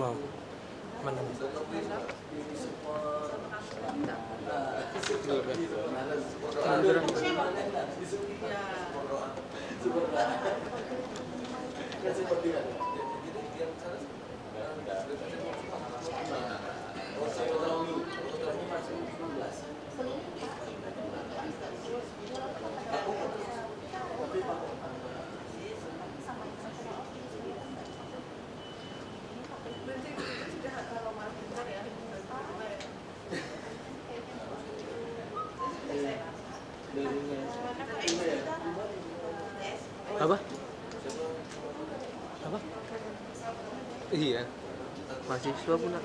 mau mana? Apa? Apa? Iya, mahasiswa pula.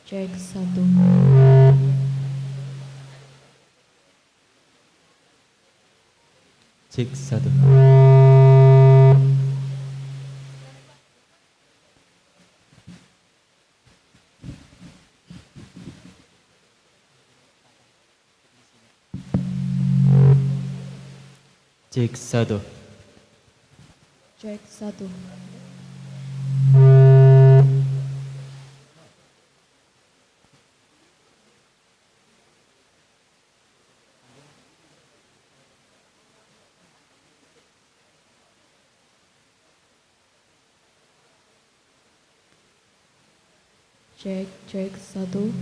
Cek satu. Cek satu. Cek 1. Cek 1. Cek 1.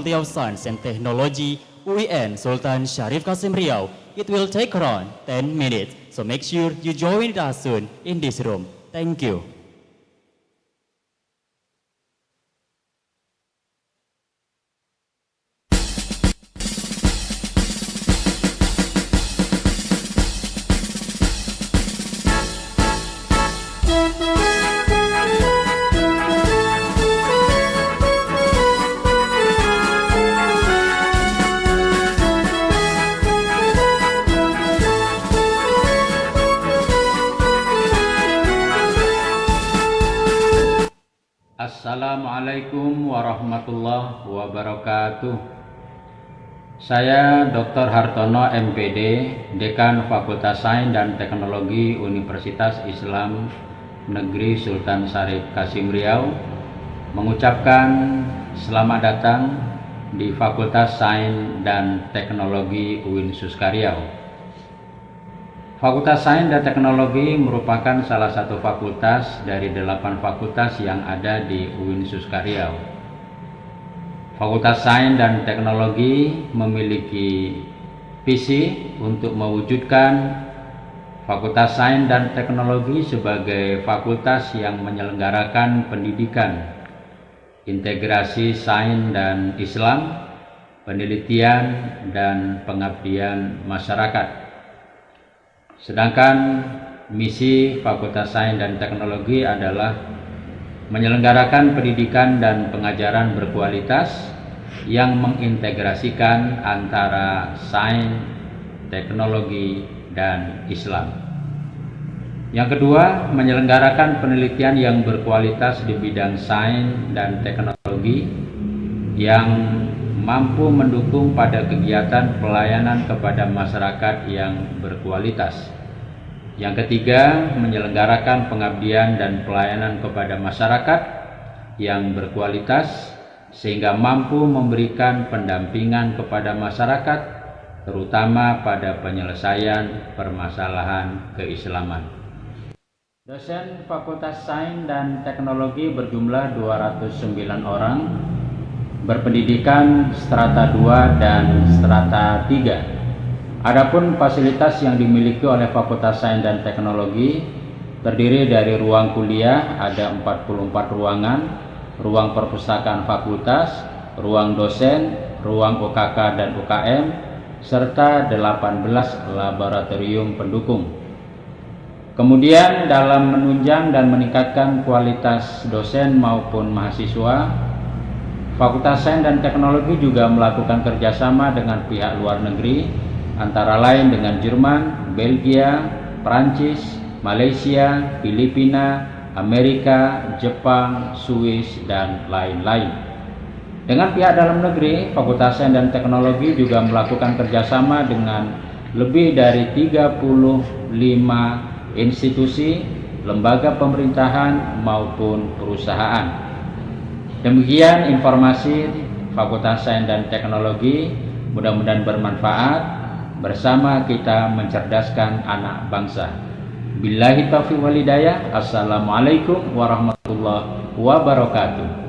Faculty of Science and Technology, UIN Sultan Syarif Kasim Riau. It will take around 10 minutes, so make sure you join us soon in this room. Thank you. Assalamualaikum warahmatullahi wabarakatuh. Saya Dr. Hartono M.Ph.D, Dekan Fakultas Sains dan Teknologi Universitas Islam Negeri Sultan Syarif Kasim Riau, mengucapkan selamat datang di Fakultas Sains dan Teknologi Universitas Riau. Fakultas Sains dan Teknologi merupakan salah satu fakultas dari 8 fakultas yang ada di Universitas Riau. Fakultas Sains dan Teknologi memiliki visi untuk mewujudkan Fakultas Sains dan Teknologi sebagai fakultas yang menyelenggarakan pendidikan, integrasi sains dan Islam, penelitian dan pengabdian masyarakat. Sedangkan misi Fakultas Sains dan Teknologi adalah menyelenggarakan pendidikan dan pengajaran berkualitas yang mengintegrasikan antara sains, teknologi, dan Islam. Yang kedua, menyelenggarakan penelitian yang berkualitas di bidang sains dan teknologi yang mampu mendukung pada kegiatan pelayanan kepada masyarakat yang berkualitas. Yang ketiga, menyelenggarakan pengabdian dan pelayanan kepada masyarakat yang berkualitas sehingga mampu memberikan pendampingan kepada masyarakat, terutama pada penyelesaian permasalahan keislaman. Dosen Fakultas Sains dan Teknologi berjumlah 209 orang, berpendidikan strata 2 dan strata 3. Adapun fasilitas yang dimiliki oleh Fakultas Sains dan Teknologi terdiri dari ruang kuliah ada 44 ruangan, ruang perpustakaan fakultas, ruang dosen, ruang UKK dan UKM, serta 18 laboratorium pendukung. Kemudian dalam menunjang dan meningkatkan kualitas dosen maupun mahasiswa, Fakultas Sains dan Teknologi juga melakukan kerjasama dengan pihak luar negeri, antara lain dengan Jerman, Belgia, Prancis, Malaysia, Filipina, Amerika, Jepang, Swiss, dan lain-lain. Dengan pihak dalam negeri, Fakultas Sains dan Teknologi juga melakukan kerjasama dengan lebih dari 35 institusi, lembaga pemerintahan maupun perusahaan. Demikian informasi Fakultas Sains dan Teknologi, mudah-mudahan bermanfaat. Bersama kita mencerdaskan anak bangsa. Billahi taufiq wal hidayah. Assalamualaikum warahmatullahi wabarakatuh.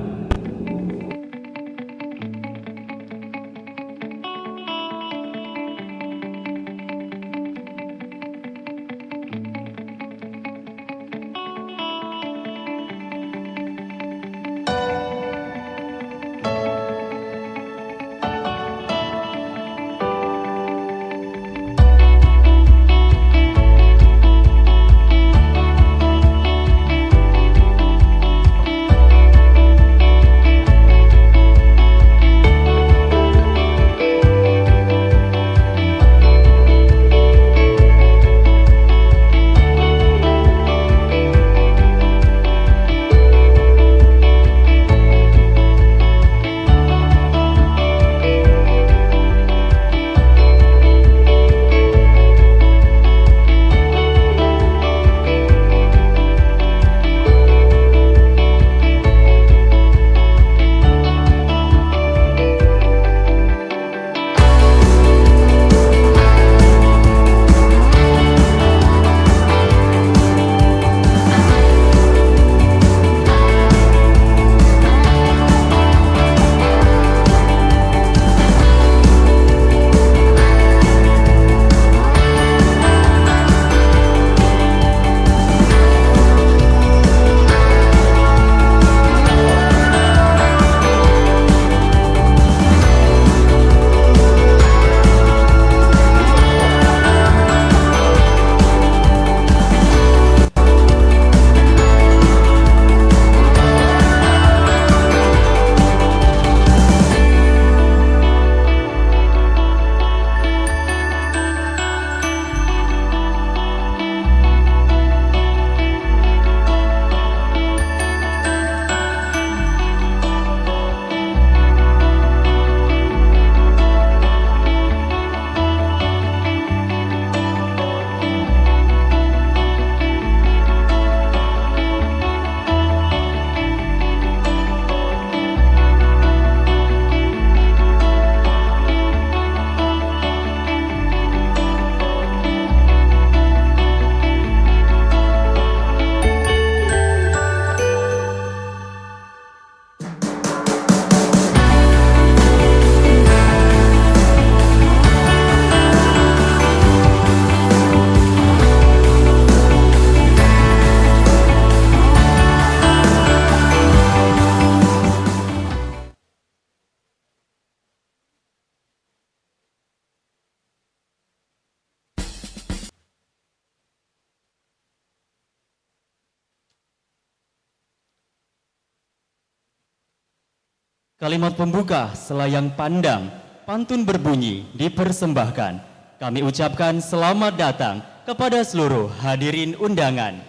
Kalimat pembuka selayang pandang, pantun berbunyi dipersembahkan. Kami ucapkan selamat datang kepada seluruh hadirin undangan.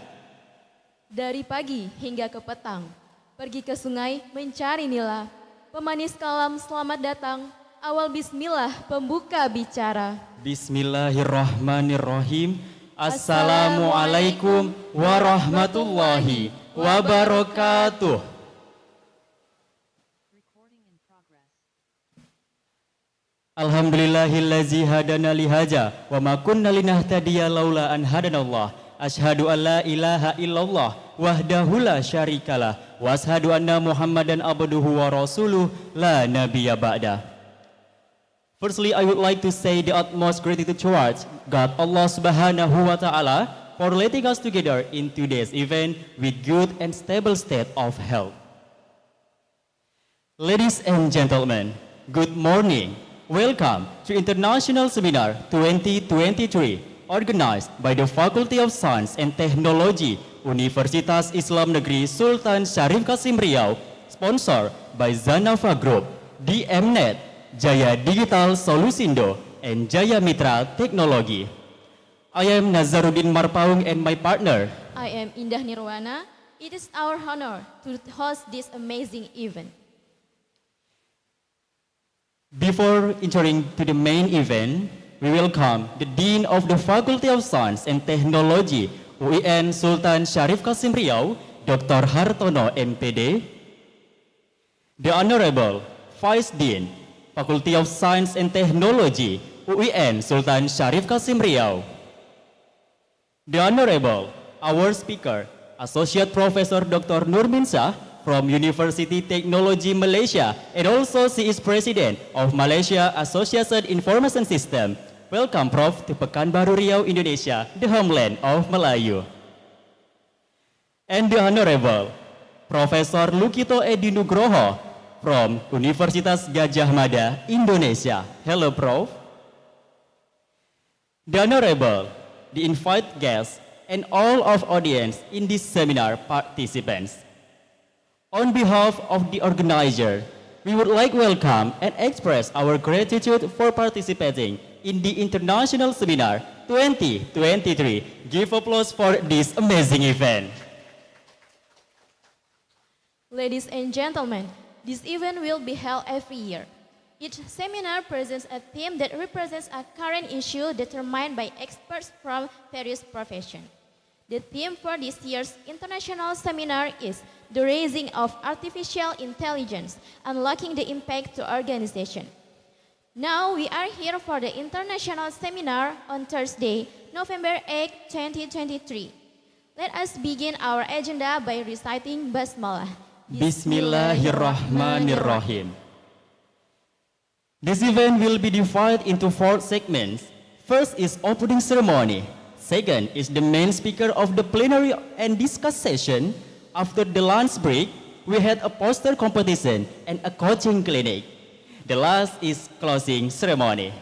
Dari pagi hingga ke petang, pergi ke sungai mencari nila. Pemanis kalam selamat datang, awal bismillah pembuka bicara. Bismillahirrahmanirrahim. Assalamualaikum warahmatullahi wabarakatuh. Alhamdulillahillazi hadana lihaja wa ma kunna linahtadiya laula an hadanallah. Asyhadu an la ilaha illallah wahdahu la syarikalah wa asyhadu anna Muhammadan abduhu wa rasuluh la nabiyya ba'da. Firstly, I would like to say the utmost gratitude towards God Allah Subhanahu wa Ta'ala for letting us together in today's event with good and stable state of health. Ladies and gentlemen, good morning. Welcome to International Seminar 2023, organized by the Faculty of Science and Technology, Universitas Islam Negeri Sultan Syarif Kasim Riau, sponsored by Zanafa Group, DMNet, Jaya Digital Solusindo, and Jaya Mitra Teknologi. I am Nazaruddin Marpaung and my partner. I am Indah Nirwana. It is our honor to host this amazing event. Before entering to the main event, we welcome the Dean of the Faculty of Science and Technology, UIN Sultan Syarif Kasim Riau, Dr. Hartono M.Pd, the Honorable Vice Dean, Faculty of Science and Technology, UIN Sultan Syarif Kasim Riau, the Honorable, our speaker, Associate Professor Dr. Noorminshah, from University Technology Malaysia, and also she is President of Malaysia Association Information System. Welcome, Prof, to Pekanbaru, Riau, Indonesia, the homeland of Melayu. And the Honorable Professor Lukito Edi Nugroho from Universitas Gajah Mada, Indonesia. Hello, Prof. The Honorable, the invited guests, and all of audience in this seminar participants. On behalf of the organizer, we would like to welcome and express our gratitude for participating in the International Seminar 2023. Give applause for this amazing event. Ladies and gentlemen, this event will be held every year. Each seminar presents a theme that represents a current issue determined by experts from various professions. The theme for this year's international seminar is the raising of artificial intelligence, unlocking the impact to organization. Now we are here for the international seminar on Thursday, November 8, 2023. Let us begin our agenda by reciting Basmalah. Bismillahirrahmanirrahim. This event will be divided into 4 segments. First is opening ceremony. Second is the main speaker of the plenary and discuss session. After the lunch break, we had a poster competition and a coaching clinic. The last is closing ceremony.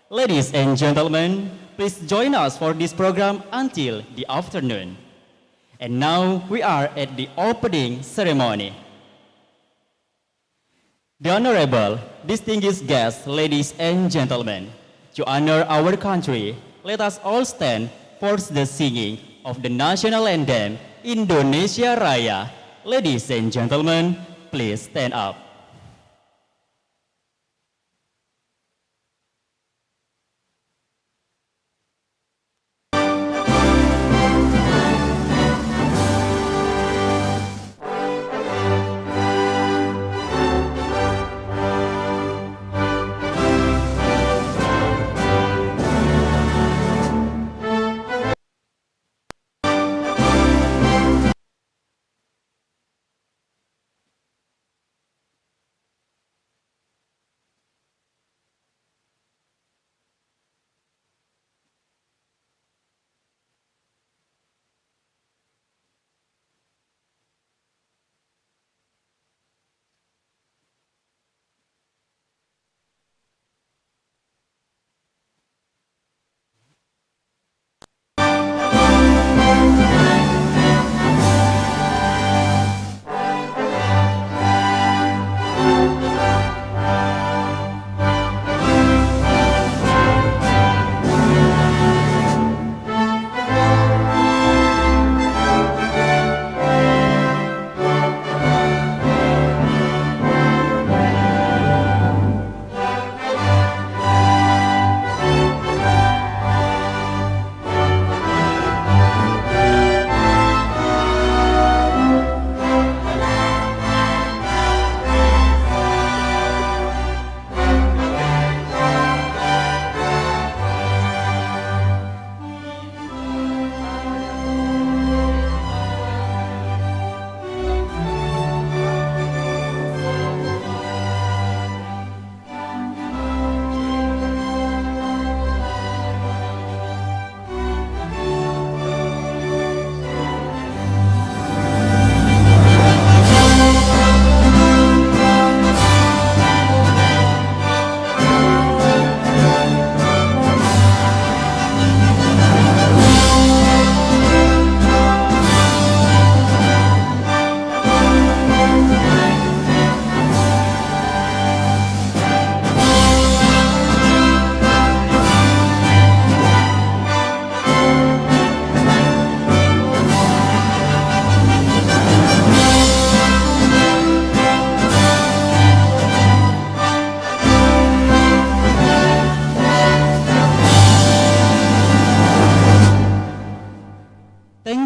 Ladies and gentlemen, please join us for this program until the afternoon. And now we are at the opening ceremony. The Honorable, distinguished guests, ladies and gentlemen, to honor our country, let us all stand for the singing of the national anthem, Indonesia Raya. Ladies and gentlemen, please stand up.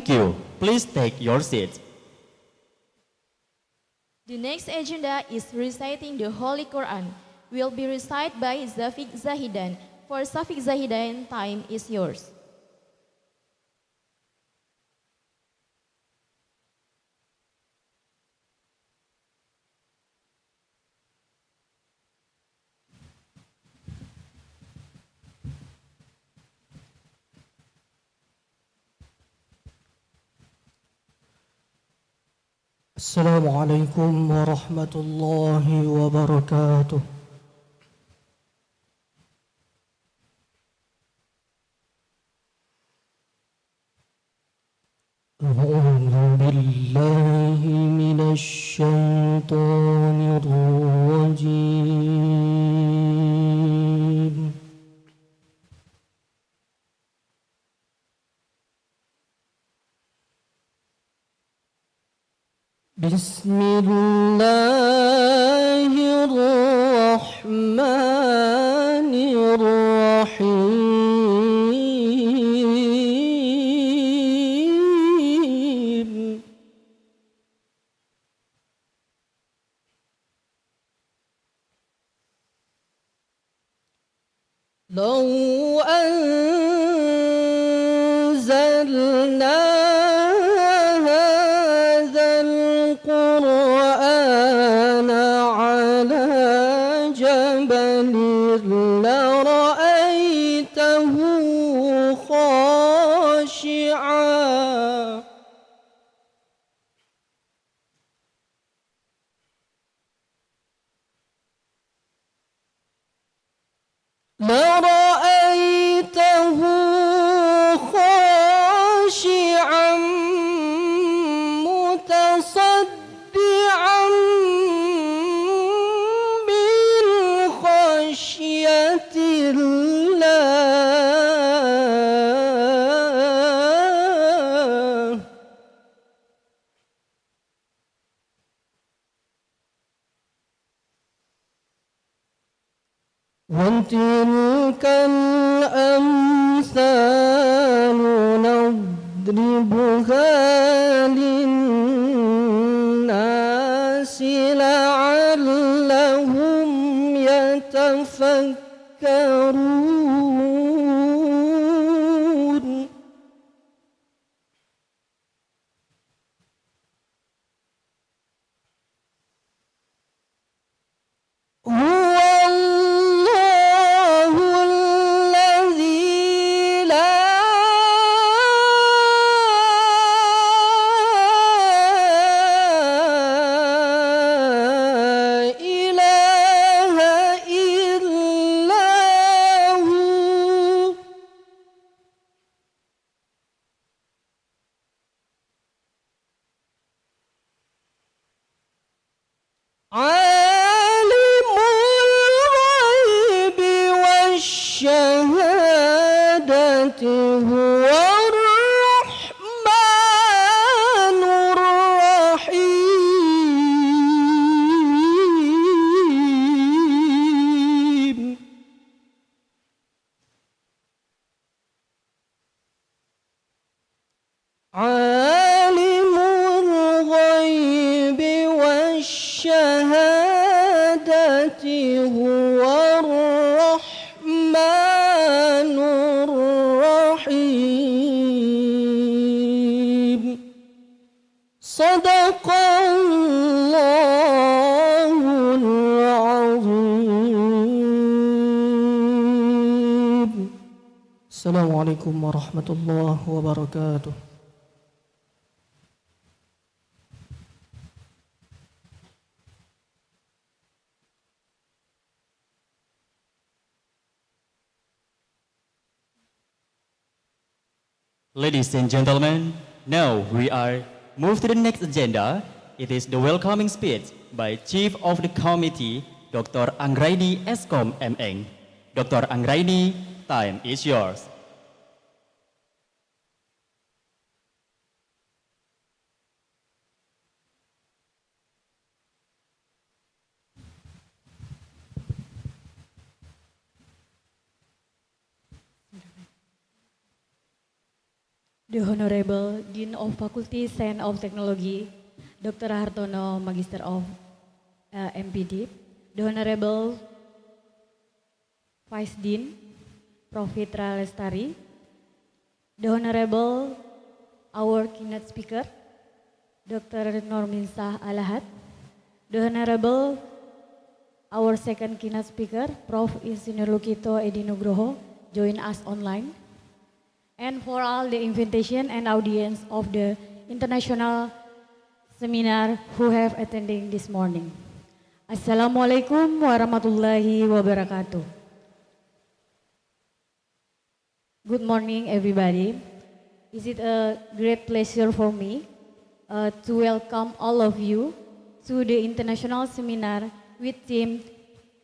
Thank you. Please take your seats. The next agenda is reciting the Holy Quran. Will be recited by Zafiq Zahidan. For Zafiq Zahidan, time is yours. السلام عليكم ورحمة الله وبركاته. أعوذ بالله من الشيطان الرجيم. بسم الله الرحمن الرحيم. لو أنزلنا هذا القرآن على جبل لرأيته خاشعا خاشعا متصدعا من خشية الله. وتلك الأمثال نضربها للناس لعلهم يتفكرون. هو الله الذي لا إله إلا هو. عالم الغيب والشهادة هو الرحمن الرحيم. عالم الغيب والشهادة هو الرحمن الرحيم. صدق الله العظيم. السلام عليكم ورحمة الله وبركاته. Ladies and gentlemen, now we are moved to the next agenda. It is the welcoming speech by Chief of the Committee, Dr. Anggraini Eskom M.Eng. Dr. Anggraini, time is yours. The Honorable Dean of Faculty Science of Technology, Dr. Hartono, Magister of M.Ph.D, the Honorable Vice Dean, Prof. Lestari, the Honorable our keynote speaker, Dr. Noorminshah Alahat, the Honorable our second keynote speaker, Prof. Lukito Nugroho, join us online. And for all the invitation and audience of the international seminar who have attending this morning. Assalamualaikum warahmatullahi wabarakatuh. Good morning everybody. Is it a great pleasure for me to welcome all of you to the international seminar with theme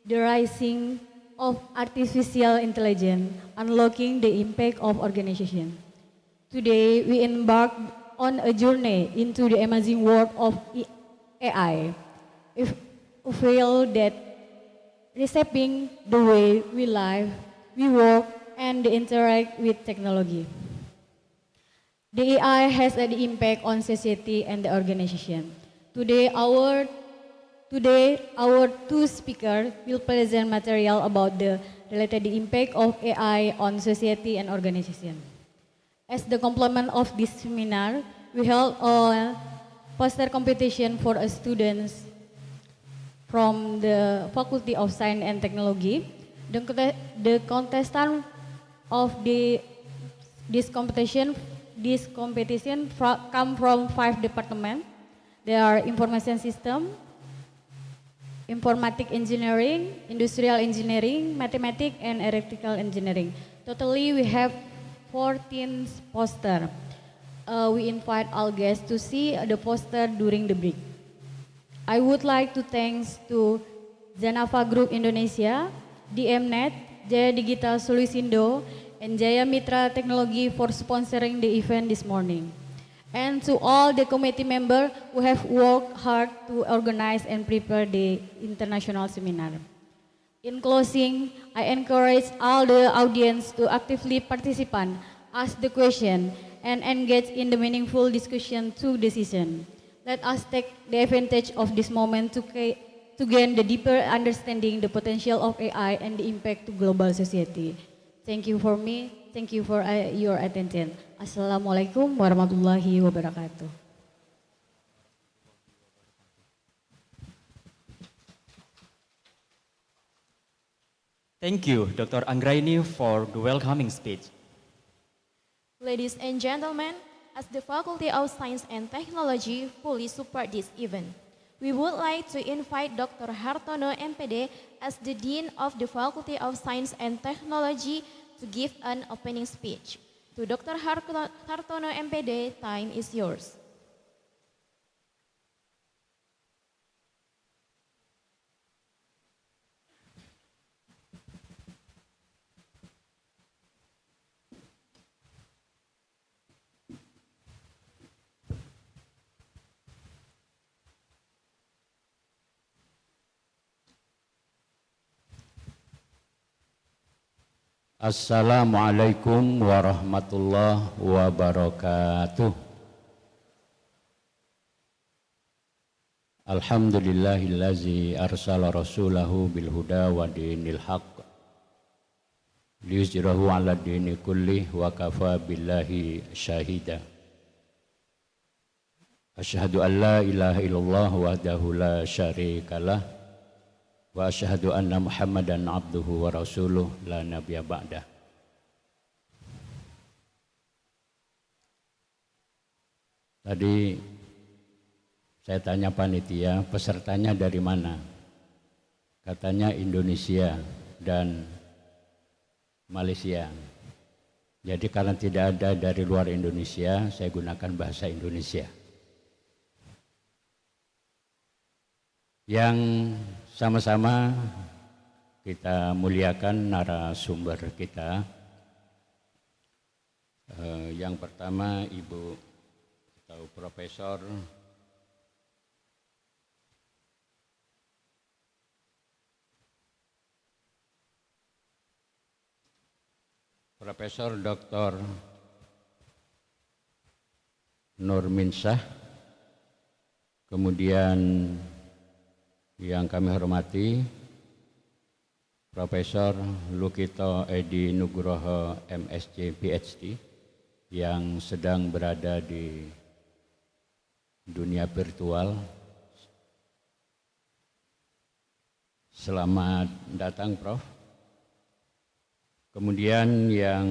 The Rising of Artificial Intelligence, Unlocking the Impact of Organization. Today, we embark on a journey into the amazing world of AI, a field that reshaping the way we live, we work, and interact with technology. The AI has an impact on society and the organization. Today, our two speakers will present material about the related impact of AI on society and organization. As the complement of this seminar, we held a poster competition for students from the Faculty of Science and Technology. The contestant of this competition come from 5 departments. They are information system, informatic engineering, industrial engineering, mathematics, and electrical engineering. Totally, we have 14 posters. We invite all guests to see the poster during the break. I would like to thanks to Zanava Group Indonesia, DMNet, Jaya Digital Solusindo, and Jaya Mitra Technology for sponsoring the event this morning. And to all the committee members who have worked hard to organize and prepare the international seminar. In closing, I encourage all the audience to actively participate, ask the question, and engage in the meaningful discussion through the session. Let us take the advantage of this moment to gain the deeper understanding the potential of AI and the impact to global society. Thank you for me. Thank you for your attention. Assalamualaikum warahmatullahi wabarakatuh. Thank you, Dr. Anggraini, for the welcoming speech. Ladies and gentlemen, as the Faculty of Science and Technology fully support this event, we would like to invite Dr. Hartono, M.Ph.D, as the Dean of the Faculty of Science and Technology to give an opening speech. To Dr. Hartono, M.Ph.D, time is yours. Assalamualaikum warahmatullahi wabarakatuh. Alhamdulillahillazi arsala rasulahu bil huda wa dinil haqq liyuzhirahu ala dini kulli wa kafa billahi syahida. Asyhadu an la ilaha illallah wahdahu la syarikalah wa asyhadu anna Muhammadan abduhu wa rasuluh la nabiyya ba'dah. Tadi saya tanya panitia, pesertanya dari mana? Katanya Indonesia dan Malaysia. Jadi karena tidak ada dari luar Indonesia, saya gunakan bahasa Indonesia. Yang sama-sama kita muliakan narasumber kita. Yang pertama Ibu atau Profesor Dr. Noorminshah, kemudian yang kami hormati Profesor Lukito Edi Nugroho M.Sc Ph.D. yang sedang berada di dunia virtual. Selamat datang Prof. Kemudian yang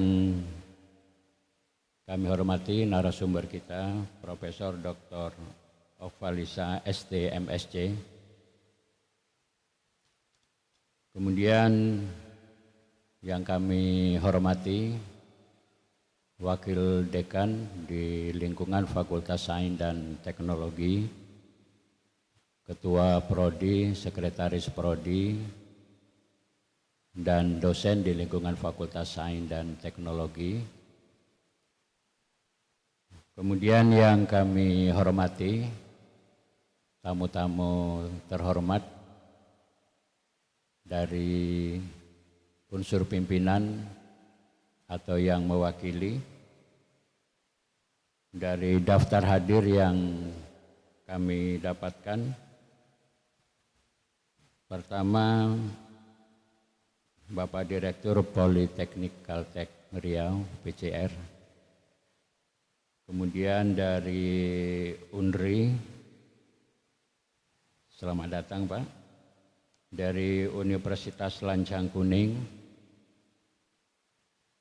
kami hormati narasumber kita Profesor Dr. Ovalisa S.T. M.Sc. Kemudian yang kami hormati Wakil Dekan di lingkungan Fakultas Sains dan Teknologi, Ketua Prodi, Sekretaris Prodi, dan dosen di lingkungan Fakultas Sains dan Teknologi. Kemudian yang kami hormati tamu-tamu terhormat dari unsur pimpinan atau yang mewakili, dari daftar hadir yang kami dapatkan. Pertama, Bapak Direktur Politeknik Kaltek Riau, PCR. Kemudian dari UNRI, selamat datang Pak. Dari Universitas Lancang Kuning,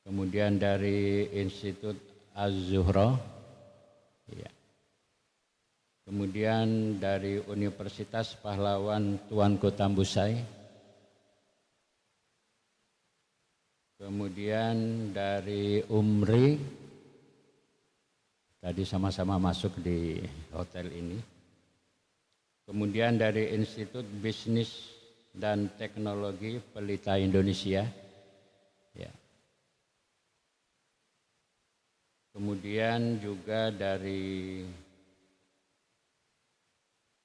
kemudian dari Institut Az-Zuhro, ya. Kemudian dari Universitas Pahlawan Tuanku Tambusai, kemudian dari UMRI, tadi sama-sama masuk di hotel ini, kemudian dari Institut Bisnis dan Teknologi Pelita Indonesia, ya. Kemudian juga dari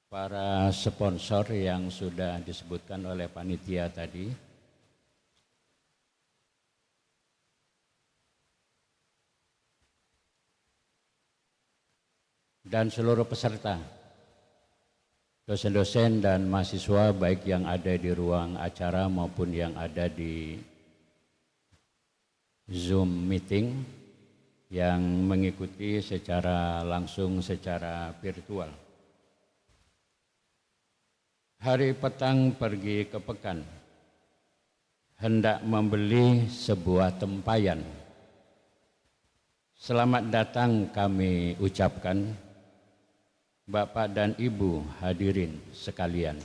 para sponsor yang sudah disebutkan oleh panitia tadi. Dan seluruh peserta, dosen-dosen dan mahasiswa baik yang ada di ruang acara maupun yang ada di Zoom meeting yang mengikuti secara langsung secara virtual. Hari petang pergi ke Pekan, hendak membeli sebuah tempayan. Selamat datang kami ucapkan Bapak dan Ibu hadirin sekalian.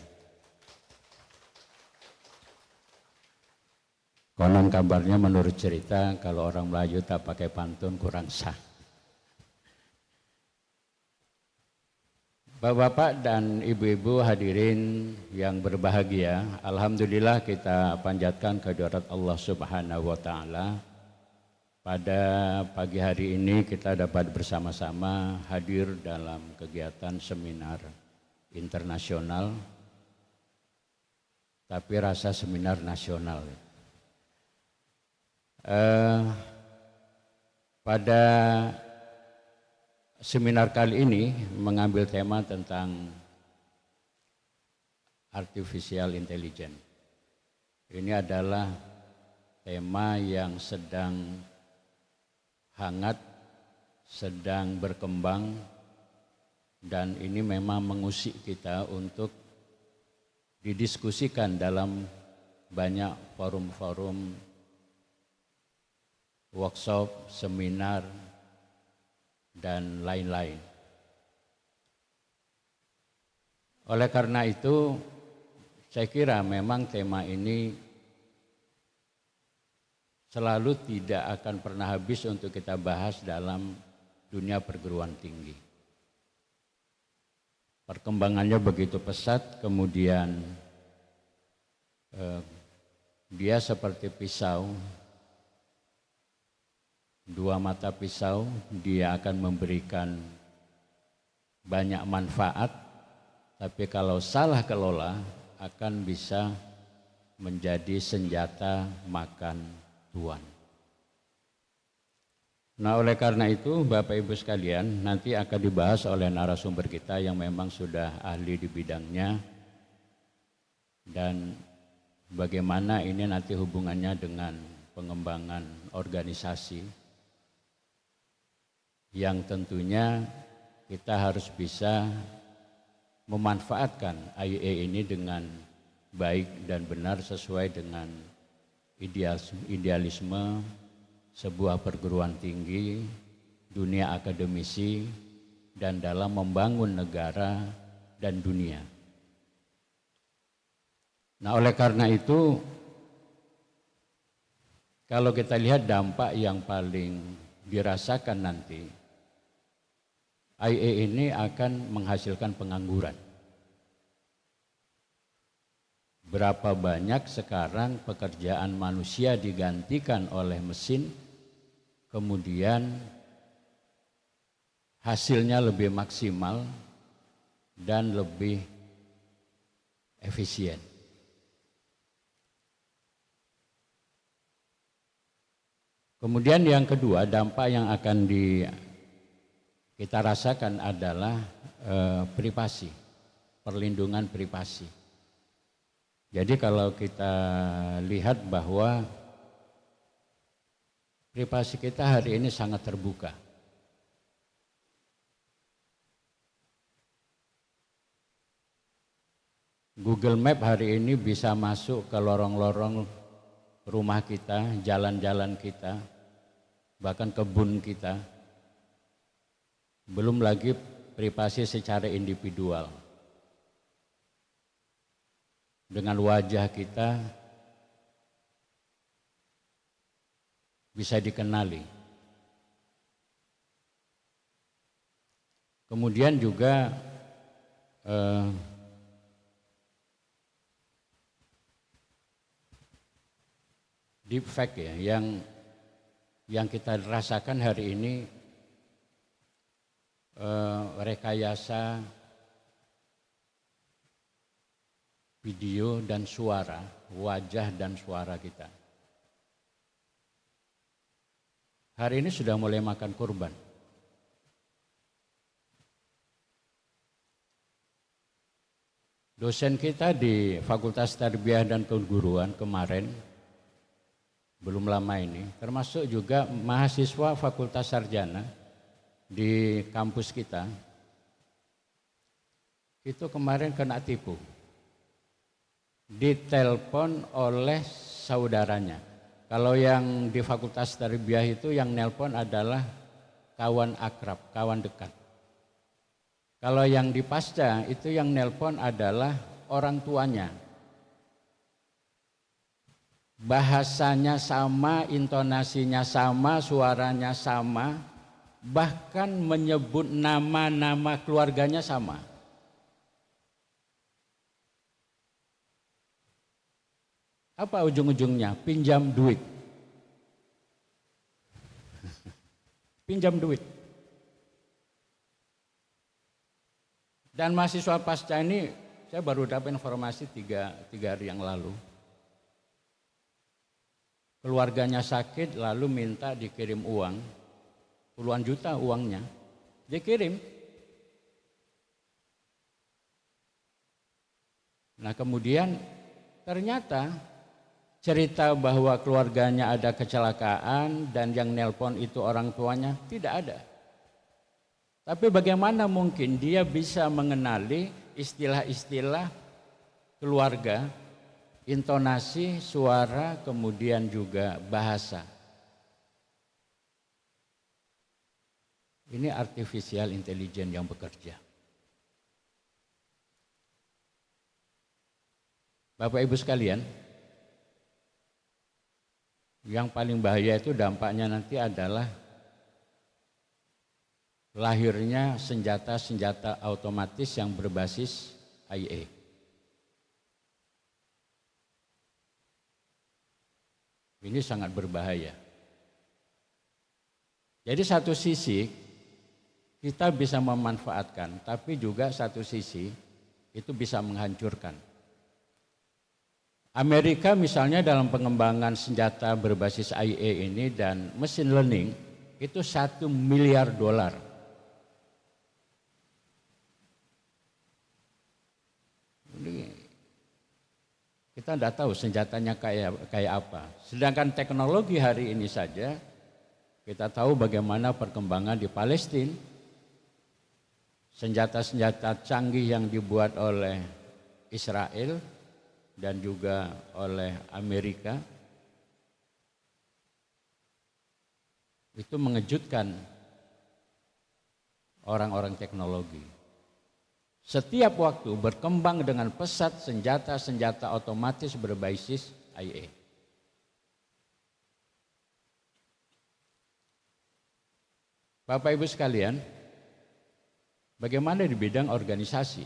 Konon kabarnya menurut cerita kalau orang Melayu tak pakai pantun kurang sah. Bapak-bapak dan ibu-ibu hadirin yang berbahagia, alhamdulillah kita panjatkan kehadirat Allah Subhanahu wa taala. Pada pagi hari ini kita dapat bersama-sama hadir dalam kegiatan seminar internasional, tapi rasa seminar nasional. Pada seminar kali ini mengambil tema tentang artificial intelligence. Ini adalah tema yang sedang hangat, sedang berkembang, dan ini memang mengusik kita untuk didiskusikan dalam banyak forum-forum, workshop, seminar, dan lain-lain. Oleh karena itu, saya kira memang tema ini selalu tidak akan pernah habis untuk kita bahas dalam dunia perguruan tinggi. Perkembangannya begitu pesat, kemudian dia seperti pisau, dua mata pisau, dia akan memberikan banyak manfaat, tapi kalau salah kelola akan bisa menjadi senjata makan tuan. Nah, oleh karena itu Bapak Ibu sekalian, nanti akan dibahas oleh narasumber kita yang memang sudah ahli di bidangnya, dan bagaimana ini nanti hubungannya dengan pengembangan organisasi yang tentunya kita harus bisa memanfaatkan IAA ini dengan baik dan benar sesuai dengan idealisme sebuah perguruan tinggi, dunia akademisi, dan dalam membangun negara dan dunia. Nah, oleh karena itu, kalau kita lihat dampak yang paling dirasakan nanti, IA ini akan menghasilkan pengangguran. Berapa banyak sekarang pekerjaan manusia digantikan oleh mesin, kemudian hasilnya lebih maksimal dan lebih efisien. Kemudian yang kedua, dampak yang akan kita rasakan adalah privasi, perlindungan privasi. Jadi kalau kita lihat bahwa privasi kita hari ini sangat terbuka. Google Map hari ini bisa masuk ke lorong-lorong rumah kita, jalan-jalan kita, bahkan kebun kita. Belum lagi privasi secara individual. Dengan wajah kita bisa dikenali. Kemudian juga deepfake ya, yang kita rasakan hari ini, rekayasa video dan suara, wajah dan suara kita. Hari ini sudah mulai makan korban. Dosen kita di Fakultas Tarbiyah dan Keguruan kemarin, belum lama ini, termasuk juga mahasiswa Fakultas Sarjana di kampus kita, itu kemarin kena tipu. Ditelepon oleh saudaranya. Kalau yang di Fakultas Tarbiyah itu yang nelpon adalah kawan akrab, kawan dekat. Kalau yang di Pasca itu yang nelpon adalah orang tuanya. Bahasanya sama, intonasinya sama, suaranya sama, bahkan menyebut nama-nama keluarganya sama. Apa ujung-ujungnya? Pinjam duit. Pinjam duit. Dan mahasiswa pasca ini, saya baru dapat informasi tiga hari yang lalu. Keluarganya sakit lalu minta dikirim uang, puluhan juta uangnya, dikirim. Nah kemudian ternyata cerita bahwa keluarganya ada kecelakaan dan yang nelpon itu orang tuanya tidak ada. Tapi bagaimana mungkin dia bisa mengenali istilah-istilah keluarga, intonasi, suara, kemudian juga bahasa. Ini artificial intelligence yang bekerja. Bapak Ibu sekalian, yang paling bahaya itu dampaknya nanti adalah lahirnya senjata-senjata otomatis yang berbasis IA. Ini sangat berbahaya. Jadi satu sisi kita bisa memanfaatkan, tapi juga satu sisi itu bisa menghancurkan. Amerika misalnya dalam pengembangan senjata berbasis IA ini dan machine learning itu 1 miliar dolar. Jadi, kita tidak tahu senjatanya kayak apa. Sedangkan teknologi hari ini saja, kita tahu bagaimana perkembangan di Palestina. Senjata-senjata canggih yang dibuat oleh Israel dan juga oleh Amerika itu mengejutkan orang-orang teknologi. Setiap waktu berkembang dengan pesat senjata-senjata otomatis berbasis IA. Bapak Ibu sekalian, bagaimana di bidang organisasi?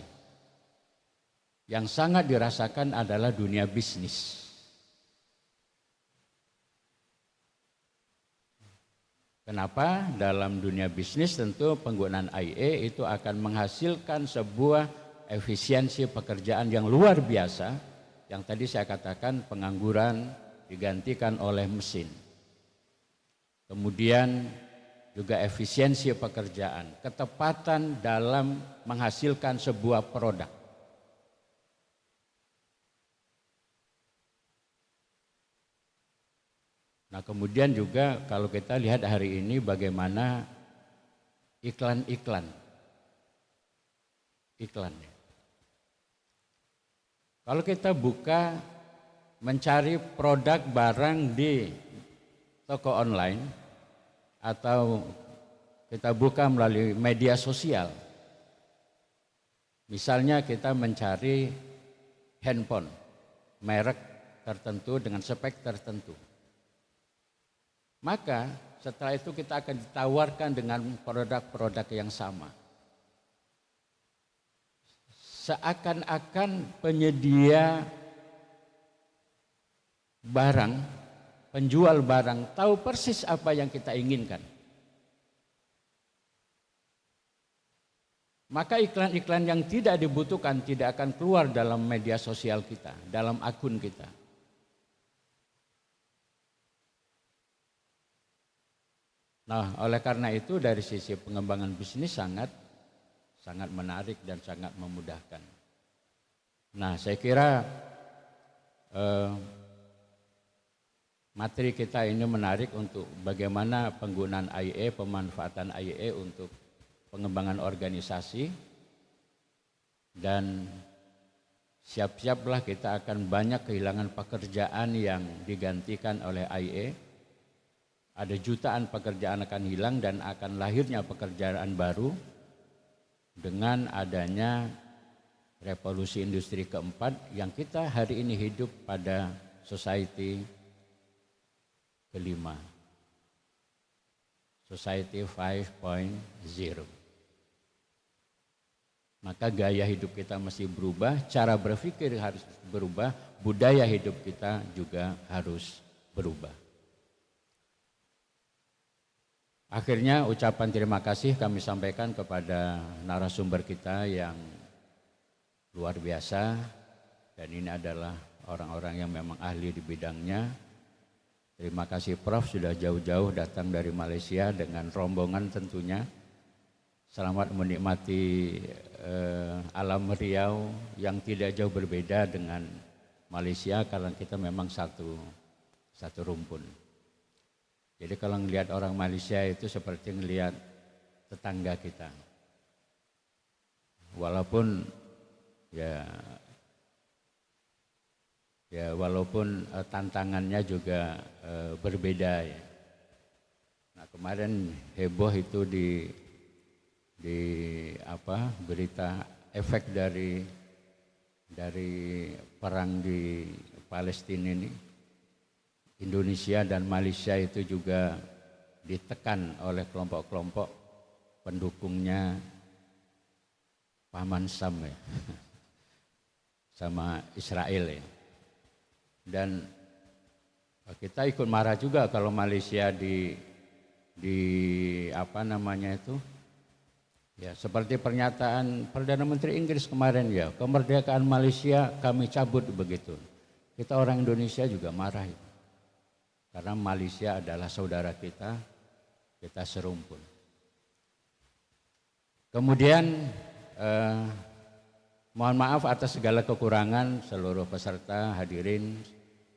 Yang sangat dirasakan adalah dunia bisnis. Kenapa? Dalam dunia bisnis tentu penggunaan IA itu akan menghasilkan sebuah efisiensi pekerjaan yang luar biasa. Yang tadi saya katakan pengangguran digantikan oleh mesin. Kemudian juga efisiensi pekerjaan, ketepatan dalam menghasilkan sebuah produk. Nah, kemudian juga kalau kita lihat hari ini bagaimana iklan. Kalau kita buka mencari produk barang di toko online atau kita buka melalui media sosial. Misalnya kita mencari handphone merek tertentu dengan spek tertentu. Maka setelah itu kita akan ditawarkan dengan produk-produk yang sama. Seakan-akan penyedia barang, penjual barang tahu persis apa yang kita inginkan. Maka iklan-iklan yang tidak dibutuhkan tidak akan keluar dalam media sosial kita, dalam akun kita. Nah, oleh karena itu dari sisi pengembangan bisnis sangat menarik dan sangat memudahkan. Nah, saya kira materi kita ini menarik untuk bagaimana penggunaan IA, pemanfaatan IA untuk pengembangan organisasi, dan siap-siaplah kita akan banyak kehilangan pekerjaan yang digantikan oleh IA. Ada jutaan pekerjaan akan hilang dan akan lahirnya pekerjaan baru dengan adanya revolusi industri keempat yang kita hari ini hidup pada society kelima, society 5.0. Maka gaya hidup kita mesti berubah, cara berpikir harus berubah, budaya hidup kita juga harus berubah. Akhirnya ucapan terima kasih kami sampaikan kepada narasumber kita yang luar biasa, dan ini adalah orang-orang yang memang ahli di bidangnya. Terima kasih Prof sudah jauh-jauh datang dari Malaysia dengan rombongan tentunya. Selamat menikmati alam Riau yang tidak jauh berbeda dengan Malaysia karena kita memang satu rumpun. Jadi kalau ngelihat orang Malaysia itu seperti ngelihat tetangga kita. Walaupun walaupun tantangannya juga berbeda ya. Nah, kemarin heboh itu di berita efek dari perang di Palestina ini. Indonesia dan Malaysia itu juga ditekan oleh kelompok-kelompok pendukungnya Paman Sam ya, sama Israel ya. Dan kita ikut marah juga kalau Malaysia ya seperti pernyataan Perdana Menteri Inggris kemarin ya, kemerdekaan Malaysia kami cabut begitu. Kita orang Indonesia juga marah ya. Karena Malaysia adalah saudara kita kita serumpun. Kemudian mohon maaf atas segala kekurangan seluruh peserta hadirin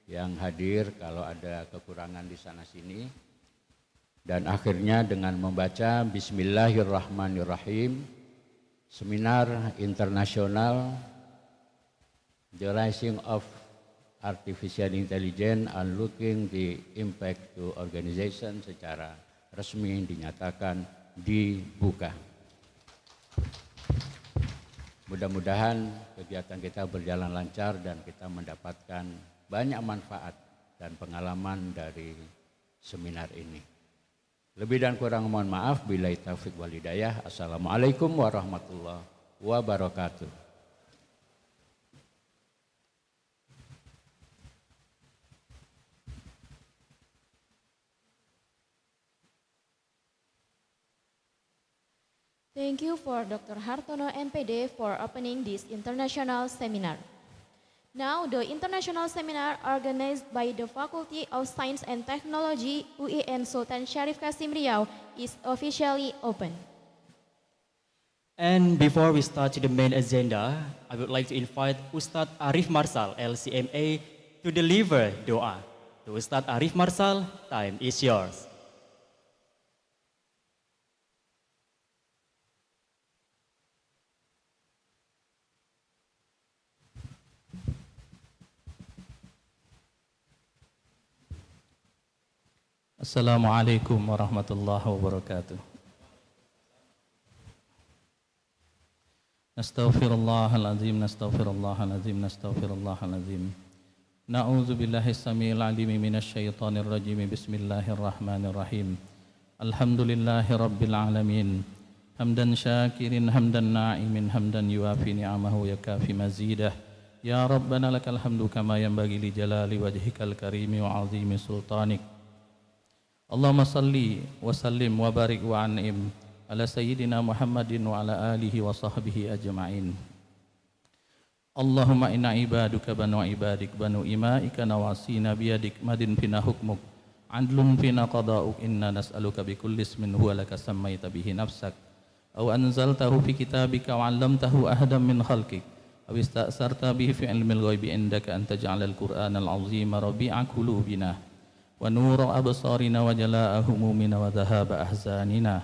yang hadir kalau ada kekurangan di sana sini. Dan akhirnya dengan membaca Bismillahirrahmanirrahim, seminar internasional The Rising of Artificial Intelligence and Looking the Impact to Organization secara resmi dinyatakan dibuka. Mudah-mudahan kegiatan kita berjalan lancar dan kita mendapatkan banyak manfaat dan pengalaman dari seminar ini. Lebih dan kurang mohon maaf. Billahi taufiq wal hidayah. Assalamualaikum warahmatullahi wabarakatuh. Thank you for Dr. Hartono MPD for opening this international seminar. Now, the international seminar organized by the Faculty of Science and Technology UIN Sultan Syarif Kasim Riau is officially open. And before we start to the main agenda, I would like to invite Ustadz Arif Marsal, LCMA, to deliver doa. To Ustadz Arif Marsal, time is yours. Assalamualaikum warahmatullahi wabarakatuh. Nastaghfirullahalazim, nastaghfirullahalazim, nastaghfirullahalazim. Na'udzu billahi samiil alim minasy syaithanir rajim. Bismillahirrahmanirrahim. Alhamdulillahi rabbil alamin. Hamdan syakirin, hamdan na'imin, hamdan yuafi ni'amahu yakafi mazidah. Ya Rabbana lakal hamdu kama yanbaghi li jalali wajhikal karimi wa 'azimi sultanik. Allahumma salli wa sallim wa barik wa an'im ala sayyidina Muhammadin wa ala alihi wa sahbihi ajma'in. Allahumma inna ibaduka banu ibadik banu ima'ika nawasina biyadik madin fina hukmuk adlun fina qada'uk inna nas'aluka bikulli ismin huwa laka sammaita bihi nafsak aw anzaltahu fi kitabika wa 'allamtahu ahadan min khalqik aw ista'sarta bihi fi ilmil ghaibi indaka an taj'alal qur'anal 'azima rabi'a qulubina wa nura absarina wa jalaa humumina wa dhahaba ahzanina.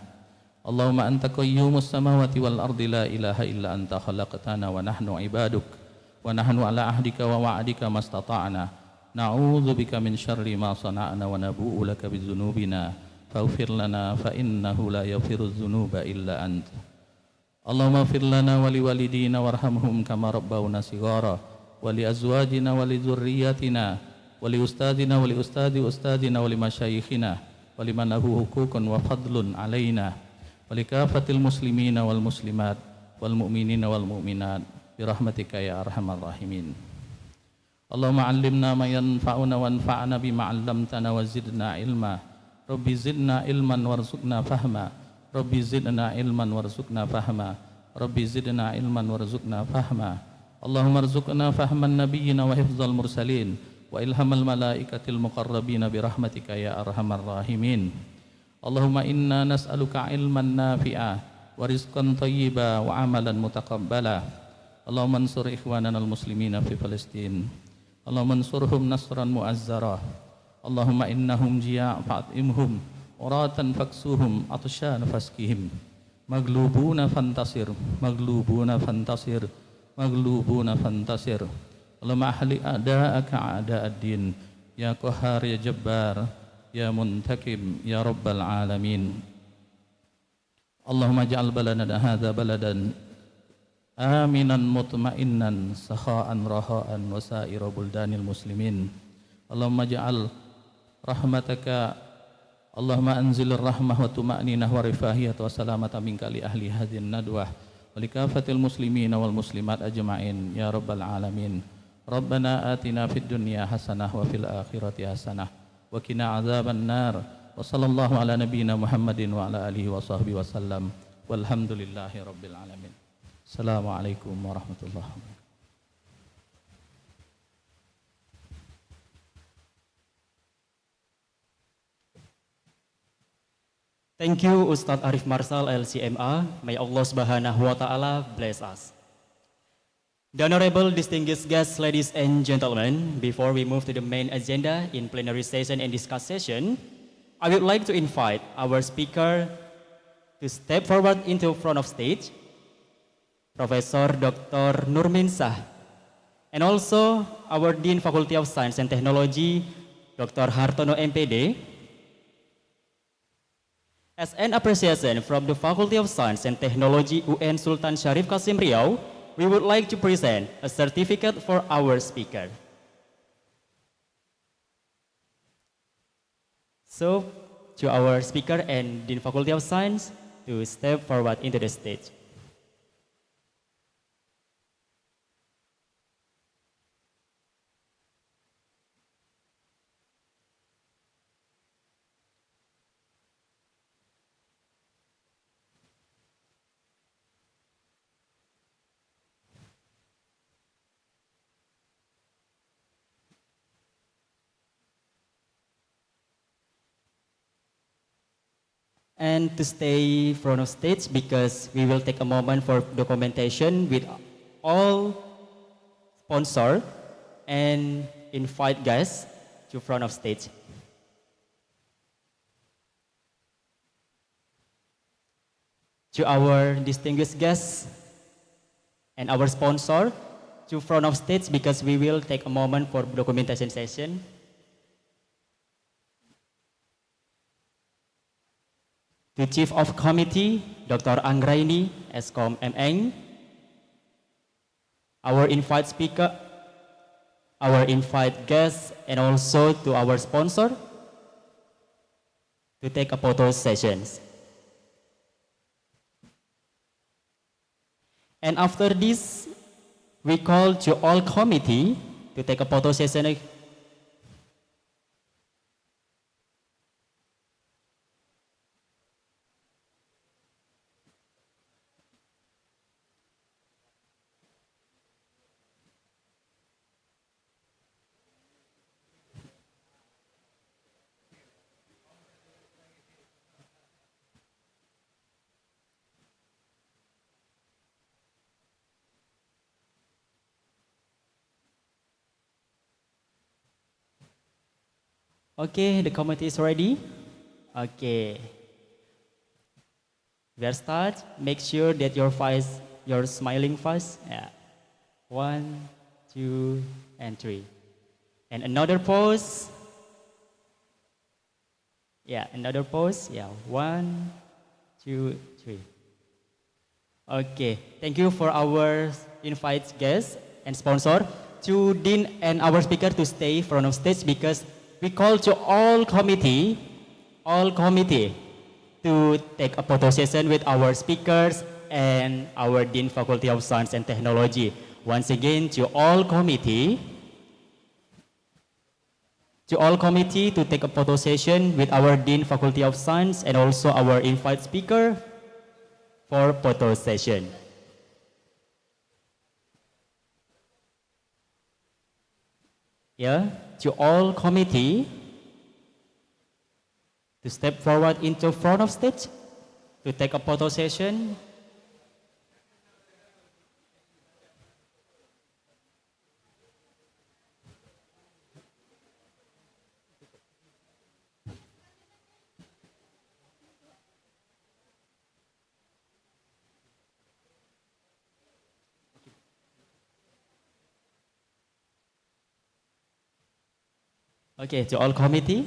Allahumma anta qayyumus samawati wal ardi la ilaha illa anta khalaqtana wa nahnu ibaduk wa nahnu ala ahdika wa wa'dika mastata'na na'udzu bika min syarri ma sana'na wa nabu'u laka bidzunubina faghfir lana fa innahu la yaghfiru dzunuba illa ant. Allahumma ighfir lana wa liwalidina warhamhum kama rabbawna shighara wa li azwajina wa li dzurriyyatina wali ustadina wali ustadi ustadina wali masyayikhina wali man lahu hukukun wa fadlun alaina wali kafatil muslimina wal muslimat wal mu'minina wal mu'minat birahmatika ya arhamar rahimin. Allahumma 'allimna ma yanfa'una wanfa'na bima 'allamtana wa zidna ilma. Rabbi zidna ilman warzuqna fahma. Rabbi zidna ilman warzuqna fahma. Rabbi zidna ilman warzuqna fahma. Allahumma arzuqna fahman nabiyyina wa hifdzal mursalin wa ilhamal malaikatil muqarrabina birahmatika ya arhamar rahimin. Allahumma inna nas'aluka ilman nafi'a wa rizqan thayyiba wa amalan mutaqabbala. Allahumma ansur ikhwanana al-muslimina fi Palestin. Allahumma ansurhum nasran mu'azzara. Allahumma innahum jiya' fa'at'imhum uratan faksuhum atsyan faskihim maglubuna fantasir maglubuna fantasir maglubuna fantasir. Allahumma ahli a'da'aka a'da'ad-din ya qahhar ya jabbar ya muntakim ya rabbal alamin. Allahumma ja'al baladana hadza baladan aminan mutma'innan sakha'an raha'an wa sa'ira buldanil muslimin. Allahumma ja'al rahmataka Allahumma anzilir rahmah wa tuma'ninah wa rifahiyat wa salamata minka li ahli hadhin nadwah wa likafatil muslimina wal muslimat ajma'in ya rabbal alamin. Rabbana atina fid dunya hasanah wa fil akhirati hasanah wa qina adzaban nar wa sallallahu ala nabiyyina Muhammadin wa ala alihi wa sahbihi wa sallam walhamdulillahi rabbil alamin. Assalamualaikum warahmatullahi wabarakatuh. Thank you, Ustadz Arif Marsal, LCMA. May Allah Subhanahu wa Ta'ala bless us. The honorable distinguished guests, ladies and gentlemen, before we move to the main agenda in plenary session and discuss session, I would like to invite our speaker to step forward into front of stage, Professor Dr. Noorminshah, and also our Dean Faculty of Science and Technology, Dr. Hartono M.Ph.D. As an appreciation from the Faculty of Science and Technology UN Sultan Syarif Kasim Riau, we would like to present a certificate for our speaker. So, to our speaker and Dean Faculty of Science to step forward into the stage. And to stay front of stage because we will take a moment for documentation with all sponsor and invite guests to front of stage. To our distinguished guests and our sponsor to front of stage because we will take a moment for documentation session. To Chief of Committee, Dr. Anggraini, Eskom MN, our invite speaker, our invite guests, and also to our sponsor to take a photo sessions. And after this, we call to all committee to take a photo session. Okay, the committee is ready. Okay. We'll start. Make sure that you're smiling face. Yeah. 1, 2, and 3. And another pose. Yeah, another pose. Yeah, 1, 2, 3. Okay, thank you for our invite guests and sponsor. To Dean and our speaker to stay front of stage because we call to all committee to take a photo session with our speakers and our Dean Faculty of Science and Technology. Once again, to all committee to take a photo session with our Dean Faculty of Science and also our invite speaker for photo session. Yeah, to all committee to step forward into front of stage to take a photo session. Okay, to all committee.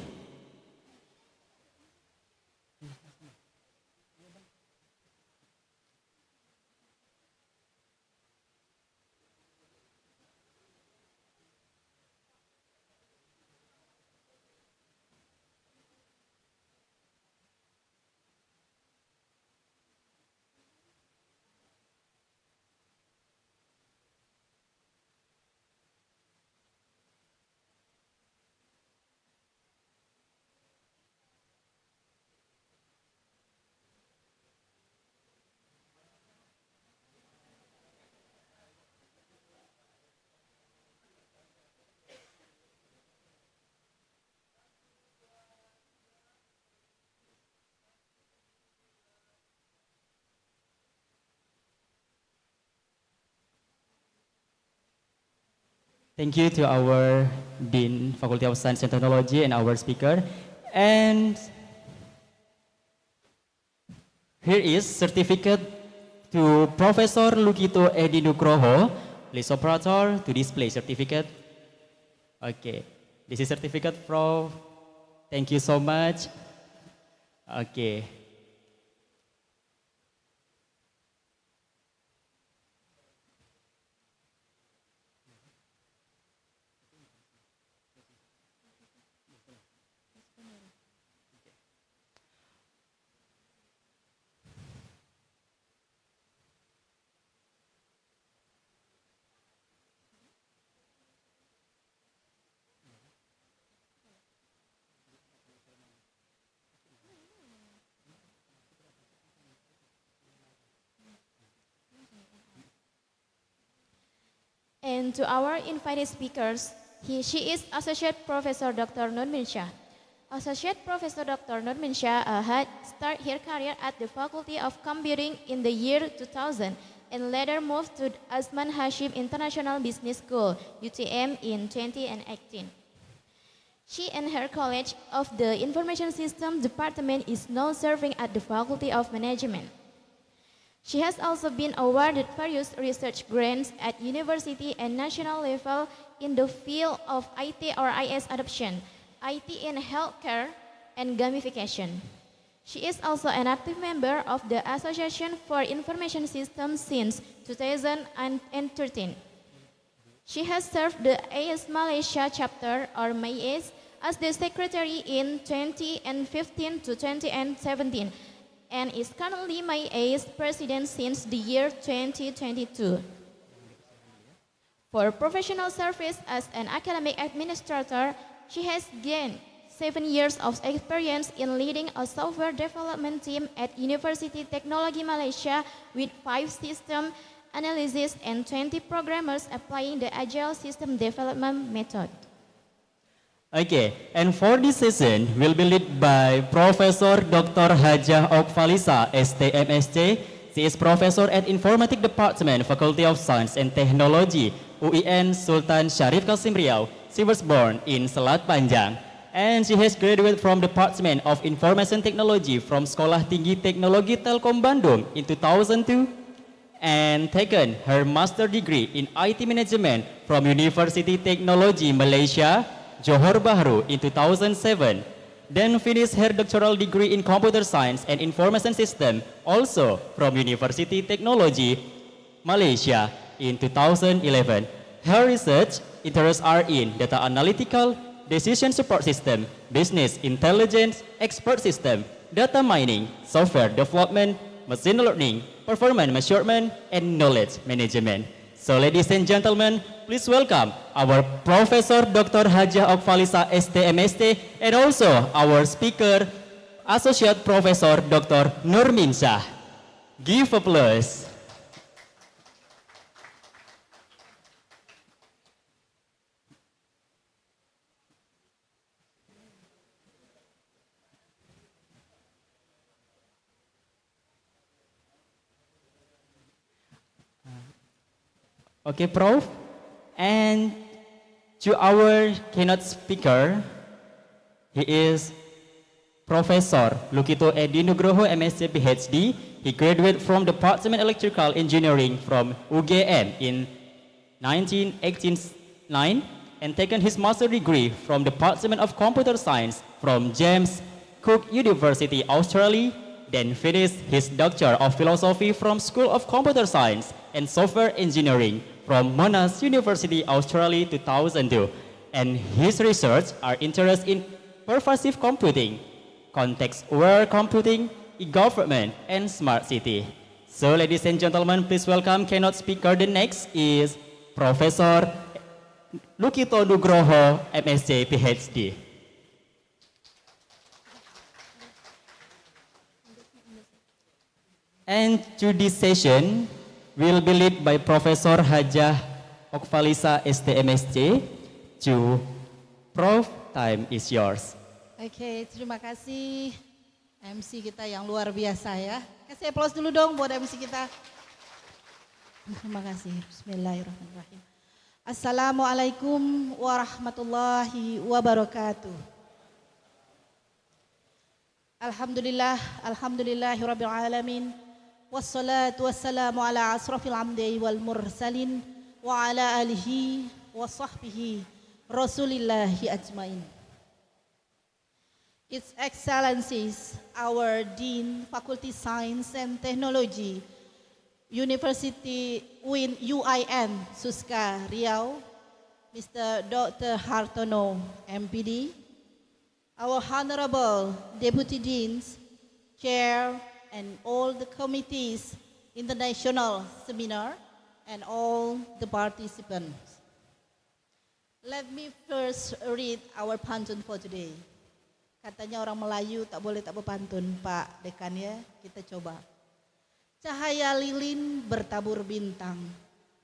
Thank you to our Dean, Faculty of Science and Technology, and our speaker. And here is certificate to Professor Lukito Edi Nugroho. Please operator to display certificate. Okay, this is certificate, Prof. Thank you so much. Okay. And to our invited speakers, she is Associate Professor Dr. Noorminshah. Associate Professor Dr. Noorminshah had started her career at the Faculty of Computing in the year 2000 and later moved to Osman Hashim International Business School, UTM, in 2018. She and her College of the Information Systems Department is now serving at the Faculty of Management. She has also been awarded various research grants at university and national level in the field of IT or IS adoption, IT in healthcare, and gamification. She is also an active member of the Association for Information Systems since 2013. She has served the AIS Malaysia chapter or MYAIS as the secretary in 2015 to 2017 and is currently MYAIS president since the year 2022. For professional service as an academic administrator, she has gained 7 years of experience in leading a software development team at University Technology Malaysia with 5 system analysis and 20 programmers applying the Agile system development method. Okay, and for this session will be led by Professor Dr. Hajah Okfalisa, ST M.Sc. She is Professor at Informatic Department, Faculty of Science and Technology, UIN Sultan Syarif Kasim Riau. She was born in Selat Panjang, and she has graduated from Department of Information Technology from Sekolah Tinggi Teknologi Telkom Bandung in 2002, and taken her master degree in IT Management from University Technology Malaysia, Johor Bahru in 2007, then finished her doctoral degree in Computer Science and Information System also from University Technology Malaysia in 2011. Her research interests are in data analytical, decision support system, business intelligence, expert system, data mining, software development, machine learning, performance measurement, and knowledge management. So ladies and gentlemen, please welcome our Professor Dr. Hajah Okfalisa, ST M.Sc, and also our speaker, Associate Professor Dr. Noorminshah. Give applause. Okay, Prof. And to our keynote speaker, he is Professor Lukito Edi Nugroho, M.Sc, Ph.D. He graduated from Department Electrical Engineering from UGM in 1989 and taken his master degree from Department of Computer Science from James Cook University, Australia, then finished his Doctor of Philosophy from School of Computer Science and Software Engineering from Monash University, Australia 2002. And his research are interested in pervasive computing, context-aware computing, e-government, and smart city. So ladies and gentlemen, please welcome keynote speaker. The next is Professor Lukito Nugroho, M.Sc, Ph.D. And to this session will be led by Professor Hajah Okfalisa, ST M.Sc. To Prof, time is yours. Oke, terima kasih MC kita yang luar biasa ya. Kasih aplaus dulu dong buat MC kita. Terima kasih. Bismillahirrahmanirrahim. Assalamualaikum warahmatullahi wabarakatuh. Alhamdulillahirabbil alamin. Wassalatu wassalamu ala asrafil anbiya'i wal mursalin wa ala alihi wa sahbihi rasulillahi ajmain. Its Excellencies, our Dean, Faculty Science and Technology, University UIN, Suska, Riau, Mr. Dr. Hartono, M.Ph.D, our Honorable Deputy Deans, Chair, and all the committees in the national seminar, and all the participants. Let me first read our pantun for today. Katanya orang Melayu tak boleh tak berpantun, Pak Dekan ya. Kita coba. Cahaya lilin bertabur bintang,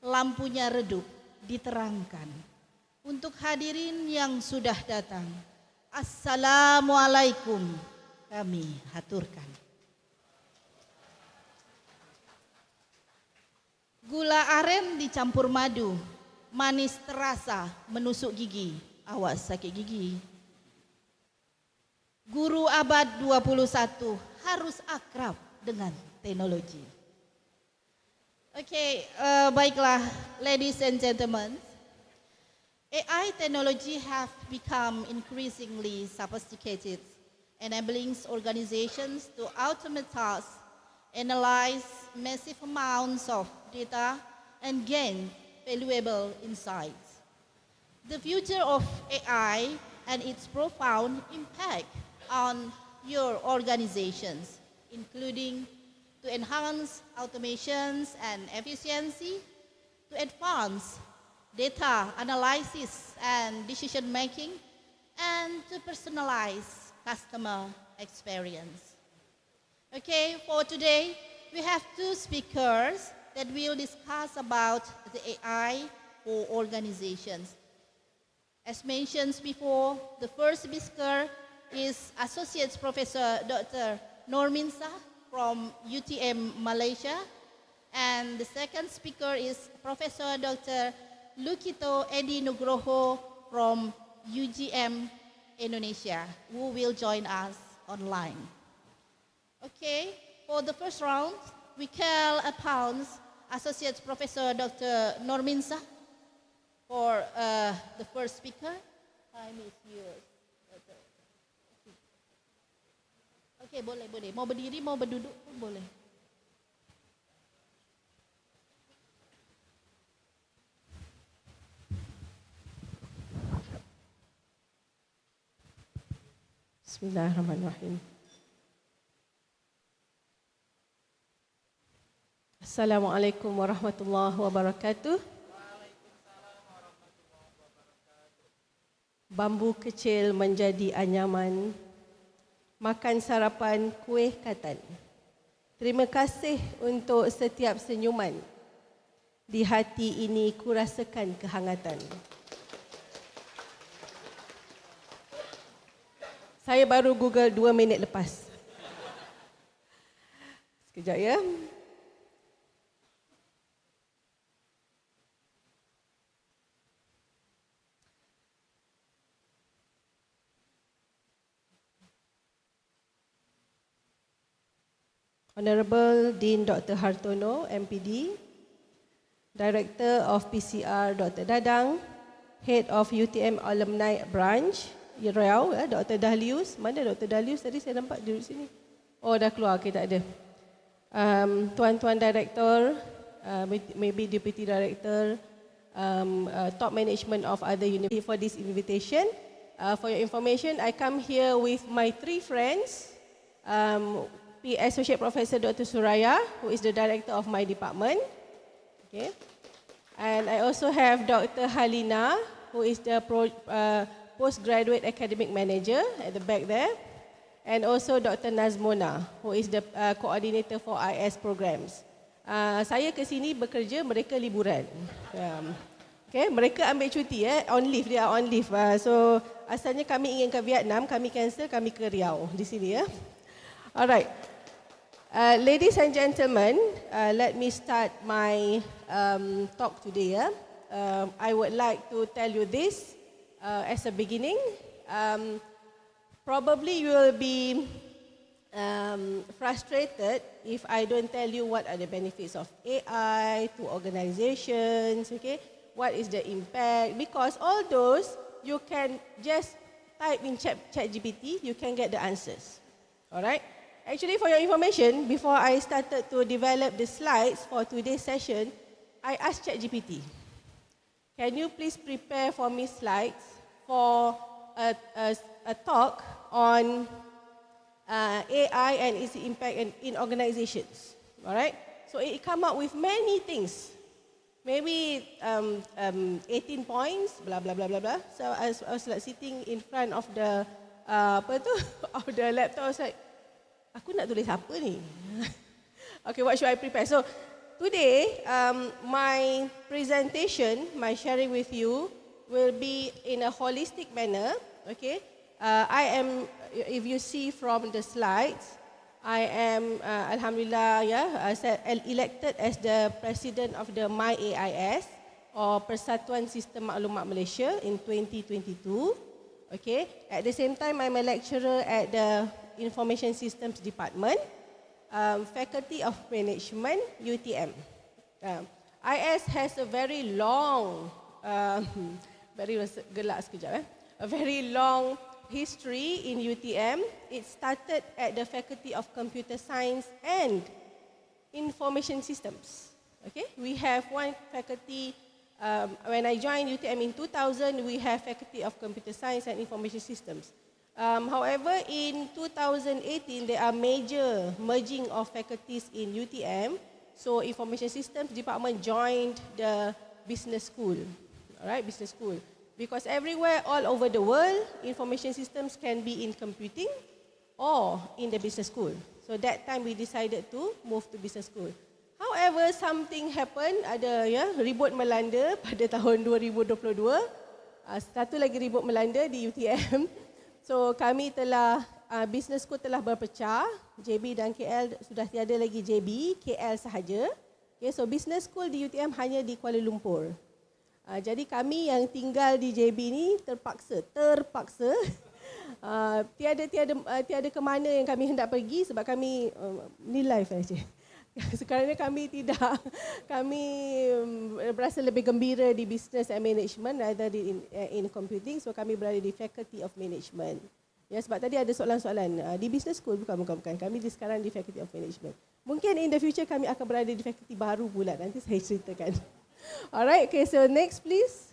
lampunya redup diterangkan. Untuk hadirin yang sudah datang, Assalamualaikum kami haturkan. Gula aren dicampur madu, manis terasa menusuk gigi. Awas sakit gigi. Guru abad 21 harus akrab dengan teknologi. Okay, baiklah, ladies and gentlemen. AI technology have become increasingly sophisticated, enabling organizations to automate tasks, analyze massive amounts of data, and gain valuable insights. The future of AI and its profound impact on your organizations, including to enhance automations and efficiency, to advance data analysis and decision making, and to personalize customer experience. Okay, for today, we have two speakers that will discuss about the AI for organizations. As mentioned before, the first speaker is Associate Professor Dr. Noorminshah from UTM Malaysia, and the second speaker is Professor Dr. Lukito Nugroho from UGM Indonesia, who will join us online. Okay, for the first round, we call upon Associate Professor Dr. Noorminshah for the first speaker. Time is yours. Okay, boleh. Mau berdiri, mau berduduk pun boleh. Bismillahirrahmanirrahim. Assalamualaikum warahmatullahi wabarakatuh. Bambu kecil menjadi anyaman, makan sarapan kuih katan. Terima kasih untuk setiap senyuman. Di hati ini kurasakan kehangatan. Saya baru Google 2 minit lepas. Sekejap ya. Honorable Dean Dr. Hartono, M.Ph.D, Director of PCR Dr. Dadang, Head of UTM Alumni Branch, Riau, Dr. Dahlius. Mana Dr. Dahlius tadi saya nampak duduk sini? Oh, dah keluar, okay, tak ada. Tuan-tuan Director, maybe Deputy Director, top management of other universities for this invitation. For your information, I come here with my 3 friends. Associate Professor Dr. Suraya, who is the director of my department. Okay. And I also have Dr. Halina, who is the postgraduate academic manager at the back there. And also Dr. Nazmona, who is the coordinator for IS programs. Saya ke sini bekerja, mereka liburan. Okay, mereka ambil cuti, on leave, they are on leave. So asalnya kami ingin ke Vietnam, kami cancel, kami ke Riau di sini ya. Alright. Ladies and gentlemen, let me start my talk today. I would like to tell you this as a beginning. Probably you will be frustrated if I don't tell you what are the benefits of AI to organizations, okay? What is the impact? Because all those, you can just type in ChatGPT, you can get the answers, all right? Actually, for your information, before I started to develop the slides for today's session, I asked ChatGPT, can you please prepare for me slides for a talk on AI and its impact in organizations, all right? So it come up with many things, maybe 18 points, blah, blah, blah, blah, blah. So I was like sitting in front of the, of the laptop, I was like, aku nak tulis apa ni? Okay, what should I prepare? So today, my presentation, my sharing with you, will be in a holistic manner, okay? I am, if you see from the slides, I am, Alhamdulillah, elected as the president of the MYAIS, or Persatuan Sistem Maklumat Malaysia in 2022. Okay. At the same time, I'm a lecturer at the Information Systems Department, Faculty of Management, UTM. IS has a very long, very gelak sekejap, a very long history in UTM. It started at the Faculty of Computer Science and Information Systems. Okay, we have one faculty. When I joined UTM in 2000, we have Faculty of Computer Science and Information Systems. However, in 2018, there are major merging of faculties in UTM. So, Information Systems Department joined the business school. All right, business school. Because everywhere, all over the world, information systems can be in computing or in the business school. So, that time we decided to move to business school. However, something happened, ada ribut melanda pada tahun 2022. Satu lagi ribut melanda di UTM. So kami telah, business school telah berpecah, JB dan KL sudah tiada lagi JB, KL sahaja. Okay, so business school di UTM hanya di Kuala Lumpur. Jadi kami yang tinggal di JB ni terpaksa tiada ke mana yang kami hendak pergi sebab kami ni live saja. Sekarang ni kami berasa lebih gembira di business and management rather in computing, so kami berada di faculty of management. Ya, sebab tadi ada soalan-soalan di business school, bukan. Kami sekarang di faculty of management. Mungkin in the future kami akan berada di faculty baru pula, nanti saya ceritakan. Alright, okay, so next please.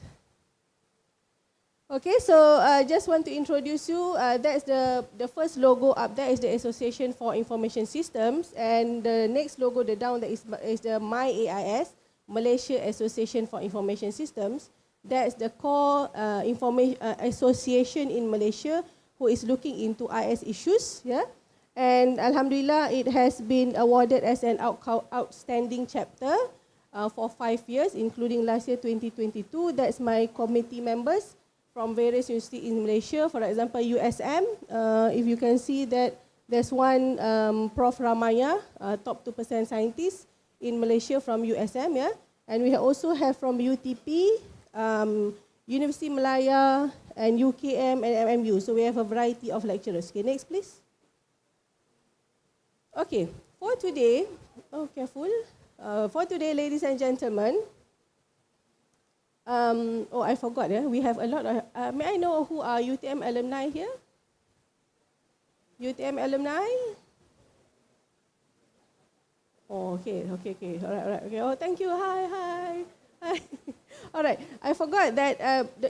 Okay, so just want to introduce you, that's the first logo up there is the Association for Information Systems, and the next logo down there is the MYAIS, Malaysia Association for Information Systems. That's the core association in Malaysia who is looking into IS issues, yeah. And Alhamdulillah, it has been awarded as an outstanding chapter for 5 years, including last year 2022. That's my committee members from various universities in Malaysia. For example, USM, if you can see that there's one Prof Ramaya, top 2% scientist in Malaysia from USM, yeah. And we also have from UTP, University Malaya, and UKM and MMU. So we have a variety of lecturers. Okay, next please. Okay, for today, careful. For today, ladies and gentlemen, I forgot. We have a lot of. May I know who are UTM alumni here? UTM alumni? Oh, okay. All right. Okay. Oh, thank you. Hi. All right. I forgot that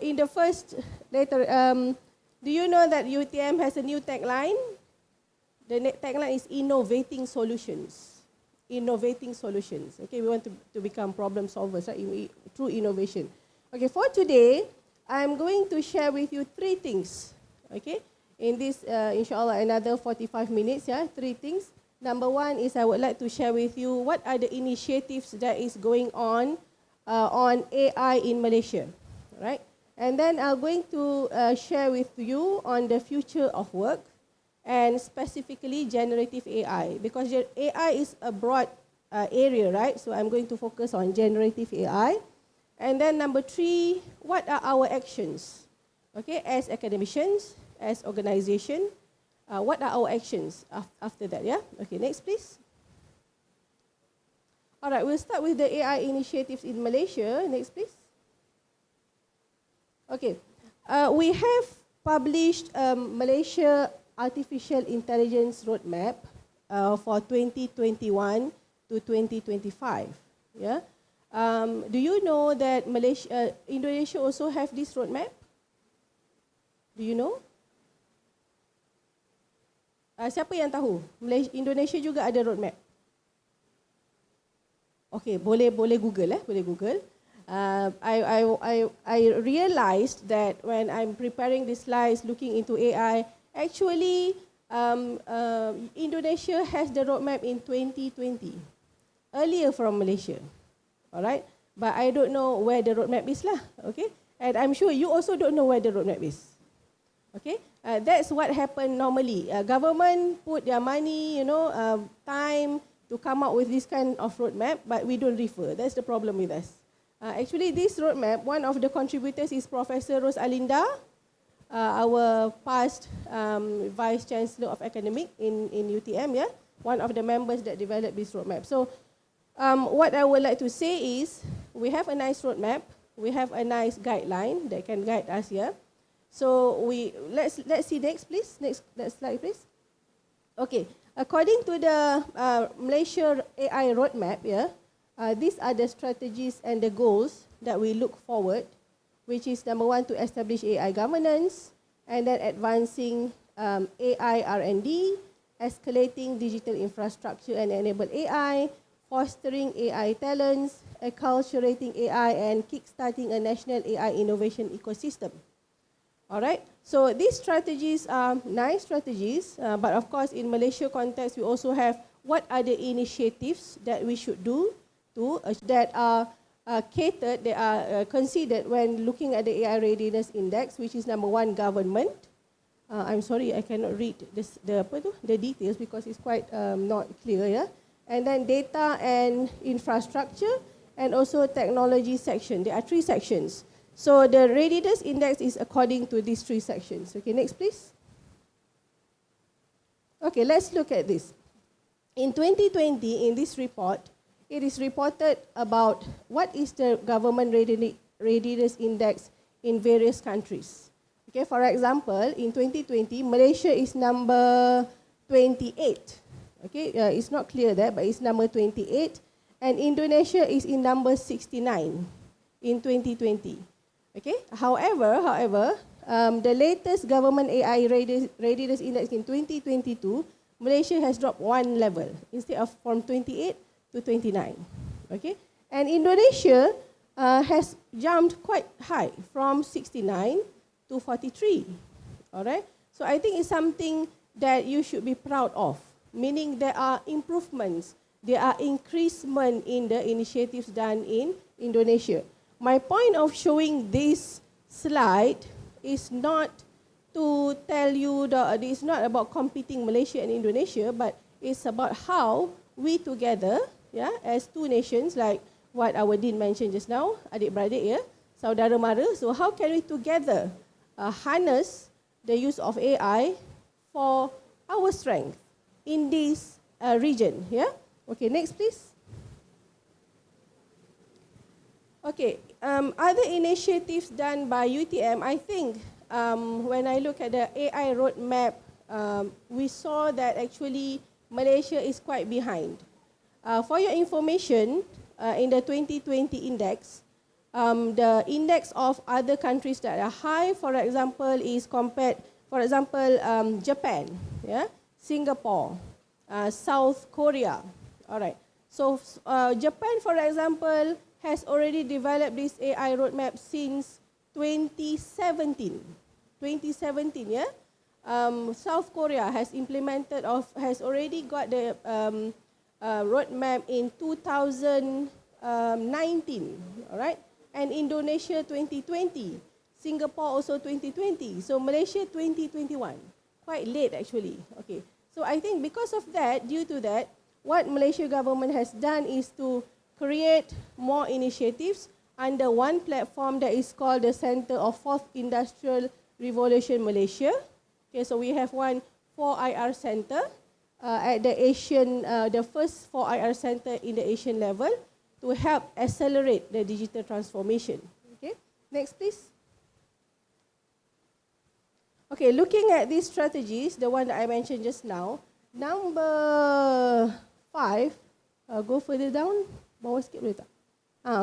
in the first letter. Do you know that UTM has a new tagline? The tagline is innovating solutions. Innovating solutions. Okay, we want to become problem solvers, right? Through innovation. Okay, for today, I'm going to share with you 3 things. Okay, in this, inshallah, another 45 minutes, yeah, 3 things. Number 1 is I would like to share with you what are the initiatives that is going on AI in Malaysia, right? And then I'm going to share with you on the future of work and specifically generative AI, because AI is a broad area, right? So I'm going to focus on generative AI. And then number 3, what are our actions? Okay, as academicians, as organization, what are our actions after that, yeah? Okay, next please. All right, we'll start with the AI initiatives in Malaysia. Next please. Okay, we have published Malaysia Artificial Intelligence Roadmap for 2021 to 2025, yeah? Do you know that Indonesia also have this roadmap? Do you know? Siapa yang tahu? Indonesia juga ada roadmap. Okay, boleh Google boleh Google. I realized that when I'm preparing these slides, looking into AI, actually Indonesia has the roadmap in 2020, earlier from Malaysia. Alright, but I don't know where the roadmap is lah. Okay, and I'm sure you also don't know where the roadmap is. Okay, that's what happened normally. Government put their money, time to come up with this kind of roadmap, but we don't refer. That's the problem with us. Actually, this roadmap, one of the contributors is Professor Ros Alinda, our past Vice Chancellor of Academic in UTM, yeah, one of the members that developed this roadmap. So, what I would like to say is, we have a nice roadmap, we have a nice guideline that can guide us here. So let's see next, please. Next slide, please. Okay, according to the Malaysia AI roadmap, yeah, these are the strategies and the goals that we look forward, which is number 1, to establish AI governance, and then advancing AI R&D, escalating digital infrastructure and enable AI, fostering AI talents, acculturating AI, and kickstarting a national AI innovation ecosystem. All right, so these strategies are nice strategies, but of course in Malaysia context, we also have what are the initiatives that we should do that are catered, they are considered when looking at the AI readiness index, which is number 1, government. I'm sorry, I cannot read the details because it's quite not clear, yeah. And then data and infrastructure, and also technology section. There are 3 sections. So the readiness index is according to these 3 sections. Okay, next please. Okay, let's look at this. In 2020, in this report, it is reported about what is the government readiness index in various countries. Okay, for example, in 2020, Malaysia is number 28. Okay, it's not clear there, but it's number 28. And Indonesia is in number 69 in 2020. Okay. However, the latest government AI readiness index in 2022, Malaysia has dropped 1 level instead of from 28 to 29. Okay. And Indonesia has jumped quite high from 69 to 43. All right. So I think it's something that you should be proud of, meaning there are improvements, there are increasement in the initiatives done in Indonesia. My point of showing this slide is not to tell you that it's not about competing Malaysia and Indonesia, but it's about how we together, yeah, as 2 nations, like what our Dean mentioned just now, adik-beradik, yeah, saudara mara. So how can we together harness the use of AI for our strength in this region, yeah? Okay, next please. Okay, other initiatives done by UTM, I think when I look at the AI roadmap, we saw that actually Malaysia is quite behind. For your information, in the 2020 index, the index of other countries that are high, for example, is compared, for example, Japan, yeah, Singapore, South Korea. All right. So Japan, for example, has already developed this AI roadmap since 2017. 2017, yeah. South Korea has already got the roadmap in 2019. All right. And Indonesia 2020, Singapore also 2020. So Malaysia 2021, quite late actually. Okay. So I think because of that, due to that, what Malaysia government has done is to create more initiatives under one platform that is called the Center of Fourth Industrial Revolution Malaysia. Okay, so we have one 4IR center at the Asian, the first 4IR center in the Asian level to help accelerate the digital transformation. Okay, next please. Okay, looking at these strategies, the one that I mentioned just now, number 5, go further down, bawah sikit boleh tak?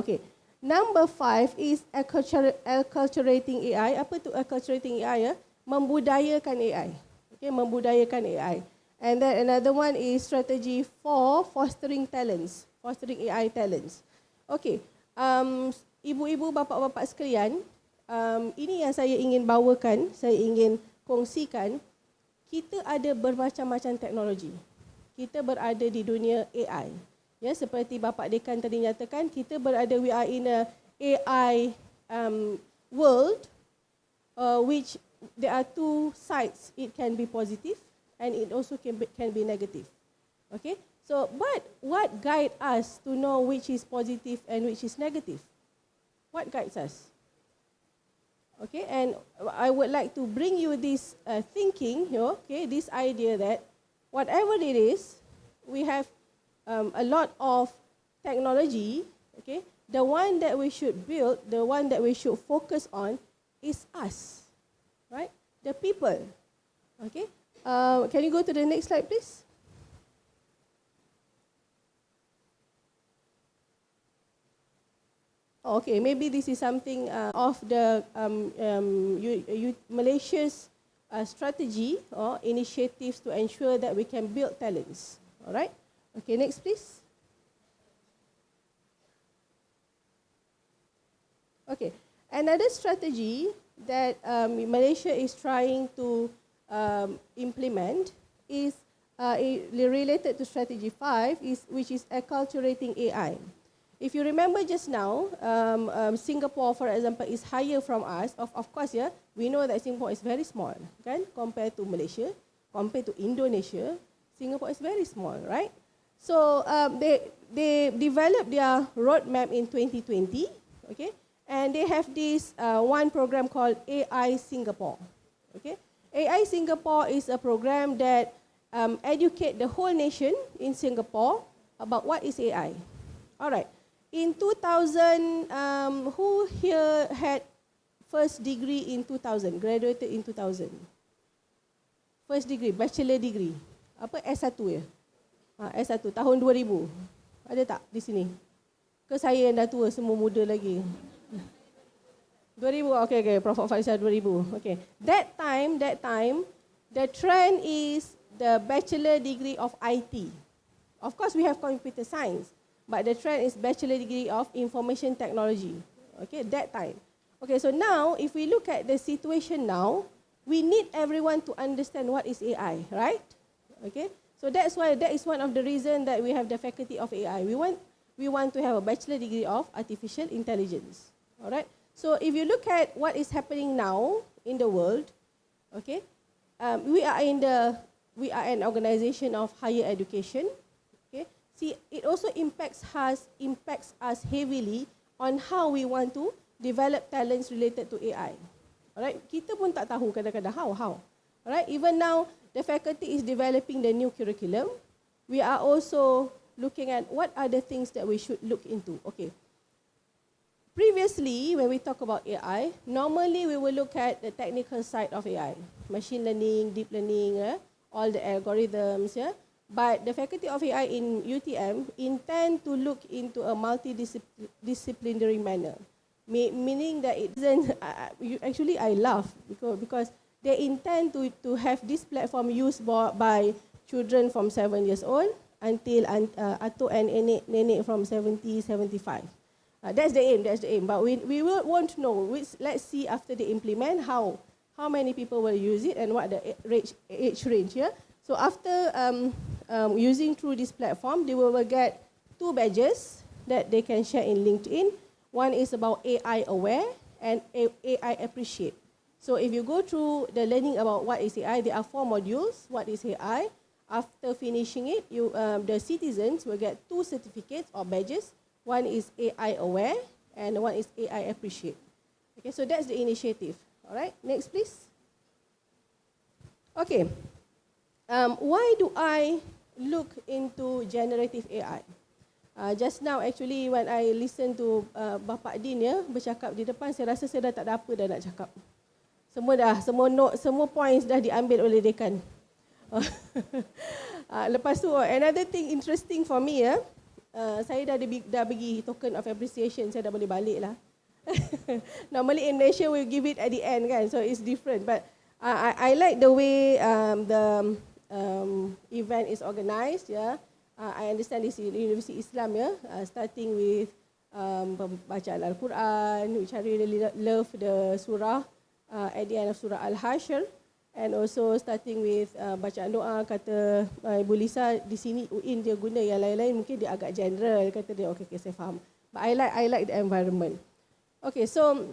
Okay. Number 5 is acculturating AI. Apa tu acculturating AI ya? Membudayakan AI. Okay, membudayakan AI. And then another one is strategy 4, fostering talents, fostering AI talents. Okay, ibu-ibu, bapa-bapa sekalian, ini yang saya ingin bawakan, saya ingin kongsikan. Kita ada bermacam-macam teknologi. Kita berada di dunia AI. Ya, seperti Bapak Dekan tadi nyatakan, kita berada, we are in a AI world, which there are two sides. It can be positive and it also can be negative. Okay, so what guides us to know which is positive and which is negative? What guides us? Okay, and I would like to bring you this thinking, okay, this idea that whatever it is, we have a lot of technology, okay, the one that we should build, the one that we should focus on is us, right? The people, okay? Can you go to the next slide, please? Okay, maybe this is something of the Malaysia's strategy or initiatives to ensure that we can build talents, all right? Okay, next please. Okay, another strategy that Malaysia is trying to implement is related to strategy 5, which is acculturating AI. If you remember just now, Singapore, for example, is higher from us. Of course, yeah, we know that Singapore is very small, kan? Compared to Malaysia, compared to Indonesia, Singapore is very small, right? So they developed their roadmap in 2020, okay, and they have this one program called AI Singapore. Okay, AI Singapore is a program that educate the whole nation in Singapore about what is AI. All right, in 2000, who here had first degree in 2000, graduated in 2000? First degree, bachelor degree, apa S1 ya? S1 tahun 2000. Ada tak di sini? Ke saya yang dah tua, semua muda lagi? 2000, okay, Prof. Faisal 2000. Okay. That time, the trend is the bachelor degree of IT. Of course, we have computer science, but the trend is bachelor degree of information technology. Okay, that time. Okay, so now, if we look at the situation now, we need everyone to understand what is AI, right? Okay. So that's why that is one of the reasons that we have the faculty of AI. We want to have a bachelor degree of artificial intelligence. All right. So if you look at what is happening now in the world, okay, we are an organization of higher education. Okay. See, it also impacts us heavily on how we want to develop talents related to AI. All right. Kita pun tak tahu kadang-kadang how. All right. Even now, the faculty is developing the new curriculum. We are also looking at what are the things that we should look into. Okay. Previously, when we talk about AI, normally we will look at the technical side of AI, machine learning, deep learning, all the algorithms. Yeah? But the faculty of AI in UTM intend to look into a multidisciplinary manner, meaning that it isn't. Actually, I laugh because they intend to have this platform used by children from 7 years old until atuk and nenek from 70, 75. That's the aim. But we won't know. Let's see after they implement how many people will use it and what the age range. Yeah? So after using through this platform, they will get 2 badges that they can share in LinkedIn. One is about AI aware and AI appreciate. So if you go through the learning about what is AI, there are 4 modules. What is AI? After finishing it, the citizens will get 2 certificates or badges. One is AI aware and one is AI Appreciate. Okay, so that's the initiative. All right, next please. Okay, why do I look into generative AI? Just now actually when I listen to Bapak Din ya bercakap di depan, saya rasa saya dah tak ada apa dah nak cakap. Semua note, semua points dah diambil oleh dekan. Lepas tu another thing interesting for me ya, saya dah bagi token of appreciation, saya dah boleh balik lah. Normally in Malaysia we give it at the end kan, so it's different. But I like the way the event is organised. Yeah, I understand this is University Islam. Yeah, starting with bacaan Al-Quran, which I really love the surah at the end of Surah Al-Hashr, and also starting with bacaan doa. Kata Ibu Lisa di sini UIN dia guna, yang lain-lain mungkin dia agak general. Kata dia okay, saya faham. But I like the environment. Okay, so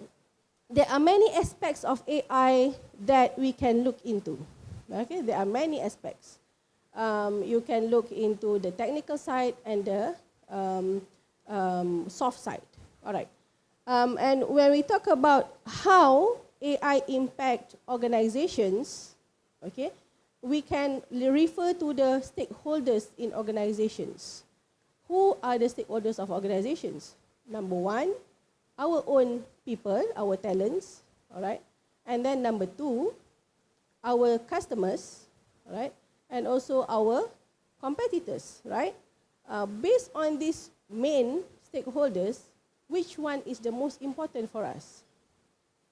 there are many aspects of AI that we can look into. Okay, there are many aspects. You can look into the technical side and the soft side. All right. And when we talk about how AI impact organizations, okay, we can refer to the stakeholders in organizations. Who are the stakeholders of organizations? Number one, our own people, our talents, all right? And then number two, our customers, all right? And also our competitors, right? Based on these main stakeholders, which one is the most important for us?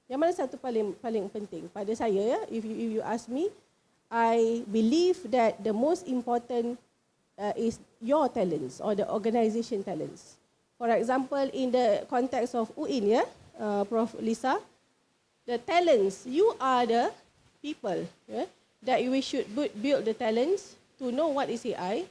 Yang mana satu paling penting pada saya ya? If you ask me, I believe that the most important is your talents or the organization talents. For example, in the context of UIN, yeah, Prof. Lisa, the talents, you are the people yeah, that we should build the talents to know what is AI,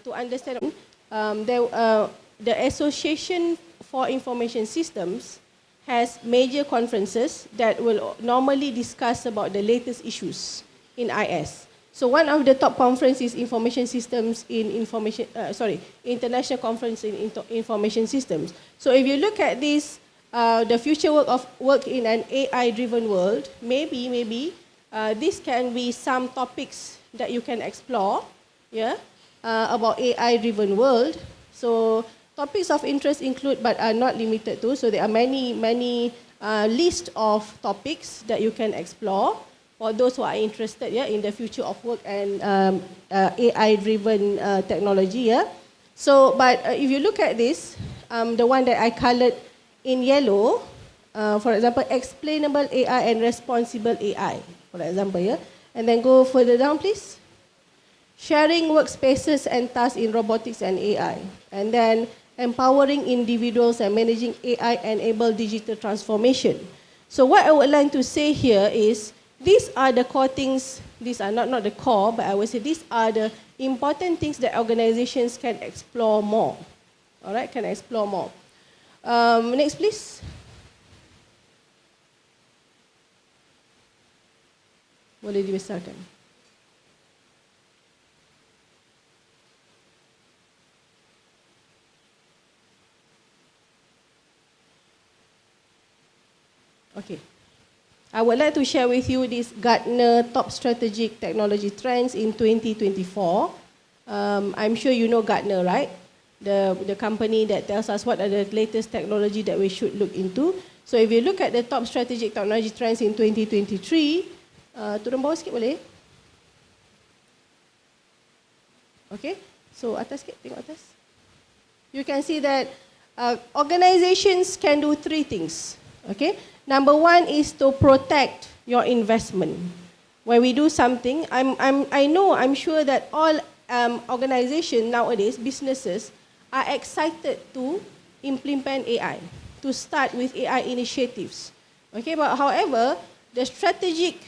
to understand. The Association for Information Systems has major conferences that will normally discuss about the latest issues in IS. So one of the top conferences is Information Systems in International Conference in Information Systems. So if you look at this, the future work in an AI-driven world, maybe this can be some topics that you can explore, yeah, about AI-driven world. So topics of interest include, but are not limited to. So there are many list of topics that you can explore for those who are interested, yeah, in the future of work and AI-driven technology, yeah. So, but if you look at this, the one that I colored in yellow, for example, explainable AI and responsible AI, for example, yeah. And then go further down, please. Sharing workspaces and tasks in robotics and AI. And then empowering individuals and managing AI-enabled digital transformation. So what I would like to say here is, these are the core things, these are not the core, but I would say these are the important things that organizations can explore more. All right, can explore more. Next, please. Boleh dibesarkan. Okay. I would like to share with you this Gartner Top Strategic Technology Trends in 2024. I'm sure you know Gartner, right? The company that tells us what are the latest technology that we should look into. So if you look at the Top Strategic Technology Trends in 2023, turun bawah sikit boleh? Okay, so atas sikit, tengok atas. You can see that organizations can do three things, okay? Number one is to protect your investment. When we do something, I'm sure that all organizations nowadays, businesses, are excited to implement AI, to start with AI initiatives. Okay, but however, the strategic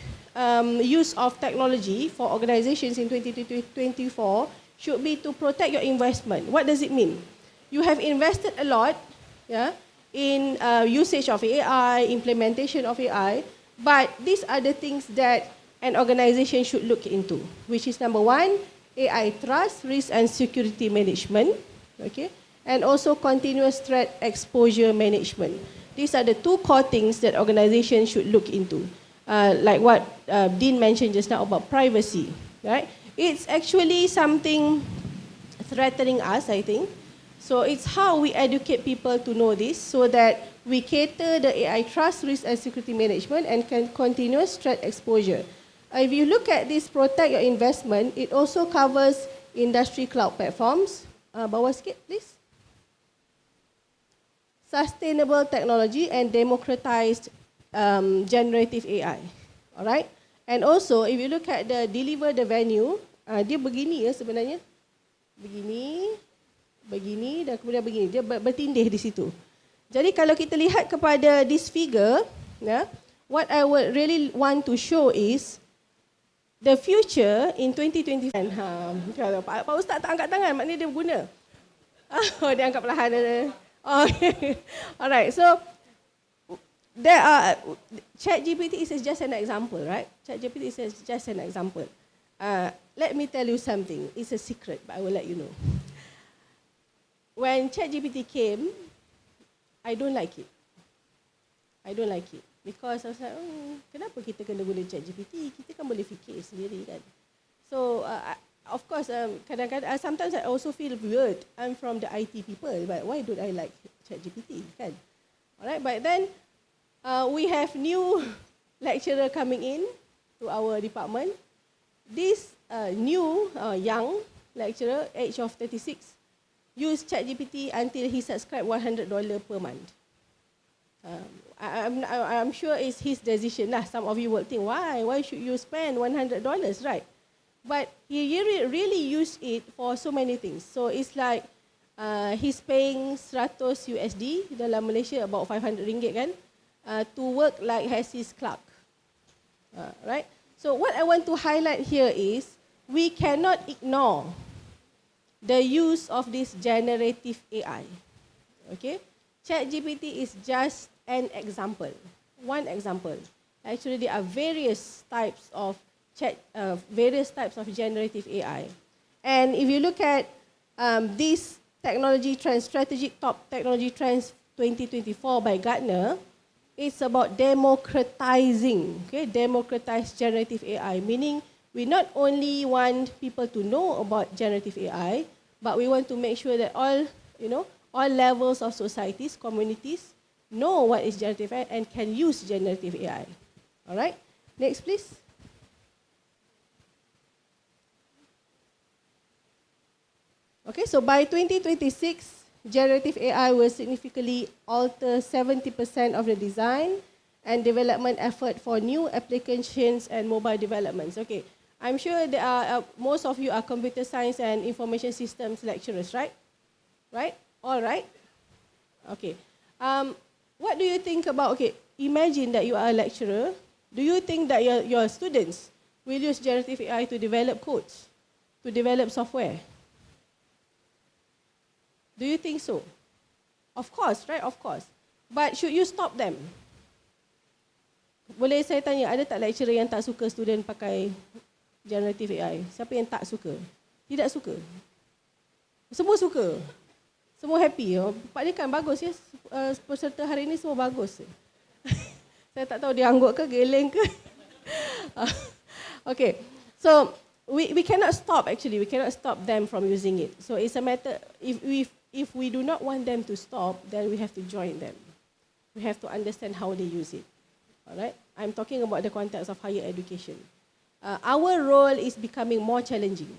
use of technology for organizations in 2024 should be to protect your investment. What does it mean? You have invested a lot, yeah, in usage of AI, implementation of AI, but these are the things that an organization should look into, which is number one, AI trust, risk and security management, okay? and also continuous threat exposure management. These are the two core things that organizations should look into. Like what Dean mentioned just now about privacy, right? It's actually something threatening us, I think. So it's how we educate people to know this so that we cater the AI trust, risk and security management and continuous threat exposure. If you look at this protect your investment, it also covers industry cloud platforms. Bawah sikit, please. Sustainable technology and democratized generative AI. Alright? And also, if you look at the deliver the venue, dia begini ya sebenarnya. Begini dan kemudian begini. Dia bertindih di situ. Jadi kalau kita lihat kepada this figure, what I would really want to show is the future in 2020. Pak Ustaz tak angkat tangan, maknanya dia guna. Oh, dia angkat perlahan. Okay. Alright, so there are ChatGPT is just an example, right? ChatGPT is just an example. Let me tell you something. It's a secret, but I will let you know. When ChatGPT came, I don't like it. I don't like it because I was like, kenapa kita kena guna ChatGPT? Kita kan boleh fikir sendiri kan. So of course, kadang-kadang sometimes I also feel weird. I'm from the IT people, but why don't I like ChatGPT? Kan? Alright, but then we have new lecturer coming in to our department. This new young lecturer, age of 36, used ChatGPT until he subscribed $100 per month. I'm sure it's his decision lah. Some of you will think, why should you spend $100, right? But he really used it for so many things. So it's like he's paying 100 USD dalam Malaysia, about 500 ringgit kan, to work like as his clerk, right? So what I want to highlight here is we cannot ignore the use of this generative AI. Okay, ChatGPT is just an example, one example. Actually, there are various types of generative AI. And if you look at this technology trend, strategic top technology trends 2024 by Gartner, it's about democratizing, okay, democratized generative AI, meaning we not only want people to know about generative AI, but we want to make sure that all levels of societies, communities, know what is generative AI and can use generative AI. All right, next please. Okay, so by 2026, generative AI will significantly alter 70% of the design and development effort for new applications and mobile developments. Okay, I'm sure there are most of you are computer science and information systems lecturers, right? Right? All right. Okay. What do you think about? Okay, imagine that you are a lecturer. Do you think that your students will use generative AI to develop codes, to develop software? Do you think so? Of course, right? Of course. But should you stop them? Boleh saya tanya, ada tak lecturer yang tak suka student pakai generative AI? Siapa yang tak suka? Tidak suka? Semua suka? Semua happy? Pak ni kan bagus ya, peserta hari ini semua bagus. Saya tak tahu dia angguk ke, geleng ke. Okay, so we cannot stop actually, we cannot stop them from using it. So it's a matter, if we do not want them to stop, then we have to join them. We have to understand how they use it. Alright, I'm talking about the context of higher education. Our role is becoming more challenging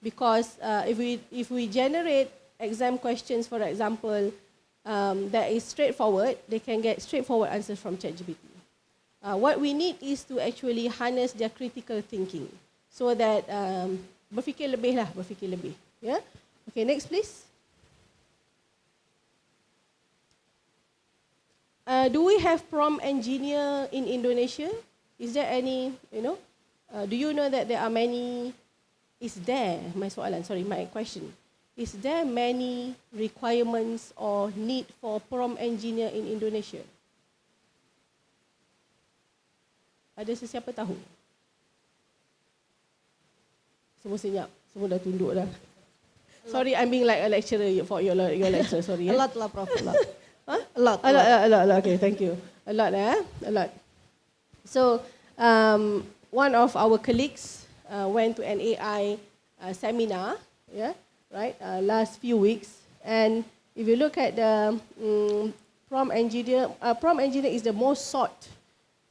because if we generate exam questions, for example, that is straightforward, they can get straightforward answers from ChatGPT. What we need is to actually harness their critical thinking so that berfikir lebih. Yeah. Okay, next please. Do we have prompt engineer in Indonesia? Is there any, do you know that there are many, my question. Is there many requirements or need for prompt engineer in Indonesia? Ada sesiapa tahu? Semua senyap, semua dah tunduk dah. Sorry, I'm being like a lecturer for your lecture. Sorry. A lot lah, Prof. A lot. Huh? A lot. A lot. Okay, thank you. A lot. A lot. So, one of our colleagues went to an AI seminar, yeah, right, last few weeks. And if you look at the prompt engineer is the most sought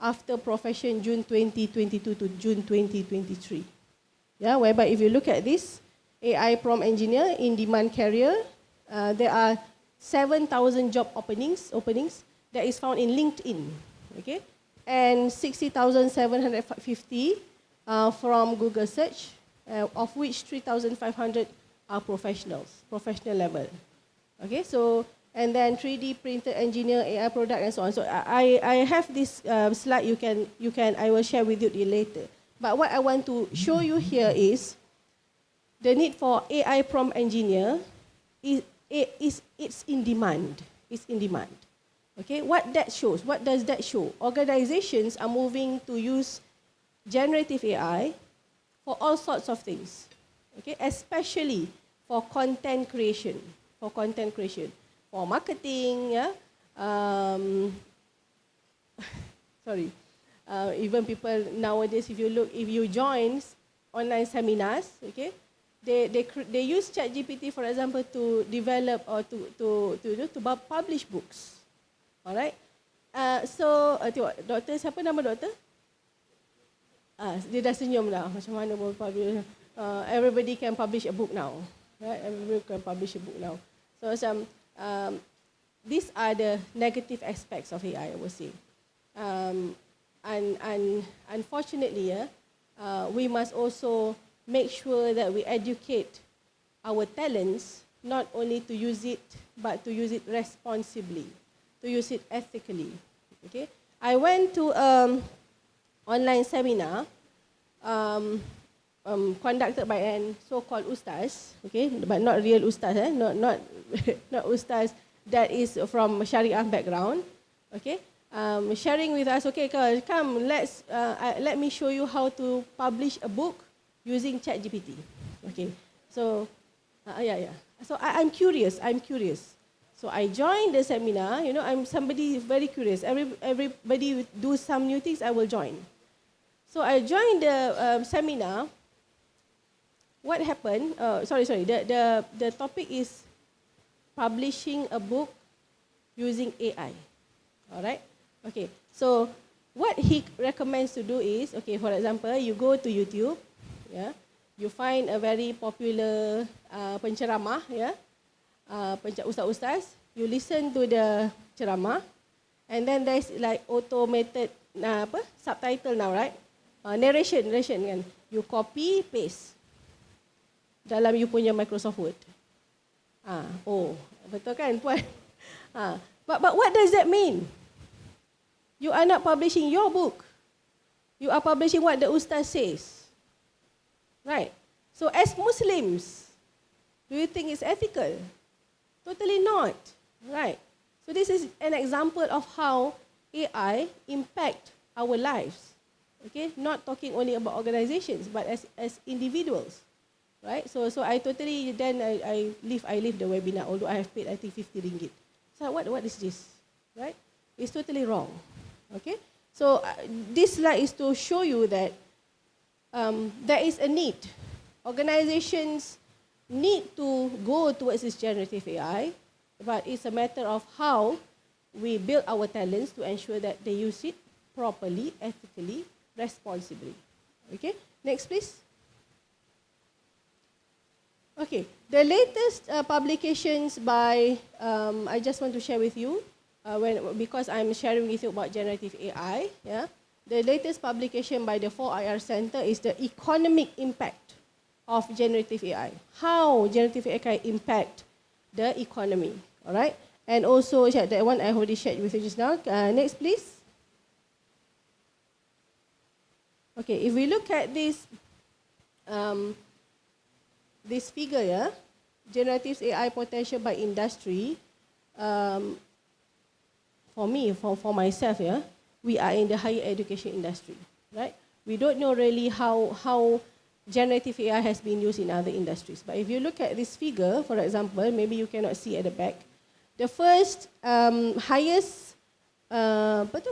after profession June 2022 to June 2023. Yeah, whereby if you look at this AI prompt engineer in demand career, there are 7,000 job openings that is found in LinkedIn, okay, and 60,750 from Google search, of which 3,500 are professional level. Okay, so and then 3D printer engineer, AI product, and so on. So I have this slide. I will share with you later. But what I want to show you here is the need for AI prompt engineer it's in demand. It's in demand. Okay, what that shows? What does that show? Organizations are moving to use generative AI for all sorts of things. Okay, especially for content creation. For marketing, yeah. Sorry. Even people nowadays, if you join online seminars, okay, they use ChatGPT, for example, to develop or to publish books. Alright. So, tengok, doktor, siapa nama doktor? Dia dah senyum dah. Macam mana boleh publish? Everybody can publish a book now. Right? Everybody can publish a book now. So, these are the negative aspects of AI, I would say. And unfortunately, we must also make sure that we educate our talents not only to use it, but to use it responsibly, to use it ethically. Okay, I went to online seminar conducted by an so-called ustaz, okay, but not real ustaz, not ustaz that is from Syariah background, okay, sharing with us, okay, come, let me show you how to publish a book using ChatGPT, okay. So, So I'm curious. So I joined the seminar. You know, I'm somebody very curious. Everybody do some new things, I will join. So I joined the seminar. What happened? The topic is publishing a book using AI. All right. Okay. So what he recommends to do is, okay, for example, you go to YouTube, yeah, you find a very popular penceramah, yeah, ustaz-ustaz. You listen to the ceramah, and then there's like automated subtitle now, right? Narration kan. You copy paste dalam you punya Microsoft Word. Betul kan puan? But what does that mean? You are not publishing your book. You are publishing what the ustaz says. Right? So as Muslims, do you think it's ethical? Totally not. Right? So this is an example of how AI impact our lives. Okay? Not talking only about organizations, but as individuals. Right? So I totally, then I leave the webinar, although I have paid, I think, 50 ringgit. So what is this? Right? It's totally wrong. Okay? So this slide is to show you that there is a need. Organizations need to go towards this generative AI, but it's a matter of how we build our talents to ensure that they use it properly, ethically, responsibly. Okay, next please. Okay, the latest publications by, I just want to share with you, because I'm sharing with you about generative AI, yeah. The latest publication by the 4IR Center is the economic impact of generative AI. How generative AI impact the economy, all right? And also, that one I already shared with you just now. Next, please. Okay, if we look at this, this figure, yeah, generative AI potential by industry, for me, for myself, yeah, we are in the higher education industry, right? We don't know really how generative AI has been used in other industries. But if you look at this figure, for example, maybe you cannot see at the back, the first highest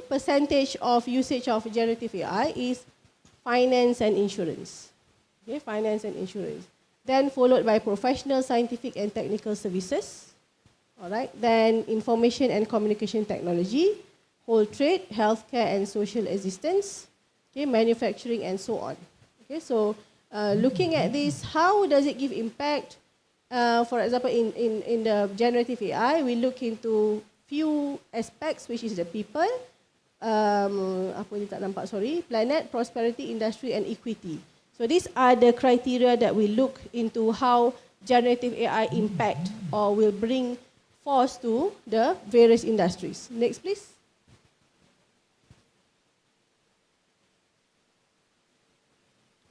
percentage of usage of generative AI is finance and insurance. Okay, finance and insurance. Then followed by professional, scientific and technical services. All right. Then information and communication technology, whole trade, healthcare and social assistance, okay, manufacturing and so on. Okay, so looking at this, how does it give impact? For example, in the generative AI, we look into few aspects, which is the people, planet, prosperity, industry and equity. So these are the criteria that we look into how generative AI impact or will bring force to the various industries. Next, please.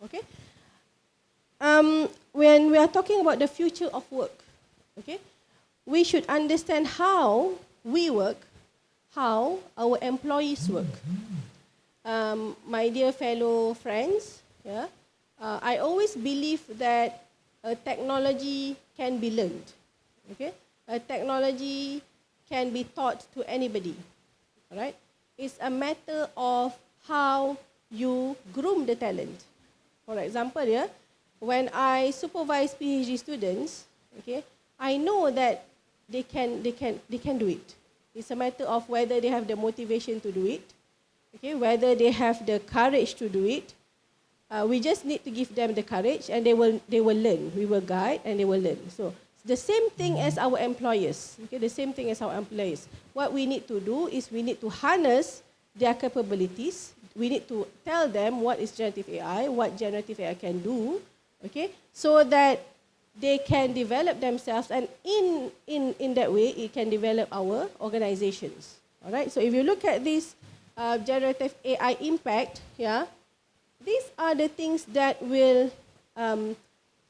Okay. When we are talking about the future of work, okay, we should understand how we work, how our employees work. My dear fellow friends, yeah, I always believe that a technology can be learned. Okay, a technology can be taught to anybody. All right, it's a matter of how you groom the talent. For example, yeah, when I supervise PhD students, okay, I know that they can do it. It's a matter of whether they have the motivation to do it, okay, whether they have the courage to do it. We just need to give them the courage, and they will learn. We will guide, and they will learn. So the same thing as our employers. Okay, the same thing as our employers. What we need to do is we need to harness their capabilities. We need to tell them what is generative AI, what generative AI can do, okay, so that they can develop themselves, and in that way, it can develop our organizations. All right. So if you look at this generative AI impact, yeah, these are the things that will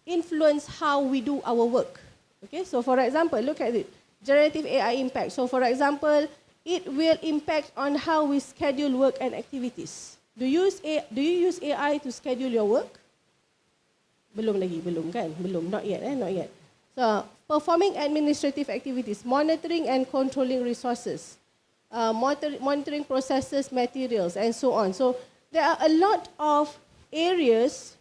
influence how we do our work. Okay. So for example, look at it, generative AI impact. So for example, it will impact on how we schedule work and activities. Do you use AI to schedule your work? Belum lagi, belum kan? Belum, not yet, not yet. So, performing administrative activities, monitoring and controlling resources, monitoring processes, materials, and so on. So, there are a lot of areas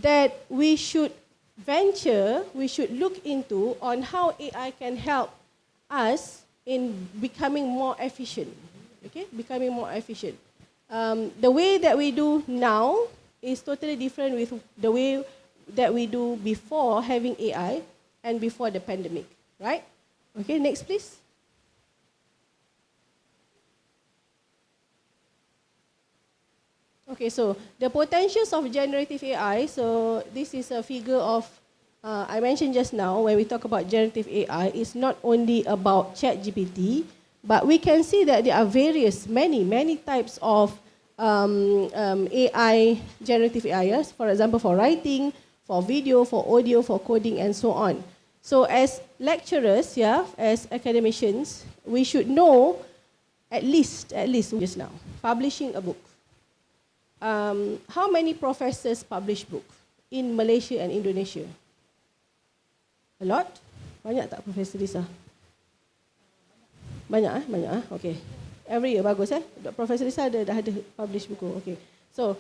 that we should venture, we should look into on how AI can help us in becoming more efficient. Okay, becoming more efficient. The way that we do now is totally different with the way that we do before having AI and before the pandemic, right? Okay, next please. Okay, so the potentials of generative AI, so this is a figure of, I mentioned just now, when we talk about generative AI, it's not only about ChatGPT, but we can see that there are many types of AI, generative AI, for example, for writing, for video, for audio, for coding, and so on. So as lecturers, yeah, as academicians, we should know at least just now, publishing a book. How many professors publish book in Malaysia and Indonesia? A lot? Banyak tak Profesor Lisa? Banyak banyak. Okay. Every year, bagus Profesor Lisa dah ada publish buku. Okay. So,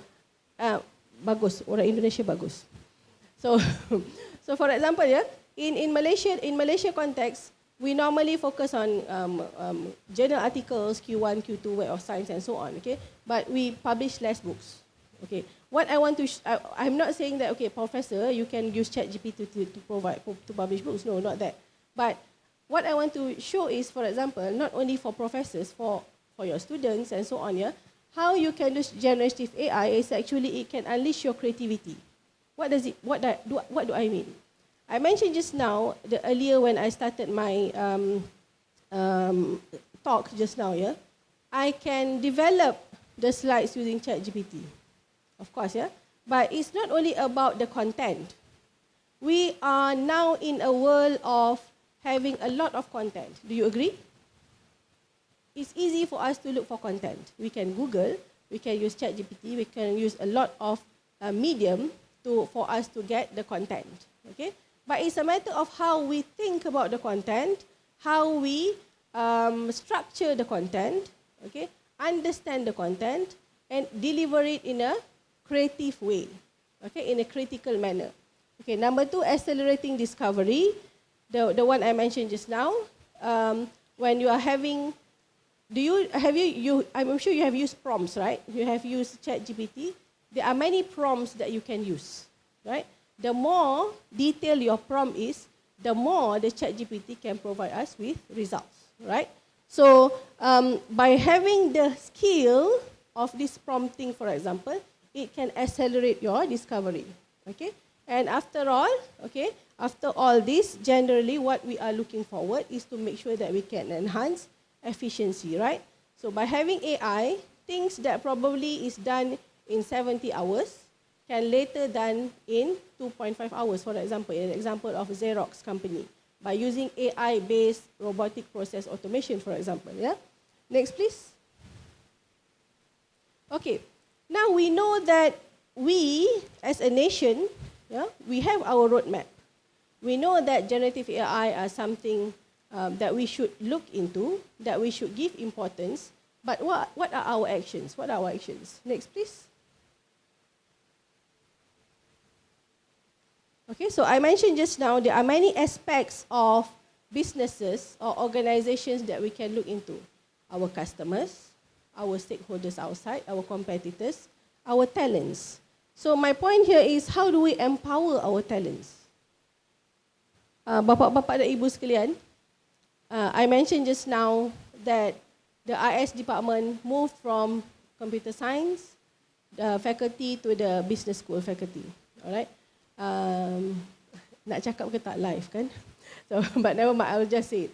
bagus. Orang Indonesia bagus. So, for example, yeah, in Malaysia context, we normally focus on journal articles, Q1, Q2, Web of Science, and so on. Okay, but we publish less books. Okay, what I want to, I'm not saying that okay, professor, you can use ChatGPT to publish books. No, not that. But what I want to show is, for example, not only for professors, for your students and so on, yeah, how you can use generative AI is actually it can unleash your creativity. What do I mean? I mentioned just now, earlier when I started my talk just now, yeah, I can develop the slides using ChatGPT, of course, yeah. But it's not only about the content. We are now in a world of having a lot of content. Do you agree? It's easy for us to look for content. We can Google, we can use ChatGPT, we can use a lot of medium for us to get the content. Okay, but it's a matter of how we think about the content, how we structure the content, okay, understand the content, and deliver it in a creative way, okay, in a critical manner. Okay, number 2, accelerating discovery, the one I mentioned just now. When you are having, I'm sure you have used prompts, right? You have used ChatGPT. There are many prompts that you can use, right? The more detailed your prompt is, the more the ChatGPT can provide us with results, right? So by having the skill of this prompting, for example, it can accelerate your discovery, okay? And after all, okay, after all this, generally what we are looking forward is to make sure that we can enhance efficiency, right? So by having AI, things that probably is done in 70 hours can later done in 2.5 hours, for example, an example of Xerox company, by using AI-based robotic process automation, for example. Yeah? Next, please. Okay, now we know that we, as a nation, yeah, we have our roadmap. We know that generative AI are something that we should look into, that we should give importance, but what are our actions? What are our actions? Next, please. Okay, so I mentioned just now, there are many aspects of businesses or organizations that we can look into. Our customers, our stakeholders outside, our competitors, our talents. So my point here is, how do we empower our talents? Bapa-bapa dan ibu sekalian, I mentioned just now that the IS department moved from computer science faculty to the business school faculty. Alright. Nak cakap ke tak live kan? So, but never mind, I will just say it.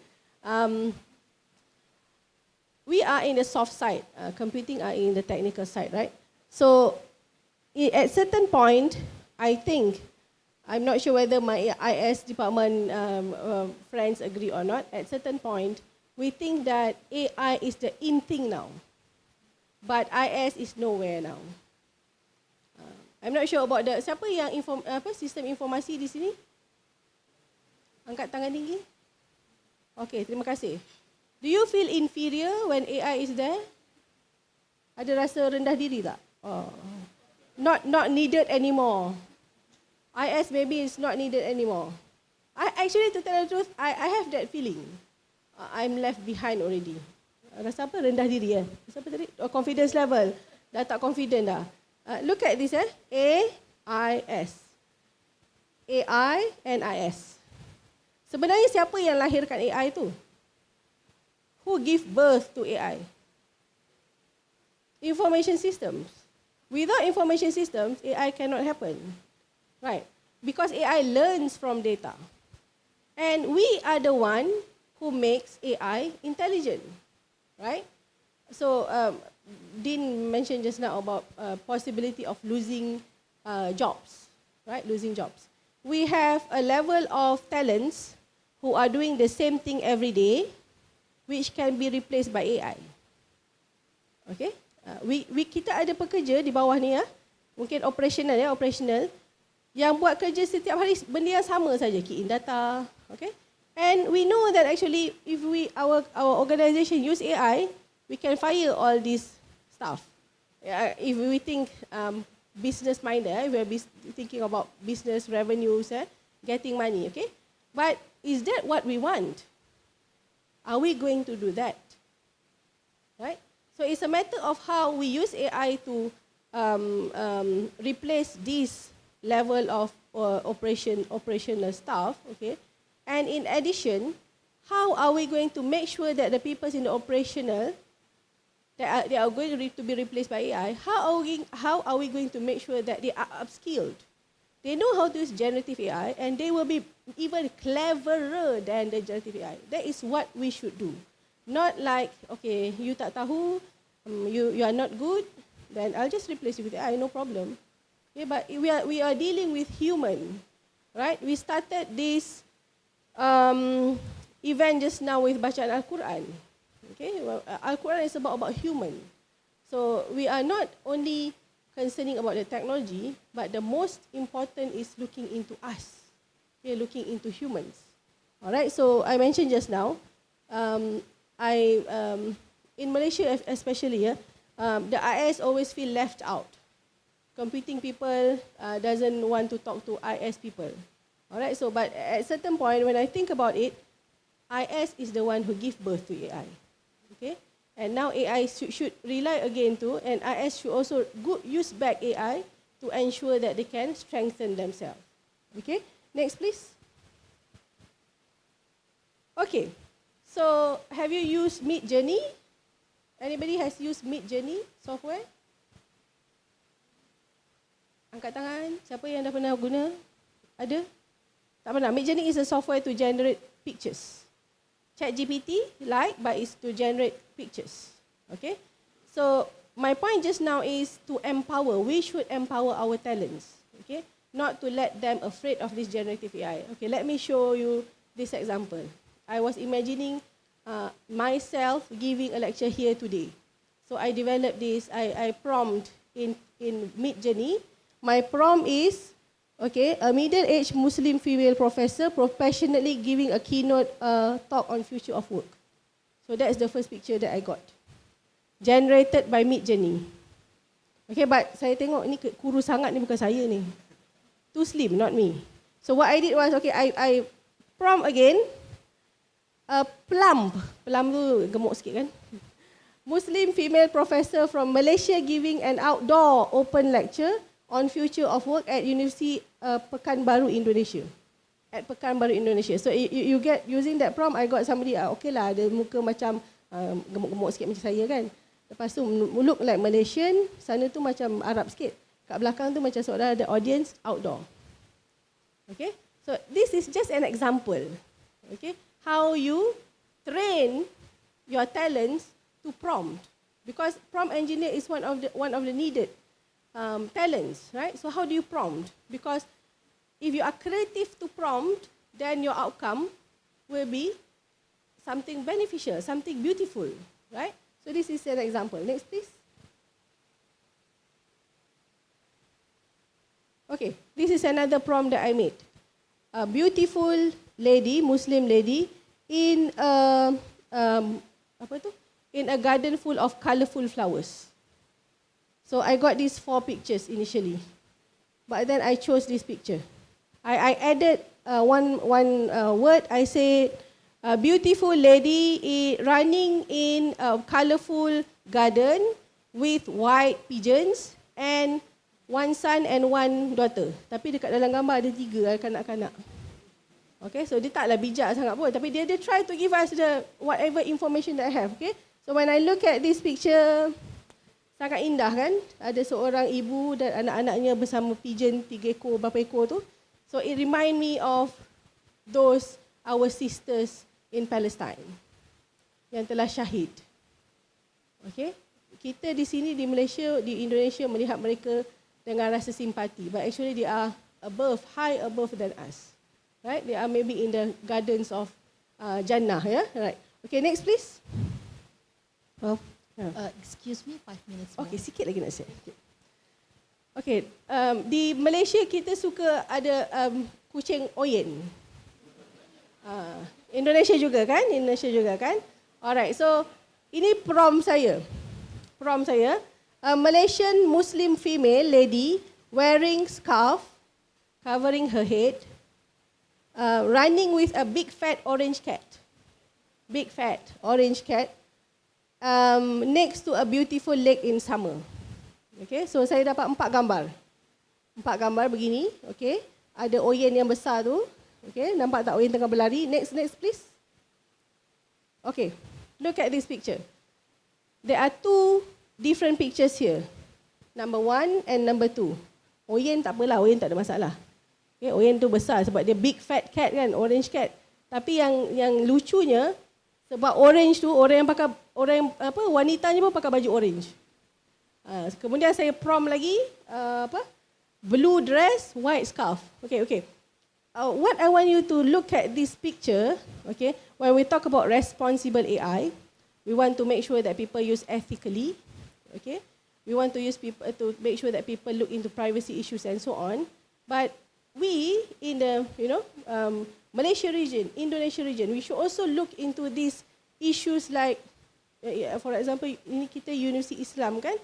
We are in the soft side, computing are in the technical side, right? So, at certain point, I think, I'm not sure whether my IS department friends agree or not, at certain point, we think that AI is the in thing now, but IS is nowhere now. I'm not sure about the, siapa yang sistem informasi di sini? Angkat tangan tinggi. Okay, terima kasih. Do you feel inferior when AI is there? Ada rasa rendah diri tak? Oh. Not needed anymore. IS maybe is not needed anymore. Actually, to tell the truth, I have that feeling. I'm left behind already. Rasa apa? Rendah diri ya? Rasa apa tadi? Oh, confidence level. Dah tak confident dah. Look at this, AIS. AI and IS. Sebenarnya siapa yang lahirkan AI tu? Who give birth to AI? Information systems. Without information systems, AI cannot happen. Right? Because AI learns from data. And we are the one who makes AI intelligent. Right? So, Dean mentioned just now about possibility of losing jobs, right? Losing jobs. We have a level of talents who are doing the same thing every day, which can be replaced by AI. Okay? Kita ada pekerja di bawah ni ya, mungkin operational ya, operational, yang buat kerja setiap hari benda yang sama saja, key in data, okay? And we know that actually, if our organisation use AI, we can fire all this stuff. If we think business-minded, we are thinking about business revenues, getting money, okay? But is that what we want? Are we going to do that? Right? So it's a matter of how we use AI to replace this level of operational staff, okay? And in addition, how are we going to make sure that the people in the operational they are going to be replaced by AI, how are we going to make sure that they are upskilled? They know how to use generative AI and they will be even cleverer than the generative AI. That is what we should do. Not like, okay, you tak tahu, you are not good, then I'll just replace you with AI, no problem. Okay, but we are dealing with human, right? We started this event just now with bacaan Al-Quran. Okay, well, Al-Quran is about human. So we are not only concerning about the technology, but the most important is looking into us. Okay, looking into humans. All right, so I mentioned just now, in Malaysia especially, the IS always feel left out. Computing people doesn't want to talk to IS people. All right, so but at a certain point, when I think about it, IS is the one who give birth to AI. Okay, and now AI should rely again to, and IS should also use back AI to ensure that they can strengthen themselves. Okay, next please. Okay, so have you used Midjourney? Anybody has used Midjourney software? Angkat tangan, siapa yang dah pernah guna? Ada? Tak pernah. Midjourney is a software to generate pictures. ChatGPT, but it's to generate pictures. Okay? So, my point just now is to empower. We should empower our talents. Okay? Not to let them afraid of this generative AI. Okay, let me show you this example. I was imagining myself giving a lecture here today. So I developed this, I prompt in Midjourney. My prompt is, okay, a middle-aged Muslim female professor professionally giving a keynote talk on future of work. So that's the first picture that I got. Generated by Midjourney. Okay, but saya tengok ni kurus sangat ni bukan saya ni. Too slim, not me. So what I did was, okay, I prompt again, plump tu gemuk sikit kan. Muslim female professor from Malaysia giving an outdoor open lecture on future of work at University Pekanbaru, Indonesia. At Pekanbaru, Indonesia. So you get using that prompt, I got somebody, okay lah, ada muka macam gemuk-gemuk sikit macam saya kan. Lepas tu look like Malaysian, sana tu macam Arab sikit. Kat belakang tu macam seolah ada audience outdoor. Okay, so this is just an example. Okay, how you train your talents to prompt, because prompt engineer is one of the needed talents, right? So how do you prompt? Because if you are creative to prompt, then your outcome will be something beneficial, something beautiful, right? So this is an example. Next, please. Okay, this is another prompt that I made. A beautiful lady, Muslim lady, in a in a garden full of colourful flowers. So I got these 4 pictures initially, but then I chose this picture. I added one word. I say, a beautiful lady running in a colourful garden with white pigeons and one son and one daughter. Tapi dekat dalam gambar ada 3 kanak-kanak. Okay, so dia taklah bijak sangat pun, tapi dia try to give us the whatever information that I have. Okay, so when I look at this picture, sangat indah kan? Ada seorang ibu dan anak-anaknya bersama pigeon 3 ekor, berapa ekor tu. So it remind me of those our sisters in Palestine yang telah syahid. Okay, kita di sini di Malaysia, di Indonesia melihat mereka dengan rasa simpati, but actually they are high above than us. Right? They are maybe in the gardens of Jannah, yeah? Right. Okay, next please. Prof. Excuse me, 5 minutes more. Okay, sikit lagi nak share. Okay, di Malaysia kita suka ada kucing oyen. Indonesia juga kan? Indonesia juga kan? Alright, so ini prompt saya. Prompt saya, a Malaysian Muslim female lady wearing scarf, covering her head, running with a big fat orange cat. Big fat orange cat. Next to a beautiful lake in summer. Okay, so saya dapat 4 gambar. 4 gambar begini, okay. Ada oyen yang besar tu. Okay, nampak tak oyen tengah berlari? Next please. Okay, look at this picture. There are 2 different pictures here. Number 1 and number 2. Oyen tak apalah, oyen tak ada masalah. Okay, oyen tu besar sebab dia big fat cat kan, orange cat. Tapi yang lucunya, sebab orange tu, wanitanya pun pakai baju orange. Kemudian saya prompt lagi, blue dress, white scarf. Okay. What I want you to look at this picture, okay, when we talk about responsible AI, we want to make sure that people use ethically, okay. We want to use people to make sure that people look into privacy issues and so on. But we in the Malaysia region, Indonesia region, we should also look into these issues like, for example, ini kita Universiti Islam kan?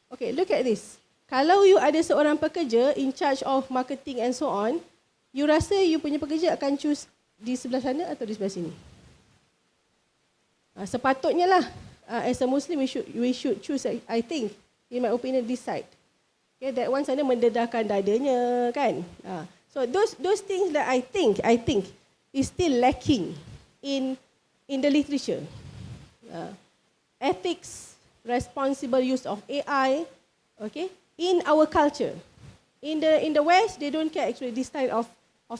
Okay, look at this. Kalau you ada seorang pekerja in charge of marketing and so on, you rasa you punya pekerja akan choose di sebelah sana atau di sebelah sini? Sepatutnya lah, as a Muslim, we should choose, I think, in my opinion, this side. Okay, that one sana mendedahkan dadanya, kan? So those things that I think is still lacking in the literature. Ethics, responsible use of AI, okay, in our culture. In the West, they don't care actually this kind of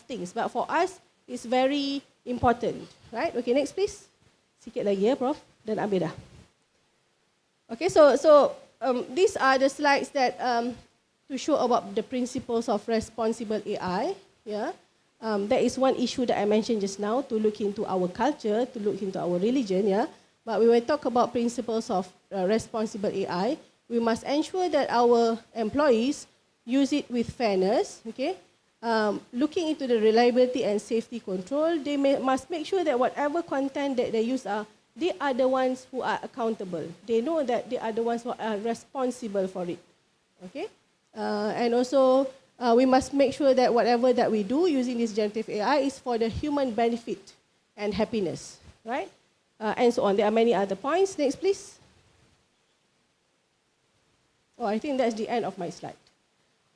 things, but for us, it's very important, right? Okay, next please. Sikit lagi ya, Prof, dan ambil dah. Okay, so these are the slides that to show about the principles of responsible AI. Yeah, that is one issue that I mentioned just now, to look into our culture, to look into our religion. Yeah, but we will talk about principles of responsible AI. We must ensure that our employees use it with fairness. Okay, looking into the reliability and safety control, they must make sure that whatever content that they use they are the ones who are accountable. They know that they are the ones who are responsible for it. Okay? And also, we must make sure that whatever that we do using this generative AI is for the human benefit and happiness. Right? And so on. There are many other points. Next, please. Oh, I think that's the end of my slide.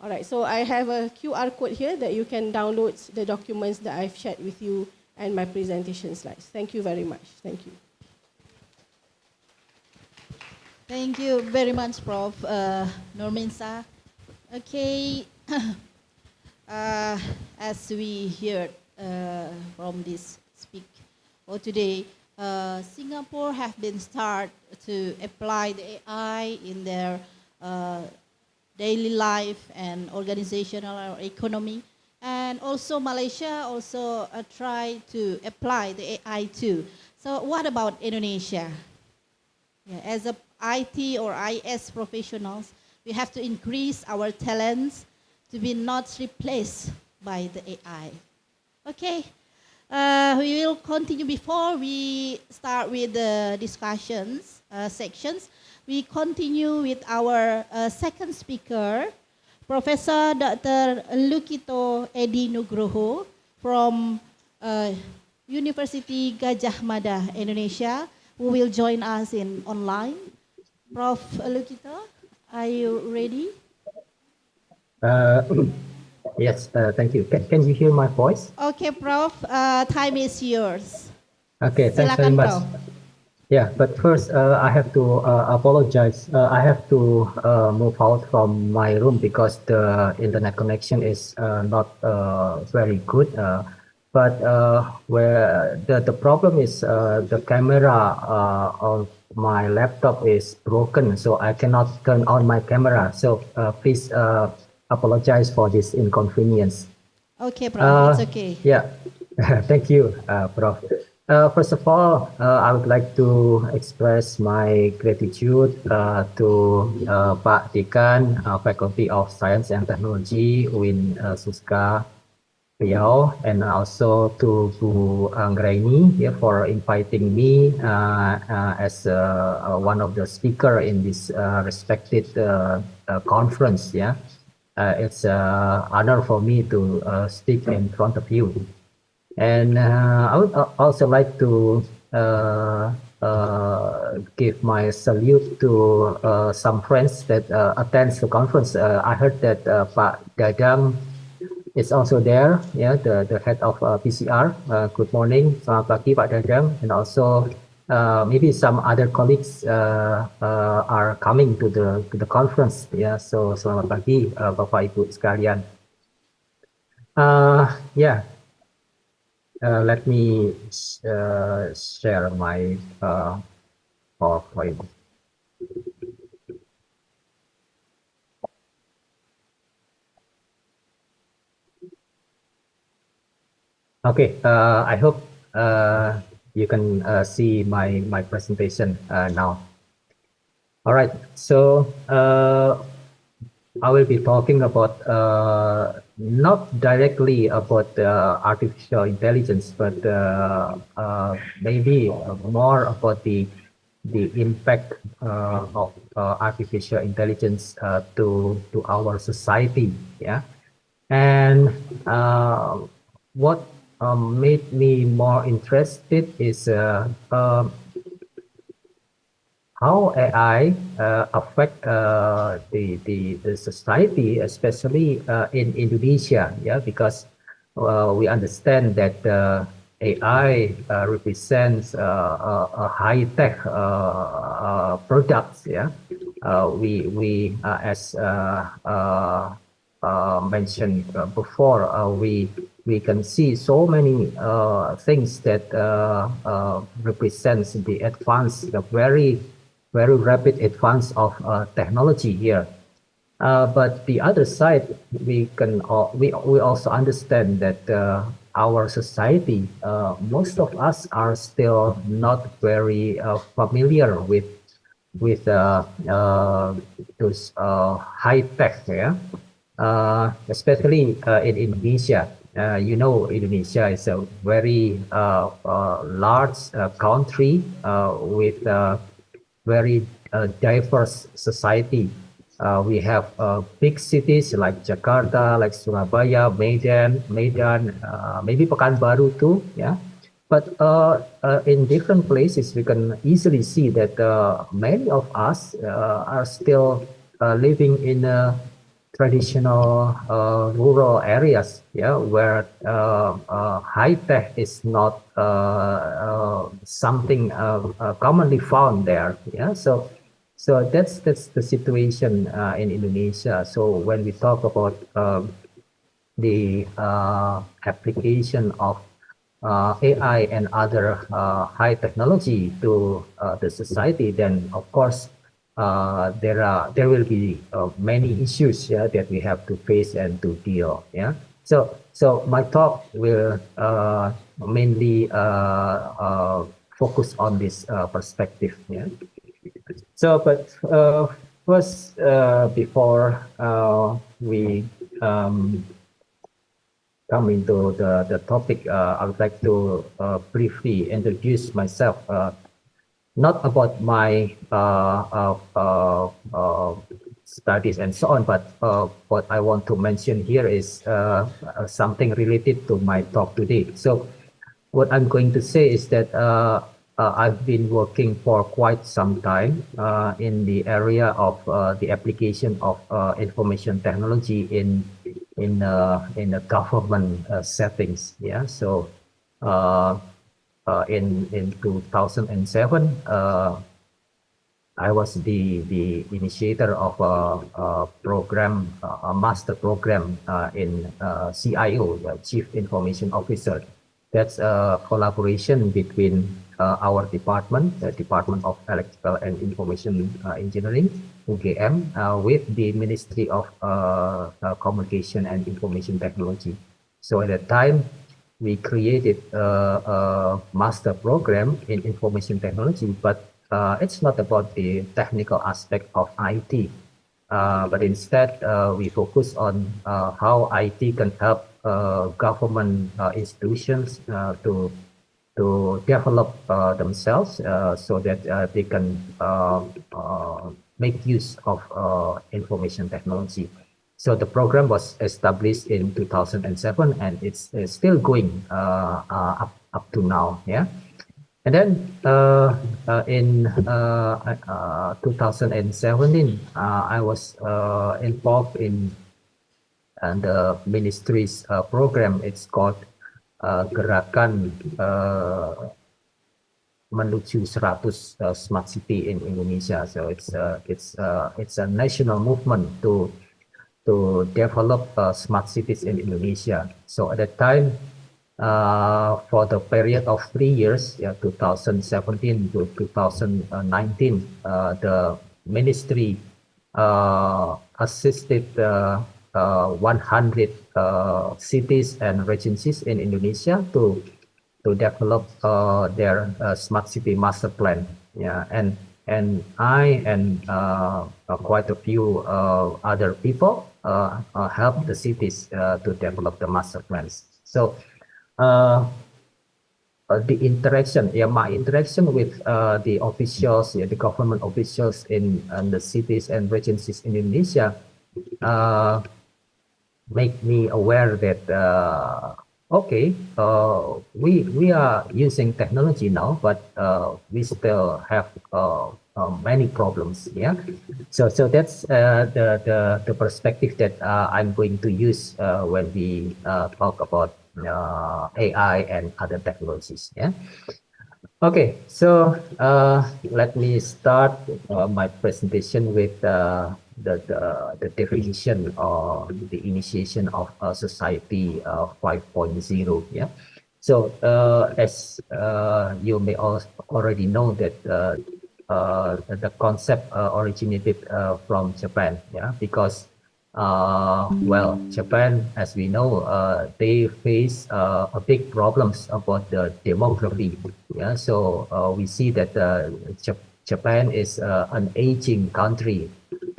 All right, so I have a QR code here that you can download the documents that I've shared with you and my presentation slides. Thank you very much. Thank you. Thank you very much, Prof. Noorminshah. Okay, as we heard from this speak for today, Singapore have been start to apply the AI in their daily life and organizational or economy, and also Malaysia also try to apply the AI too. So what about Indonesia? Yeah, as a IT or IS professionals, we have to increase our talents to be not replaced by the AI. Okay, we will continue. Before we start with the discussions sections, we continue with our second speaker, Professor Dr. Lukito Edi Nugroho from University Gajah Mada, Indonesia, who will join us in online. Prof. Lukito, are you ready? Yes, thank you. Can you hear my voice? Okay, Prof. Time is yours. Okay, thanks very Silakan, much. Prof. Yeah, but first I have to apologize. I have to move out from my room because the internet connection is not very good. But where the problem is the camera of my laptop is broken, so I cannot turn on my camera. So please apologize for this inconvenience. Okay, Prof. It's okay. Yeah, thank you, Prof. First of all, I would like to express my gratitude to Pak Dekan, Faculty of Science and Technology, UIN Suska, Riau, and also to Bu Anggraini for inviting me as one of the speaker in this respected conference. Yeah, it's an honor for me to speak in front of you. And I would also like to give my salute to some friends that attends the conference. I heard that Pak Dadang is also there, yeah, the head of PCR. Good morning, selamat pagi Pak Dadang, and also maybe some other colleagues are coming to the conference. Yeah, so selamat pagi Bapak Ibu sekalian. Yeah. Let me share my PowerPoint. Okay, I hope you can see my presentation now. All right. So I will be talking about not directly about artificial intelligence, but maybe more about the impact of artificial intelligence to our society. Yeah, and what made me more interested is how AI affect the society, especially in Indonesia. Yeah, because we understand that AI represents a high tech products. Yeah, we as mentioned before, we can see so many things that represents the advance, the very rapid advance of technology here. But the other side, we also understand that our society, most of us are still not very familiar with those high tech, yeah, especially in Indonesia. Indonesia is a very large country with very diverse society. We have big cities like Jakarta, like Surabaya, Medan, maybe Pekanbaru too. Yeah, but in different places, we can easily see that many of us are still living in traditional rural areas, yeah, where high tech is not something commonly found there. Yeah, so that's the situation in Indonesia. So when we talk about the application of AI and other high technology to the society, then of course there will be many issues, yeah, that we have to face and to deal. Yeah. So my talk will mainly focus on this perspective. Yeah. So, but first, before we come into the topic, I would like to briefly introduce myself. Not about my studies and so on, but what I want to mention here is something related to my talk today. So what I'm going to say is that I've been working for quite some time in the area of the application of information technology in the government settings. Yeah, so in 2007, I was the initiator of a program, a master program in CIO, the Chief Information Officer. That's a collaboration between our department, the Department of Electrical and Information Engineering, UGM, with the Ministry of Communication and Information Technology. So at that time, we created a master program in information technology, but it's not about the technical aspect of IT, but instead we focus on how IT can help government institutions to develop themselves so that they can make use of information technology. So the program was established in 2007, and it's still going up to now. Yeah, and then in 2017, I was involved in the ministry's program. It's called Gerakan Menuju 100 Smart City in Indonesia. So it's a national movement to develop smart cities in Indonesia. So at that time, for the period of 3 years, 2017 to 2019, the ministry assisted 100 cities and regencies in Indonesia to develop their smart city master plan. Yeah, and and I and quite a few other people help the cities to develop the master plans. So the interaction, my interaction with the officials, the government officials in the cities and regencies in Indonesia make me aware that okay, we are using technology now, but we still have many problems. Yeah, so that's the perspective that I'm going to use when we talk about AI and other technologies. Yeah. Okay, so let me start my presentation with the definition or the initiation of society 5.0. Yeah. So as you may already know that the concept originated from Japan. Yeah, because well, Japan, as we know, they face a big problems about the demography. Yeah, so we see that Japan is an aging country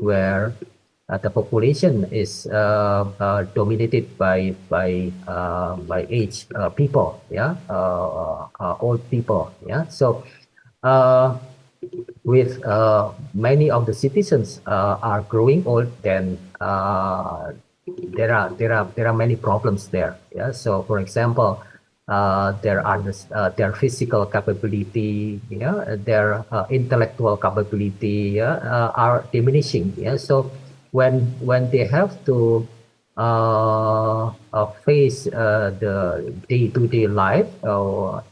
where the population is dominated by aged people. Yeah, old people. Yeah, so with many of the citizens are growing old, then there are many problems there. Yeah. So, for example, their physical capability, yeah, their intellectual capability, yeah, are diminishing. Yeah. So when they have to face the day-to-day life,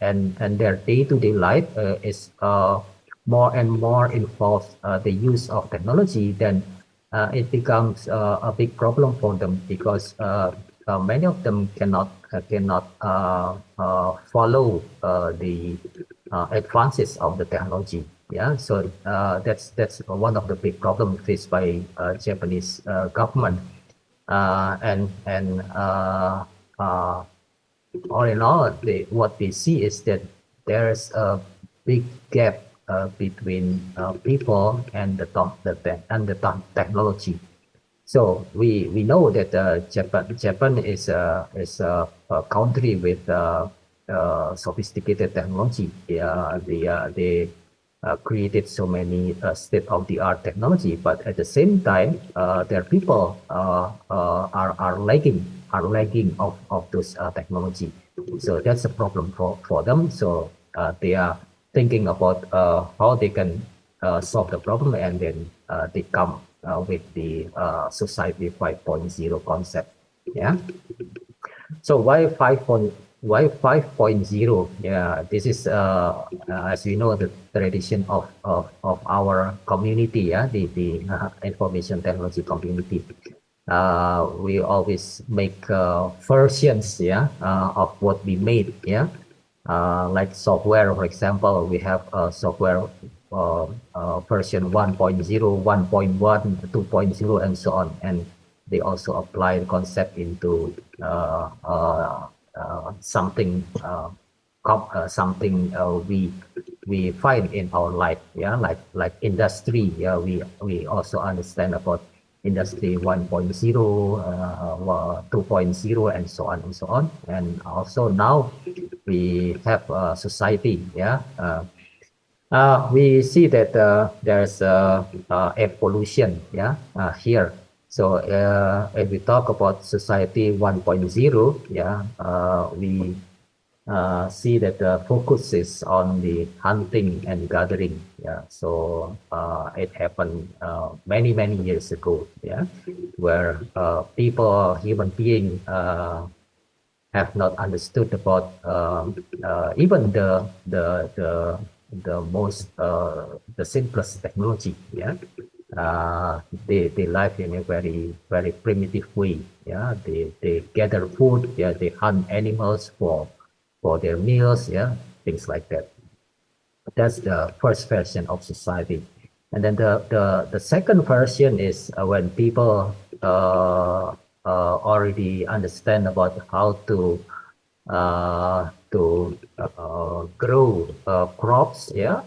and their day-to-day life is more and more involves the use of technology, then it becomes a big problem for them, because many of them cannot follow the advances of the technology. Yeah, so that's one of the big problems faced by Japanese government, and all in all, what they see is that there's a big gap between people and the technology. So we know that Japan is a country with sophisticated technology. They created so many state-of-the-art technology, but at the same time, their people are lagging of those technology. So that's a problem for them. So they are thinking about how they can solve the problem, and then they come with the society 5.0 concept. Yeah. So why 5.0? Yeah, this is as we know, the tradition of our community. Yeah, the information technology community. We always make versions, yeah, of what we made. Yeah. Like software, for example, we have software version 1.0, 1.1, 2.0, and so on. And they also apply the concept into something we find in our life. Yeah, like industry. Yeah, we also understand about industry 1.0, 2.0, and so on and so on. And also now we have society. Yeah, we see that there's evolution. Yeah, here. So if we talk about society 1.0, yeah, we see that the focus is on the hunting and gathering. Yeah, so it happened many years ago. Yeah, where people, human being, have not understood about even the most the simplest technology. Yeah, they live in a very primitive way. Yeah, they gather food. Yeah, they hunt animals for their meals. Yeah, things like that. That's the first version of society. And then the second version is when people already understand about how to grow crops. Yeah,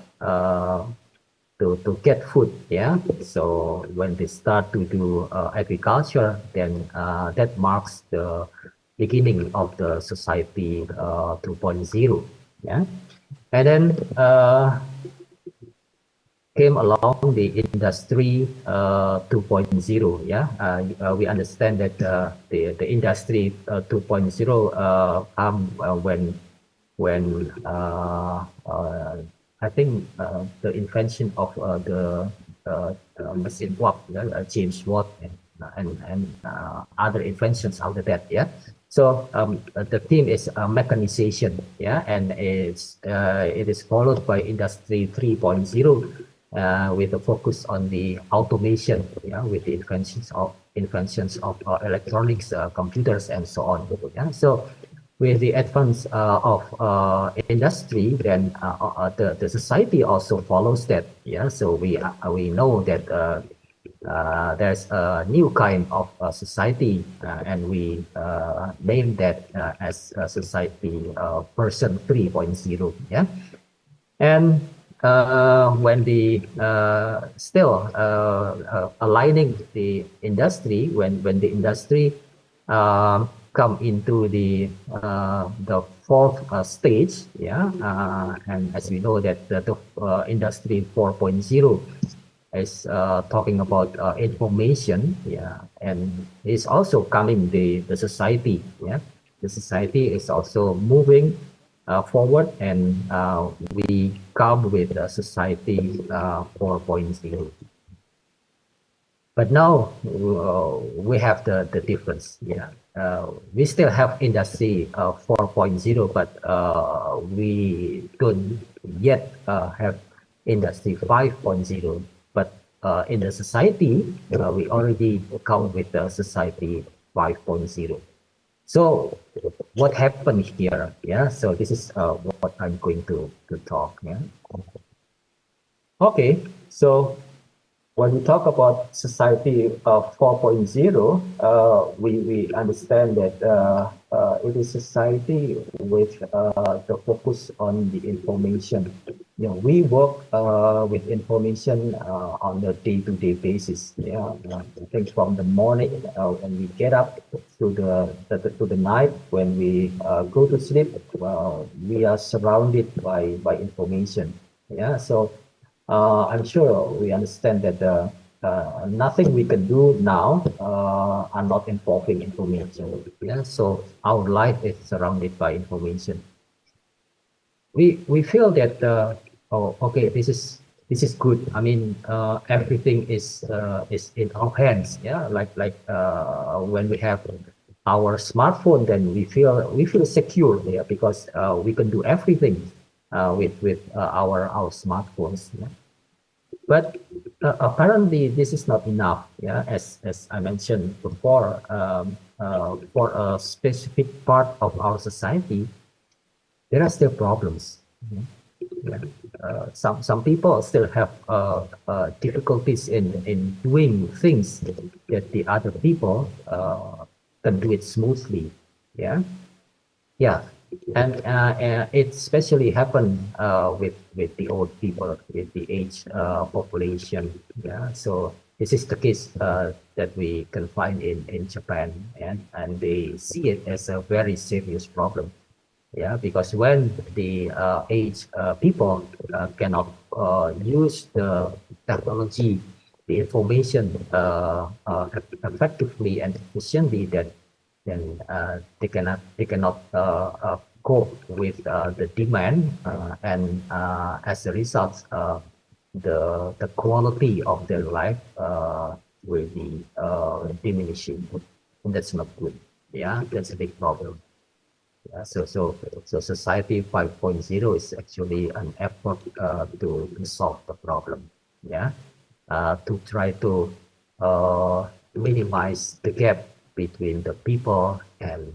to get food. Yeah. So when they start to do agriculture, then that marks the beginning of the society 2.0. Yeah. And then came along the industry 2.0. Yeah, we understand that the industry 2.0 come when I think the invention of the machine work, James Watt, and other inventions after that. Yeah. So the theme is mechanization. Yeah, and it is followed by industry 3.0 with a focus on the automation. Yeah, with the inventions of electronics, computers, and so on. Yeah. So with the advance of industry, then the society also follows that. Yeah, so we know that there's a new kind of society, and we name that as society person 3.0. Yeah, and when the still aligning the industry, when the industry come into the fourth stage. Yeah, and as we know that the industry 4.0 is talking about information. Yeah, and it's also coming the society. Yeah, the society is also moving forward, and we come with the society 4.0. But now we have the difference. Yeah, we still have industry 4.0, but we don't yet have industry 5.0. But in the society, we already come with the society 5.0. So what happened here? Yeah, so this is what I'm going to talk. Yeah. Okay, so when we talk about society 4.0, we understand that it is society with the focus on the information. You know, we work with information on a day-to-day basis. Yeah, I think from the morning when we get up to the night when we go to sleep, we are surrounded by information. Yeah, so I'm sure we understand that nothing we can do now are not involving information. Yeah, so our life is surrounded by information. We feel that oh, okay, this is good. I mean, everything is in our hands. Yeah, like when we have our smartphone, then we feel secure. Yeah, because we can do everything with our smartphones. Yeah? But apparently this is not enough. Yeah, as I mentioned before, for a specific part of our society, there are still problems. Yeah. Some people still have difficulties in doing things that the other people can do it smoothly. Yeah, yeah, and it especially happen with the old people, with the aged population. Yeah, so this is the case that we can find in Japan, and they see it as a very serious problem. Yeah, because when the aged people cannot use the technology, the information effectively and efficiently, then they cannot cope with the demand, and as a result, the quality of their life will be diminishing, and that's not good. Yeah, that's a big problem. Yeah, so society 5.0 is actually an effort to solve the problem. Yeah, to try to minimize the gap between the people and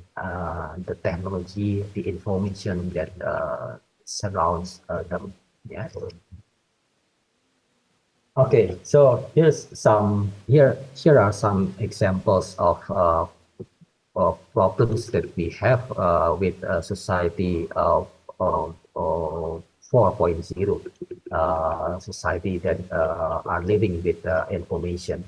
the technology, the information that surrounds them. Yeah. Okay, so here are some examples of problems that we have with society of 4.0. society that are living with information.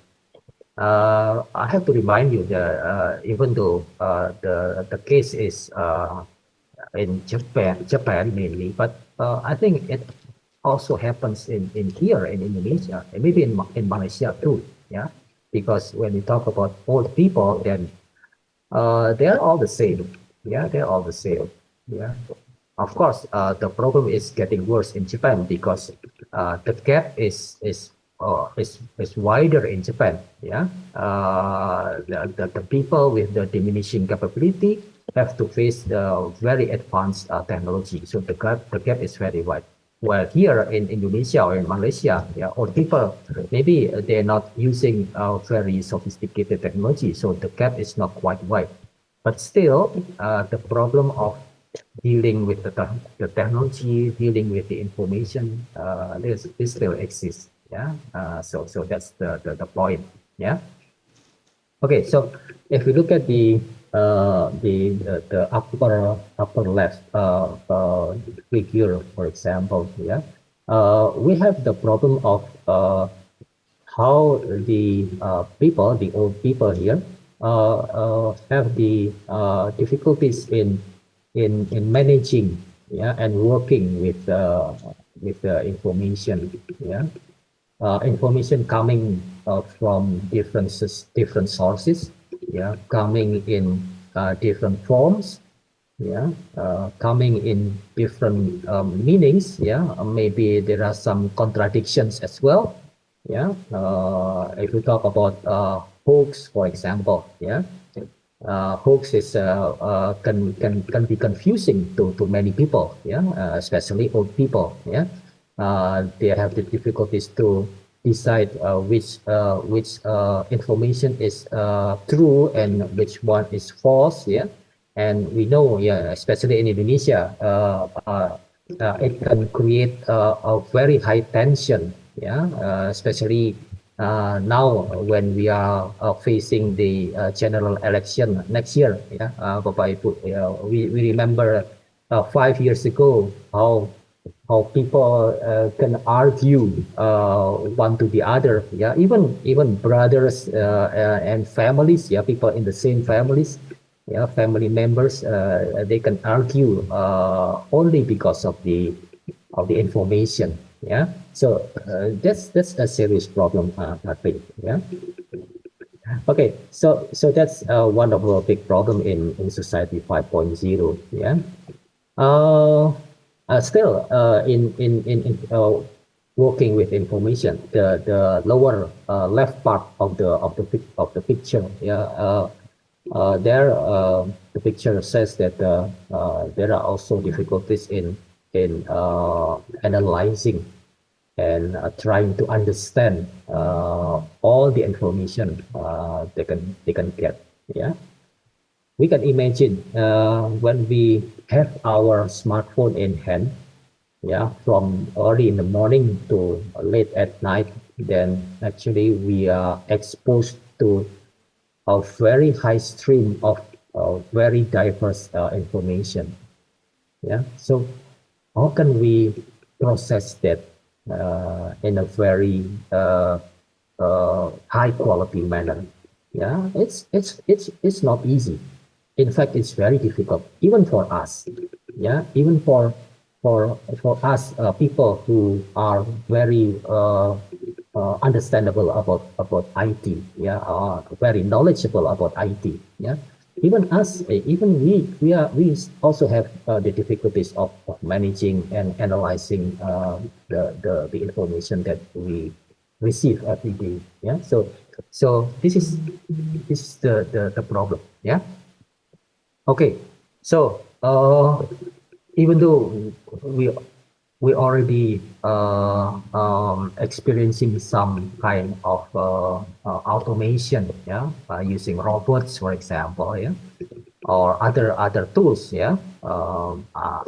I have to remind you that even though the case is in Japan mainly, but I think it also happens in here in Indonesia and maybe in Malaysia too. Yeah, because when you talk about old people, then they're all the same. Yeah, they're all the same. Yeah. Of course, the problem is getting worse in Japan because the gap is wider in Japan. Yeah, the people with the diminishing capability have to face the very advanced technology. So the gap is very wide. While here in Indonesia or in Malaysia, yeah, or people maybe they're not using very sophisticated technology, so the gap is not quite wide. But still, the problem of dealing with the technology, dealing with the information, this still exists. Yeah. So that's the point. Yeah. Okay. So if we look at the upper left figure, for example, yeah, we have the problem of how the people, the old people here, have the difficulties in managing, yeah, and working with the information, yeah, information coming from different sources, yeah, coming in different forms, yeah, coming in different meanings, yeah. Maybe there are some contradictions as well, yeah. If we talk about hoax, for example, yeah. Hoax is can be confusing to many people, yeah, especially old people, yeah. They have the difficulties to decide which information is true and which one is false, yeah. And we know, yeah, especially in Indonesia, it can create a very high tension, yeah, especially now when we are facing the general election next year, yeah, Bapak Ibu, we remember 5 years ago how people can argue one to the other, yeah, even brothers and families, yeah, people in the same families, yeah, family members, they can argue only because of the information. Yeah, so that's a serious problem, I think. Yeah. Okay, so that's one of the big problem in society 5.0. Yeah. Still, in working with information, the lower left part of the picture. Yeah. There, the picture says that there are also difficulties in analyzing and trying to understand all the information they can get. Yeah, we can imagine when we have our smartphone in hand, yeah, from early in the morning to late at night, then actually we are exposed to a very high stream of very diverse information. Yeah, so how can we process that in a very high quality manner? Yeah, it's not easy. In fact, it's very difficult, even for us. Yeah, even for us, people who are very understandable about IT. Yeah, very knowledgeable about IT. Yeah. Even us, even we also have the difficulties of managing and analyzing the information that we receive every day. Yeah, so this is the problem. Yeah. Okay, so even though we already experiencing some kind of automation, yeah, by using robots, for example, yeah, or other tools, yeah,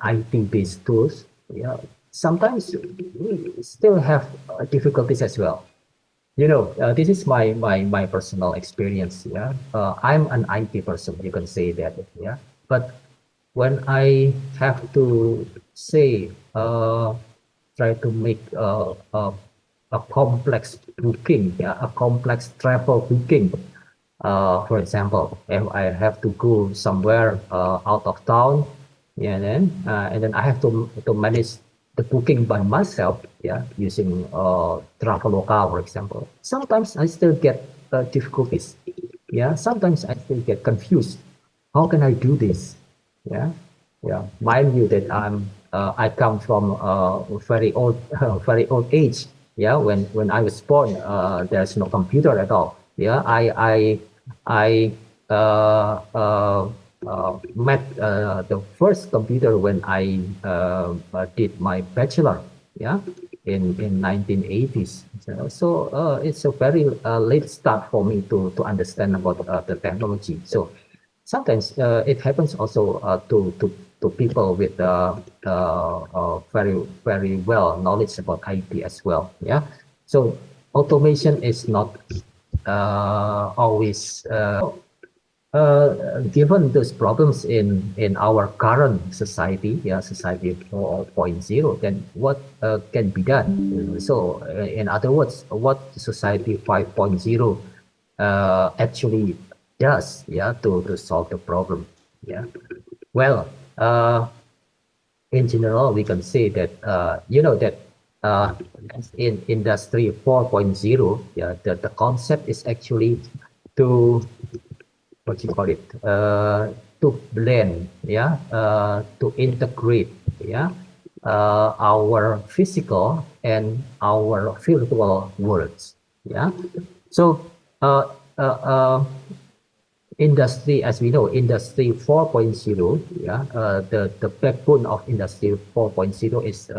IT-based tools, yeah. Sometimes we still have difficulties as well. You know, this is my personal experience. Yeah, I'm an IT person. You can say that. Yeah, but when I have to say try to make a complex booking, yeah, a complex travel booking. For example, if I have to go somewhere out of town, yeah, and then I have to manage the booking by myself, yeah, using Traveloka, for example. Sometimes I still get difficulties, yeah. Sometimes I still get confused. How can I do this? Yeah, yeah. Mind you that I come from a very old age. Yeah, when I was born, there's no computer at all. Yeah, I met the first computer when I did my bachelor. Yeah, in 1980s. So it's a very late start for me to understand about the technology. So sometimes it happens also to people with very well knowledge about IT as well. Yeah, so automation is not always given those problems in our current society, yeah, society 4.0, then what can be done? So in other words, what society 5.0 actually does, yeah, to solve the problem. Yeah, well, in general, we can say that that in industry 4.0, yeah, the concept is actually to, what you call it, to blend, yeah, to integrate, yeah, our physical and our virtual worlds. Yeah, so industry, as we know, industry 4.0, yeah, the backbone of industry 4.0 is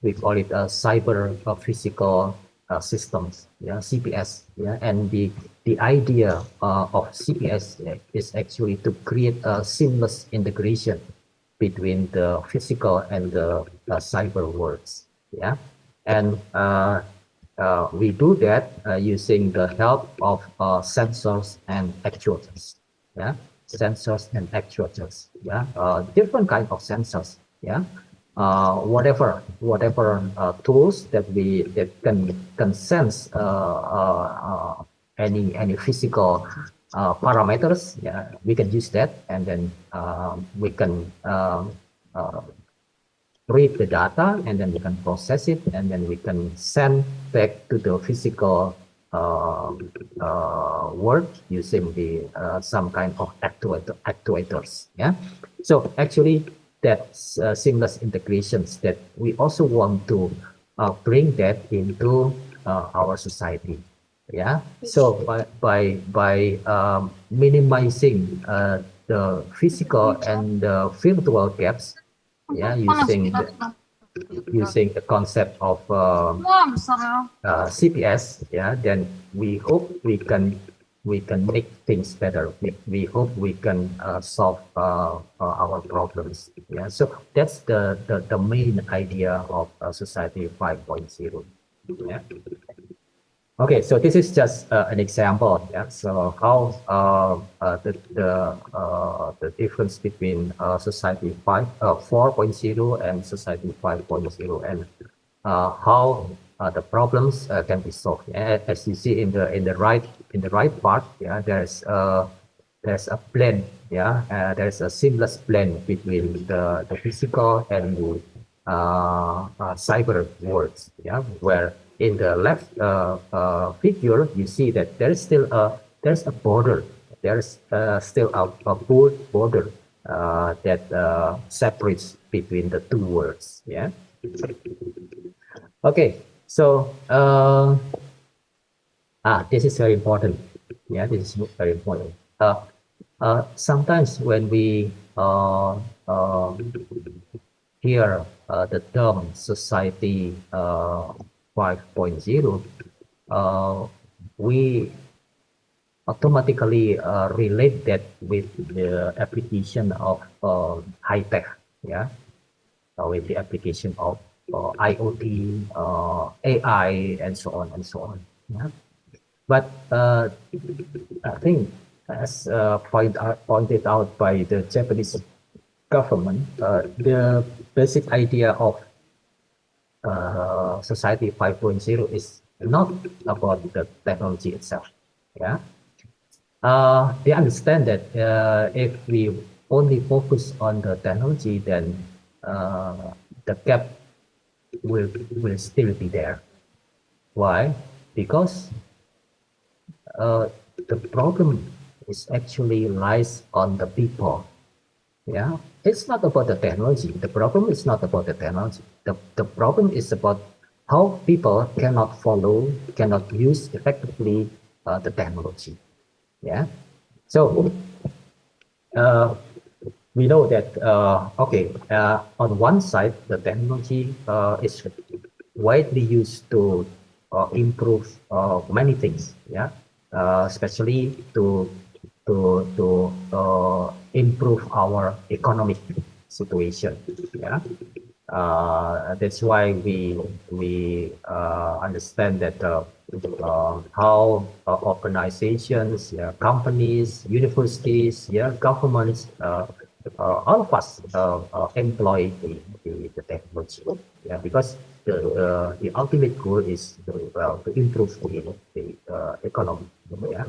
we call it cyber physical systems, yeah, CPS, yeah, and the idea of CPS is actually to create a seamless integration between the physical and the cyber worlds, yeah, and we do that using the help of sensors and actuators, yeah, sensors and actuators, yeah, different kind of sensors, yeah, whatever tools that can sense any physical parameters, yeah, we can use that, and then we can read the data, and then we can process it, and then we can send back to the physical world using the some kind of actuators. Yeah, so actually that's seamless integrations that we also want to bring that into our society. Yeah, so by minimizing the physical and the virtual gaps, yeah, using the concept of CPS, yeah, then we hope we can make things better. We hope we can solve our problems. Yeah, so that's the main idea of Society 5.0. Yeah. Okay, so this is just an example. Yeah, so how the difference between Society 4.0 and Society 5.0, and how the problems can be solved. As you see in the right part, yeah, there's a blend. Yeah, there's a seamless blend between the physical and the cyber worlds. Yeah, where in the left figure, you see that there's still there's a border. There's still a border that separates between the two worlds. Yeah. Okay. So this is very important. Yeah, this is very important. Sometimes when we hear the term society 5.0, we automatically relate that with the application of high tech, yeah, with the application of IoT, AI, and so on and so on. Yeah, but I think, as pointed out by the Japanese government, the basic idea of Society 5.0 is not about the technology itself. Yeah, they understand that if we only focus on the technology, then the gap will still be there. Why? Because the problem is actually lies on the people. Yeah, it's not about the technology. The problem is not about the technology. The problem is about how people cannot follow, cannot use effectively the technology. Yeah, so we know that on one side the technology is widely used to improve many things. Yeah, especially to improve our economic situation. Yeah, that's why we understand that how organizations, yeah, companies, universities, yeah, governments, all of us employ the technology. Yeah, because the ultimate goal is to improve the economy. Yeah.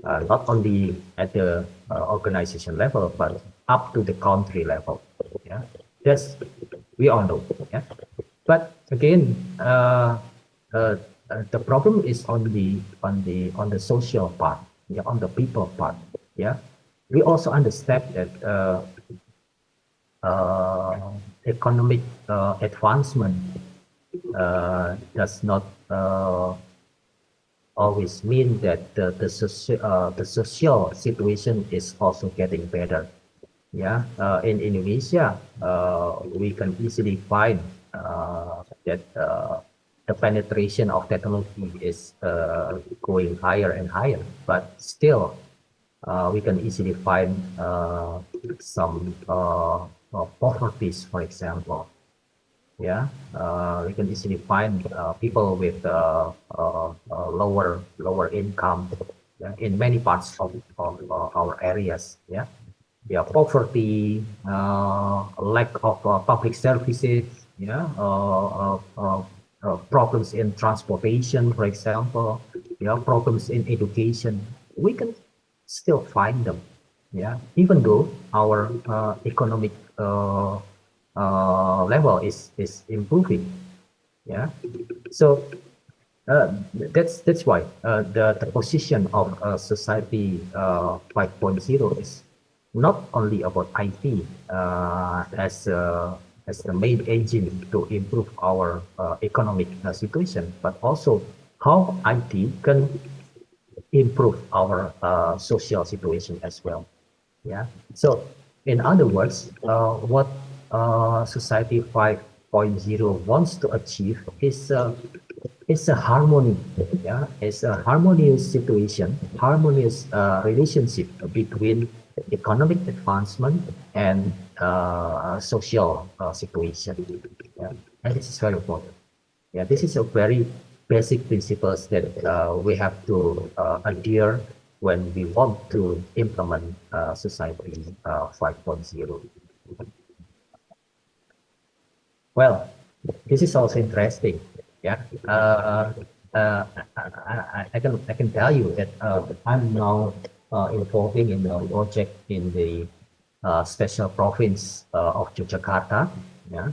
Not only at the organization level, but up to the country level. Yeah, yes, we all know. Yeah, but again, the problem is on the social part, yeah, on the people part. Yeah, we also understand that economic advancement does not always mean that the social situation is also getting better. Yeah, in Indonesia, we can easily find that the penetration of technology is going higher and higher, but still we can easily find some poverties, for example. Yeah, we can easily find people with lower income, yeah, in many parts of our areas. Yeah, yeah, poverty, lack of public services. Yeah, problems in transportation, for example. Yeah, problems in education. We can still find them. Yeah, even though our economic level is improving. Yeah, so that's why the position of society 5.0 is not only about IT as the main engine to improve our economic situation, but also how IT can improve our social situation as well. Yeah. So, in other words, what Society 5.0 wants to achieve is a harmony. Yeah, it's a harmonious situation, harmonious relationship between economic advancement and social situation. Yeah, and this is very important. Yeah, this is a very basic principles that we have to adhere when we want to implement Society 5.0. Well, this is also interesting. Yeah, I can tell you that I'm now involving in a project in the special province of Yogyakarta. Yeah,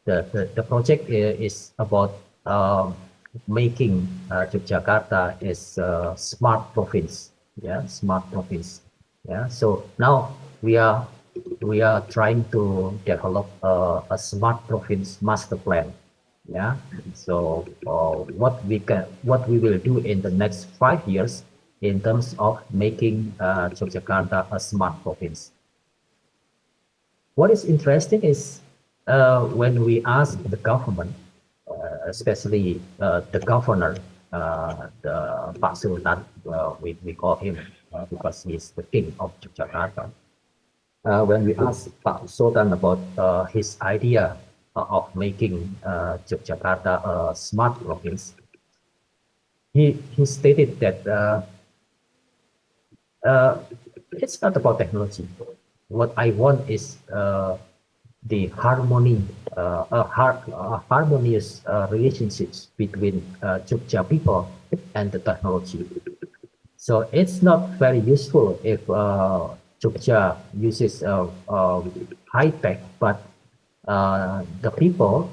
the project is about making Yogyakarta is a smart province. Yeah, smart province. Yeah, so now we are trying to develop a smart province master plan. Yeah, so what we will do in the next 5 years in terms of making Yogyakarta a smart province. What is interesting is when we ask the government, especially the governor, the Pak Sultan, we call him because he's the king of Yogyakarta. When we asked Pak Sultan about his idea of making Yogyakarta a smart province, he stated that it's not about technology. What I want is the harmonious relationships between Jogja people and the technology. So it's not very useful if Jogja uses high tech, but the people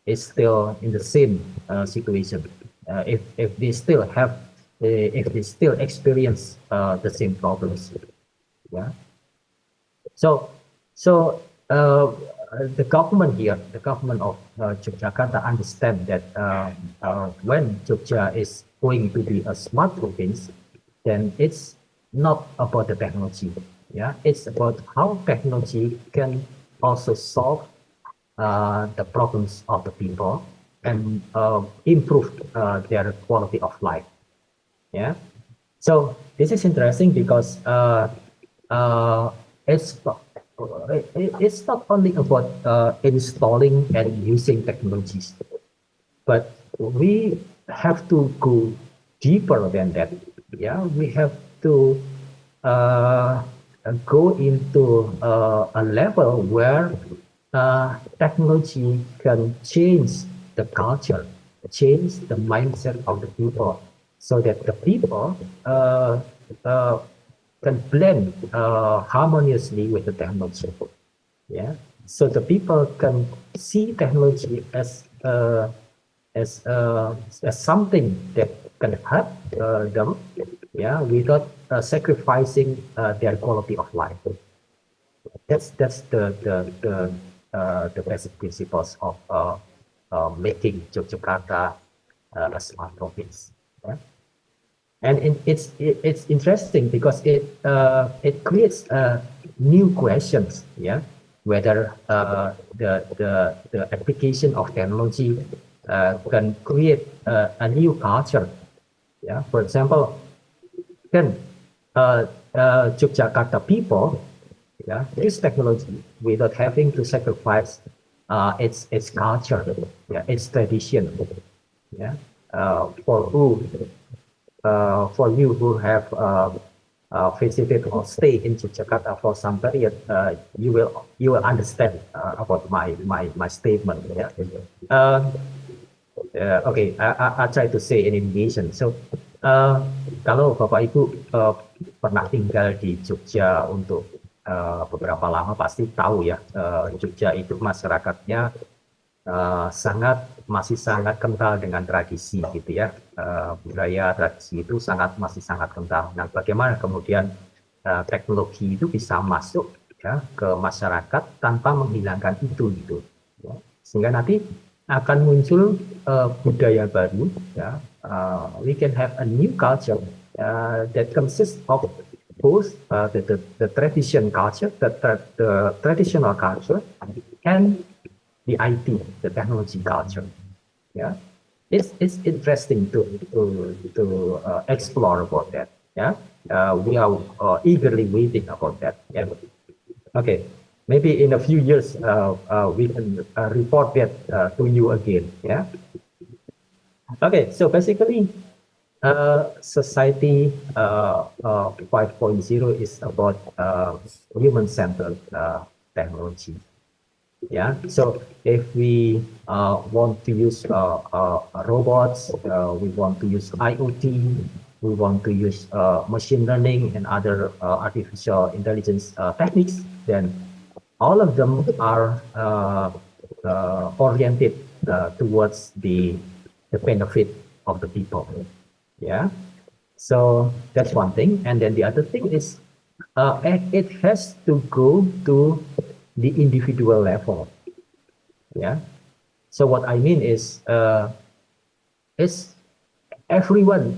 is still in the same situation. If they still have, if they still experience the same problems, yeah. So the government here, the government of Yogyakarta, understand that when Jogja is going to be a smart province, then it's not about the technology. Yeah, it's about how technology can also solve the problems of the people and improve their quality of life. Yeah. So this is interesting because it's not only about installing and using technologies, but we have to go deeper than that. Yeah, we have to go into a level where technology can change the culture, change the mindset of the people, so that the people can blend harmoniously with the technology. Yeah, so the people can see technology as something that can help them, yeah, without sacrificing their quality of life. That's the basic principles of making Yogyakarta a smart province. Yeah? And it's interesting because it creates new questions. Yeah, whether the application of technology can create a new culture. Yeah, for example, can Yogyakarta people, yeah, use technology without having to sacrifice its culture, yeah, its tradition. Yeah, for you who have visited or stay in Yogyakarta for some period, you will understand about my statement. Yeah. Okay, I try to say in Indonesian. So, kalau Bapak Ibu pernah tinggal di Jogja untuk beberapa lama, pasti tahu ya, Jogja itu masyarakatnya masih sangat kental dengan tradisi, gitu ya. Budaya tradisi itu masih sangat kental. Nah, bagaimana kemudian teknologi itu bisa masuk ya ke masyarakat tanpa menghilangkan itu, gitu. Ya. Sehingga nanti akan muncul budaya baru, ya. We can have a new culture that consists of both the traditional culture and the IT, the technology culture. Yeah, it's interesting to explore about that. Yeah, we are eagerly waiting about that. Yeah. Okay. Maybe in a few years, we can report that to you again. Yeah. Okay. So basically, society 5.0 is about human-centered technology. Yeah. So if we want to use robots, we want to use IoT, we want to use machine learning and other artificial intelligence techniques, then all of them are oriented towards the benefit of the people. Yeah. So that's one thing. And then the other thing is it has to go to the individual level. Yeah. So what I mean is everybody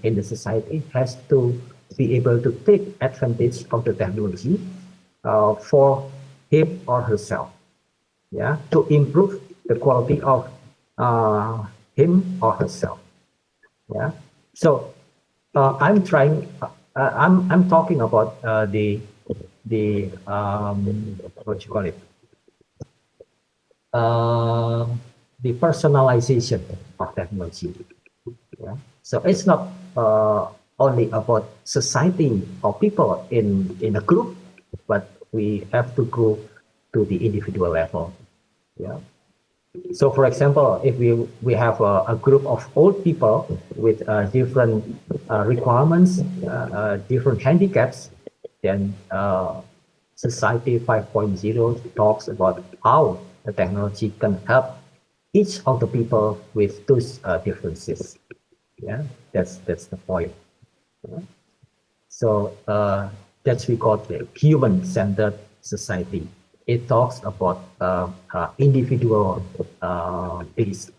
in the society has to be able to take advantage of the technology for him or herself. Yeah. To improve the quality of him or herself. Yeah. So I'm talking about the what you call it, the personalization of technology. Yeah. So it's not only about society or people in a group, but we have to go to the individual level. Yeah. So, for example, if we have a group of old people with different requirements, different handicaps, then Society 5.0 talks about how the technology can help each of the people with those differences. Yeah, that's the point. Yeah. So that's we call the human-centered society. It talks about individual based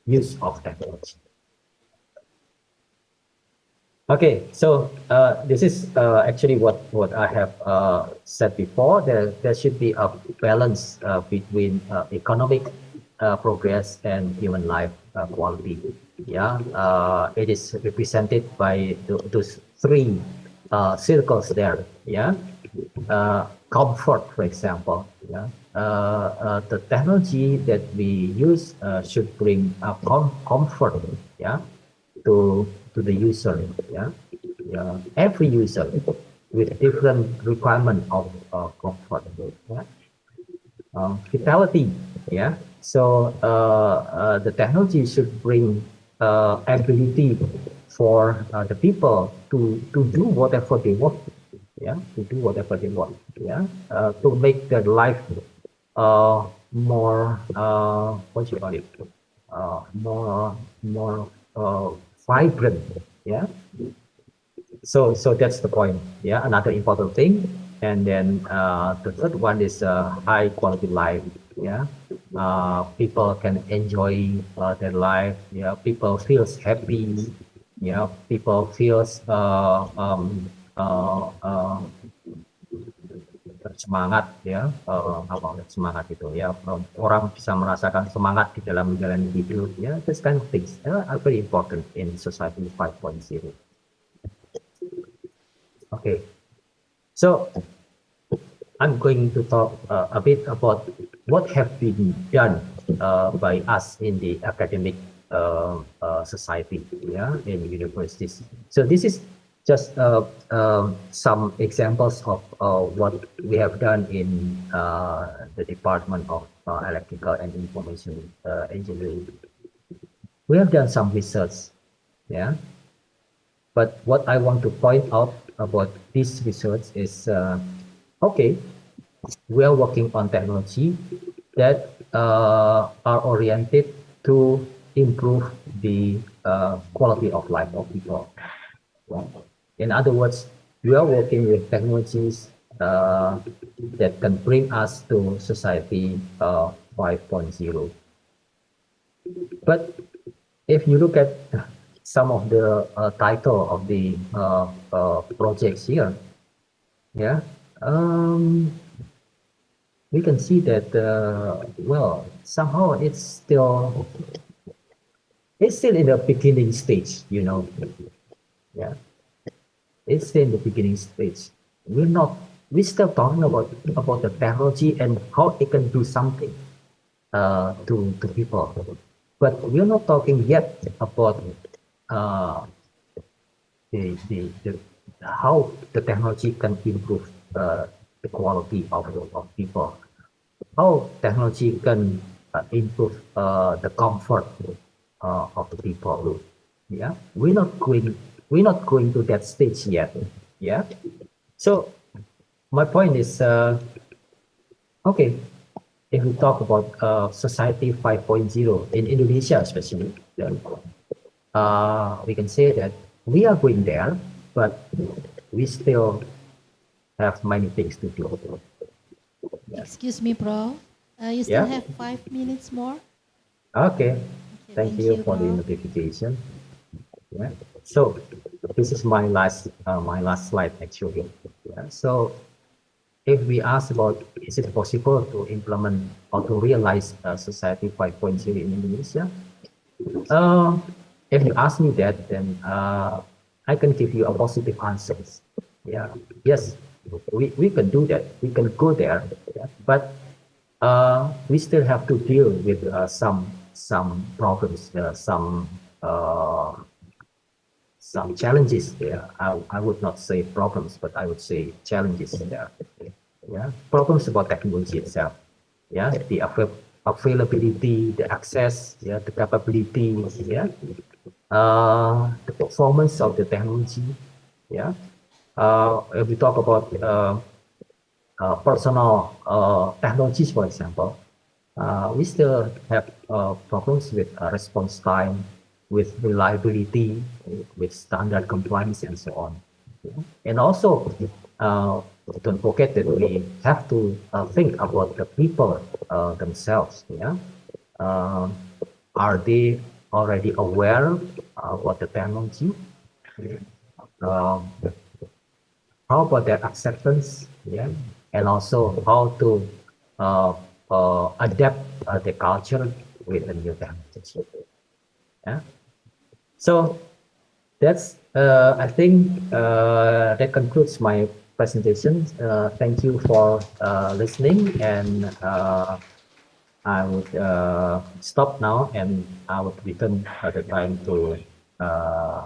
use of technology. Okay, so this is actually what I have said before. There should be a balance between economic progress and human life quality. Yeah, it is represented by those three circles there. Yeah, comfort, for example. Yeah, the technology that we use should bring comfort. Yeah, to the user. Yeah, every user with different requirement of comfort. Yeah, vitality. Yeah, so the technology should bring ability for the people to do whatever they want. Yeah, to do whatever they want. Yeah, to make their life more what you call it, more vibrant. Yeah, so that's the point. Yeah, another important thing. And then the third one is high quality life. Yeah, people can enjoy their life. Yeah, people feels happy. Yeah, people feels semangat. Ya, semangat itu ya, orang bisa merasakan semangat di dalam menjalani hidup. Ya, this kind of things are very important in society 5.0. Okay, so I'm going to talk a bit about what have been done by us in the academic society, yeah, in universities. So this is just some examples of what we have done in the Department of Electrical and Information Engineering. We have done some research, yeah. But what I want to point out about this research is, okay, we are working on technology that are oriented to improve the quality of life of people. In other words, we are working with technologies that can bring us to society 5.0. But if you look at some of the title of the projects here, yeah, we can see that well, somehow it's still in the beginning stage, you know. Yeah, it's still in the beginning stage. We're still talking about the technology and how it can do something to people, but we're not talking yet about how the technology can improve the quality of people, how technology can improve the comfort of the people. Yeah, we're not going to that stage yet. Yeah, so my point is, okay, if we talk about society 5.0 in Indonesia especially, then we can say that we are going there, but we still have many things to do. Excuse me, Prof. You still have 5 minutes more? Okay. Thank you for the notification. Yeah. So this is my last slide actually. Yeah. So if we ask about, is it possible to implement or to realize society 5.0 in Indonesia? If you ask me that, then I can give you a positive answers. Yeah. Yes, we can do that. We can go there. Yeah. But we still have to deal with some problems, some challenges there. I would not say problems, but I would say challenges there. Yeah, problems about technology itself. Yeah, the availability, the access, yeah, the capability, yeah, the performance of the technology. Yeah, if we talk about personal technologies, for example, we still have problems with response time, with reliability, with standard compliance, and so on. And also, uh, don't forget that we have to think about the people themselves. Yeah, Um are they already aware about the technology? Um, how about their acceptance? Yeah, and also how to uh, adapt the culture with the new technology. Yeah. So that's I think that concludes my presentation. Thank you for listening, and I would stop now, and I would return the time to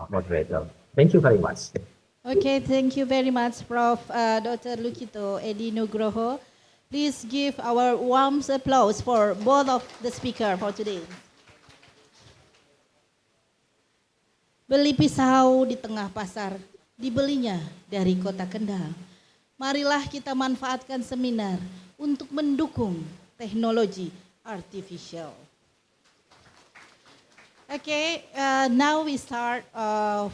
moderator. Thank you very much. Okay, thank you very much, Prof. Dr. Lukito Edi Nugroho. Please give our warm applause for both of the speaker for today. Beli pisau di tengah pasar, dibelinya dari kota Kendal. Marilah kita manfaatkan seminar untuk mendukung teknologi artificial. Okay, now we start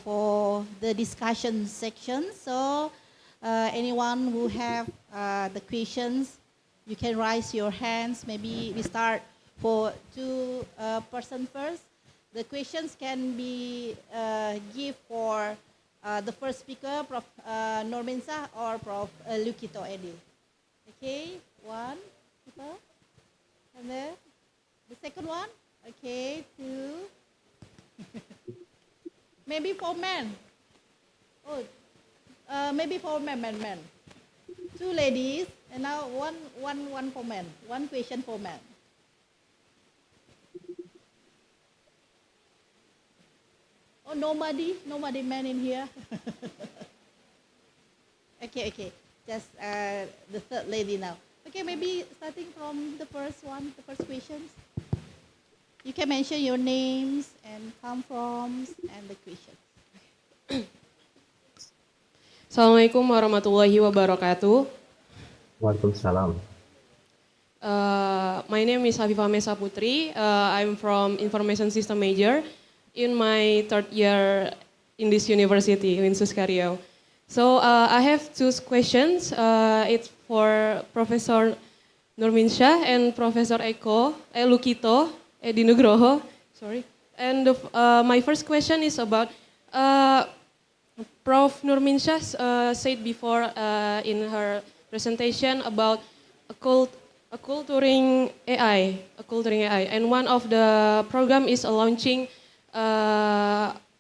for the discussion section. So, anyone who have the questions, you can raise your hands. Maybe we start for two person first. The questions can be give for the first speaker, Prof. Noorminshah or Prof. Lukito Edi. Okay, one people, and then the second one. Okay, two. Maybe for men. Oh, maybe for men. Two ladies, and now one for men. One question for men. Oh, nobody men in here. Okay. Just the third lady now. Okay, maybe starting from the first one, the first questions. You can mention your names and come from and the question. Assalamualaikum warahmatullahi wabarakatuh. Waalaikumsalam. My name is Hafifah Mesa Putri. I'm from Information System major in my third year in this university in Riau. So I have two questions. It's for Professor Noorminshah and Professor Lukito di Nugroho. Sorry. And my first question is about Prof. Noorminshah said before in her presentation about acculturating AI, and one of the program is launching,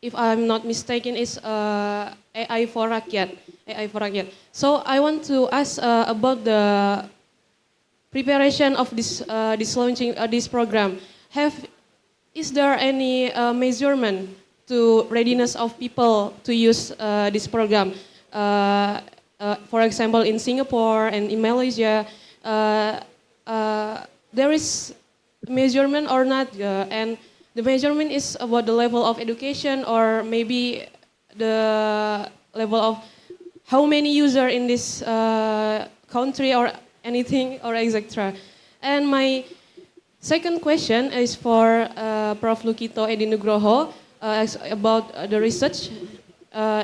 if I'm not mistaken, is AI for Rakyat. So I want to ask about the preparation of this launching this program. Is there any measurement to readiness of people to use this program? For example, in Singapore and in Malaysia, there is measurement or not, and the measurement is about the level of education or maybe the level of how many user in this country or anything or etc. And my second question is for Prof. Lukito Edi Nugroho about the research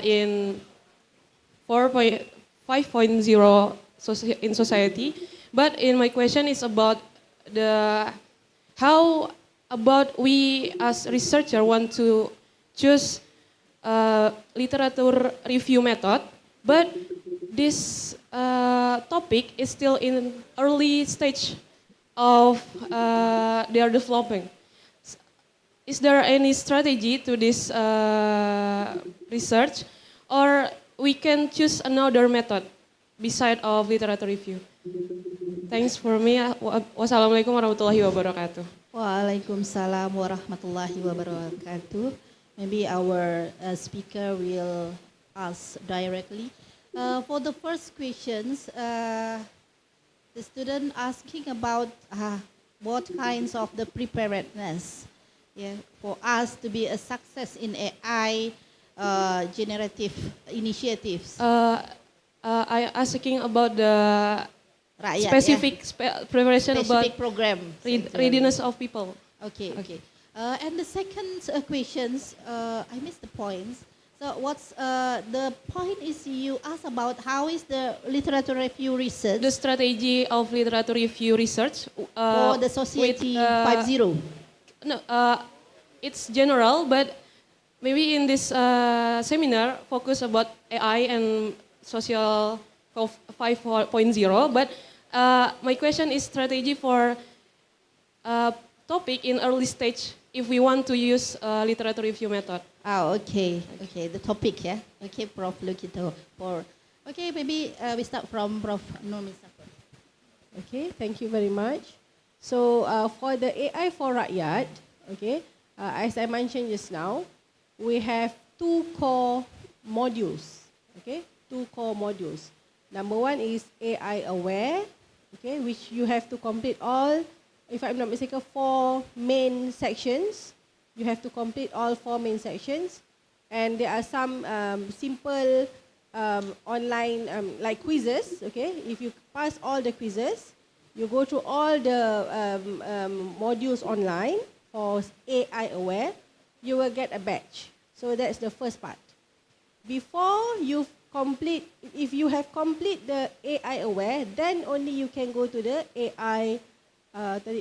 in 5.0 in society. But in my question is about how about we as researcher want to choose literature review method, but this topic is still in early stage of their developing. Is there any strategy to this research, or we can choose another method beside of literature review? Thanks for me. Wassalamualaikum warahmatullahi wabarakatuh. Waalaikumsalam warahmatullahi wabarakatuh. Maybe our speaker will ask directly. For the first questions, the student asking about what kinds of the preparedness, for us to be a success in AI generative initiatives. I asking about the Rakyat, specific preparation specific about program readiness of people. Okay. And the second questions, I missed the points. So what's the point is you asked about how is the literature review research? The strategy of literature review research for the Society 5.0. No, it's general, but maybe in this seminar focus about AI and social 5.0. But my question is strategy for topic in early stage if we want to use literature review method. Okay. The topic, yeah. Okay, Prof. Lukito. Okay, maybe we start from Prof. Noorminshah. Okay, thank you very much. So for the AI for Rakyat, okay, as I mentioned just now, we have two core modules. Okay, two core modules. Number one is AI aware, okay, which you have to complete all, if I'm not mistaken, 4 main sections. You have to complete all 4 main sections, and there are some simple online like quizzes. Okay, if you pass all the quizzes, you go through all the modules online for AI aware, you will get a badge. So that's the first part. Before you complete, if you have complete the AI aware, then only you can go to the AI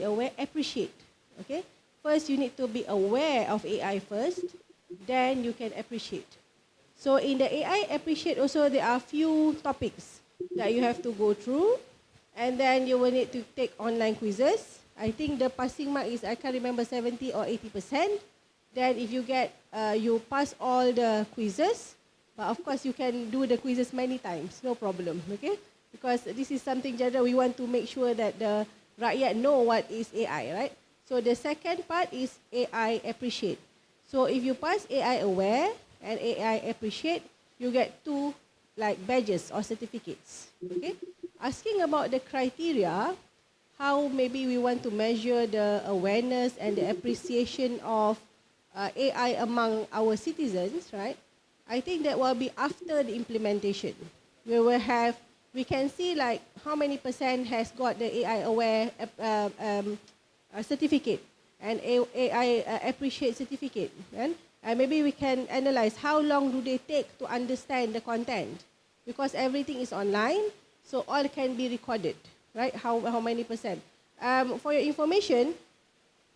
aware appreciate. Okay. First, you need to be aware of AI first, then you can appreciate. So in the AI appreciate also, there are few topics that you have to go through, and then you will need to take online quizzes. I think the passing mark is, I can't remember, 70 or 80%. Then if you get, you pass all the quizzes, but of course you can do the quizzes many times, no problem, okay? Because this is something general, we want to make sure that the rakyat know what is AI, right? So the second part is AI appreciate. So if you pass AI aware and AI appreciate, you get 2 like badges or certificates. Okay. Asking about the criteria, how maybe we want to measure the awareness and the appreciation of AI among our citizens, right? I think that will be after the implementation. We can see like how many % has got the AI aware certificate and AI appreciate certificate, and maybe we can analyze how long do they take to understand the content, because everything is online, so all can be recorded, right? How many %? For your information,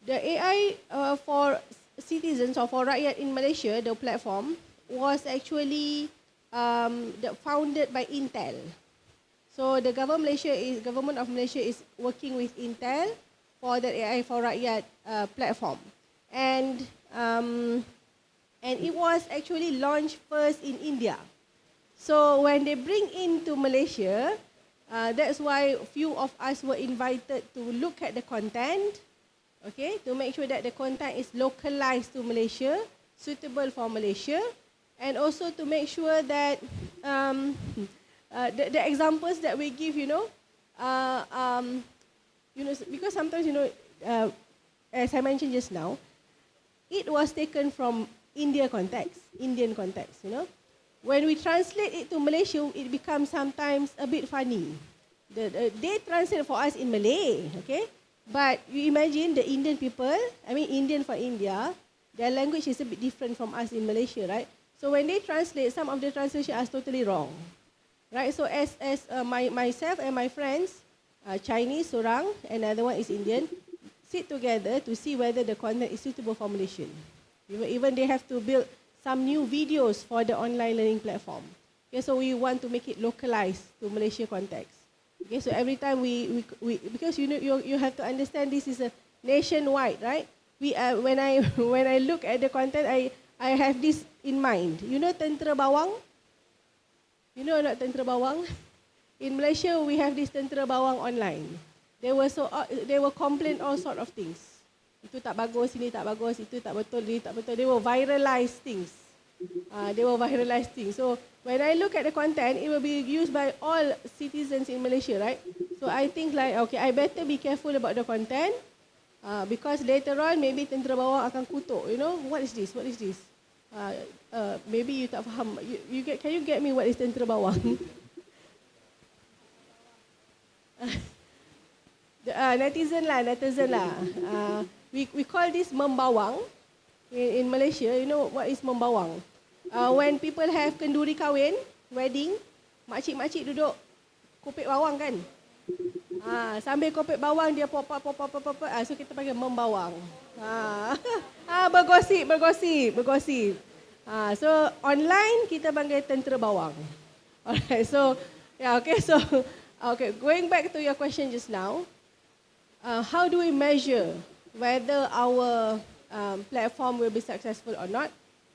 the AI for citizens or for rakyat in Malaysia, the platform was actually founded by Intel. So the government of Malaysia is working with Intel for the AI for Rakyat platform. And it was actually launched first in India. So when they bring into Malaysia, that's why few of us were invited to look at the content, okay, to make sure that the content is localized to Malaysia, suitable for Malaysia, and also to make sure that the examples that we give, because sometimes, as I mentioned just now, it was taken from Indian context. When we translate it to Malaysia, it becomes sometimes a bit funny. They translate for us in Malay, okay? But you imagine the Indian people, Indian for India, their language is a bit different from us in Malaysia, right? So when they translate, some of the translation are totally wrong, right? So as myself and my friends, Chinese, Sorang, and another one is Indian, sit together to see whether the content is suitable for Malaysian. Even they have to build some new videos for the online learning platform. Okay, so we want to make it localized to Malaysia context. Okay, so every time we because you have to understand this is a nationwide, right? When I look at the content, I have this in mind. You know Tentera Bawang? You know not Tentera Bawang? In Malaysia, we have this Tentera Bawang online. They were complain all sort of things. Itu tak bagus, ini tak bagus, itu tak betul, ini tak betul. They will viralize things. They were viralized things. So when I look at the content, it will be used by all citizens in Malaysia, right? So I think like, okay, I better be careful about the content because later on maybe tentera bawang akan kutuk. You know, what is this? What is this? Maybe you tak faham. Can you get me what is tentera bawang? Netizen lah. We call this membawang in Malaysia. You know what is membawang? When people have kenduri kahwin, wedding, makcik-makcik duduk kopek bawang kan? Sambil kopek bawang dia pop. So kita panggil membawang. Bergosip. So online kita panggil tentera bawang. Alright, so yeah, okay. So okay, going back to your question just now, how do we measure whether our platform will be successful or not?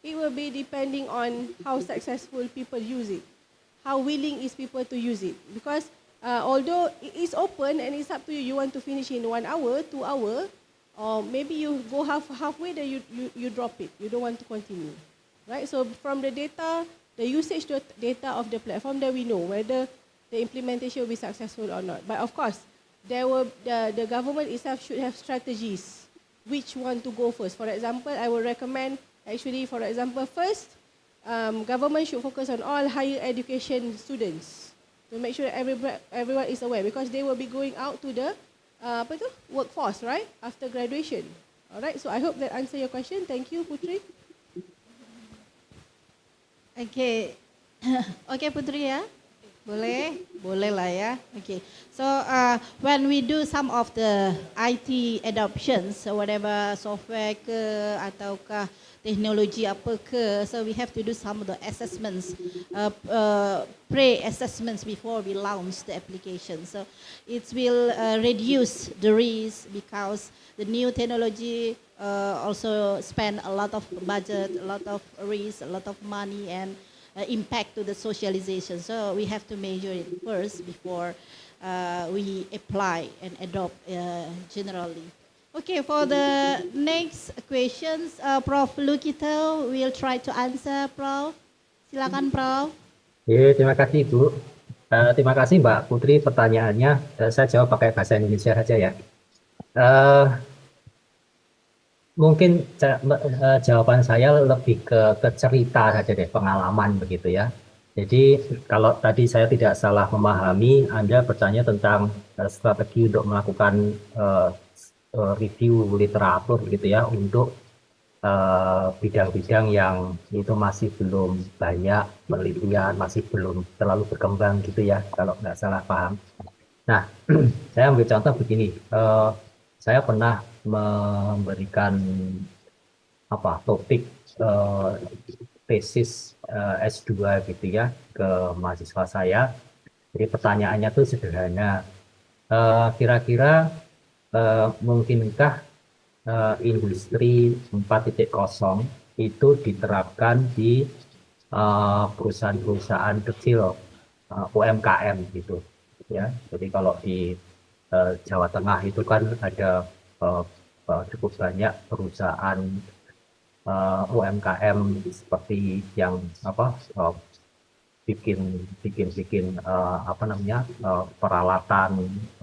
It will be depending on how successful people use it, how willing is people to use it. Because although it is open and it's up to you, you want to finish in 1 hour, 2 hours, or maybe you go halfway, then you drop it. You don't want to continue, right? So from the data, the usage data of the platform, that we know whether the implementation will be successful or not. But of course, the government itself should have strategies which one to go first. For example, I would recommend first, government should focus on all higher education students to make sure that everyone is aware, because they will be going out to the workforce, right, after graduation. All right, so I hope that answer your question. Thank you, Putri. Okay, okay Putri ya. Boleh lah ya. Okay. So when we do some of the IT adoptions, so whatever software ke ataukah teknologi apa ke, so we have to do some of the assessments, pre-assessments before we launch the application. So it will reduce the risk because the new technology also spend a lot of budget, a lot of risk, a lot of money and impact to the socialization. So we have to measure it first before we apply and adopt generally. Okay, for the next questions, Prof. Lukito will try to answer, Prof. Silakan, Prof. Terima kasih, Ibu. Terima kasih, Mbak Putri, pertanyaannya. Saya jawab pakai bahasa Indonesia saja ya. Mungkin jawaban saya lebih ke cerita saja deh, pengalaman begitu ya. Jadi kalau tadi saya tidak salah memahami, Anda bertanya tentang strategi untuk melakukan review literatur gitu ya untuk bidang-bidang yang itu masih belum banyak penelitian, masih belum terlalu berkembang gitu ya, kalau nggak salah paham. Nah, saya ambil contoh begini, saya pernah memberikan topik tesis S2 gitu ya ke mahasiswa saya. Jadi pertanyaannya tuh sederhana, kira-kira mungkinkah industri 4.0 itu diterapkan di perusahaan-perusahaan kecil, UMKM gitu ya. Jadi kalau di Jawa Tengah itu kan ada cukup banyak perusahaan UMKM seperti yang bikin peralatan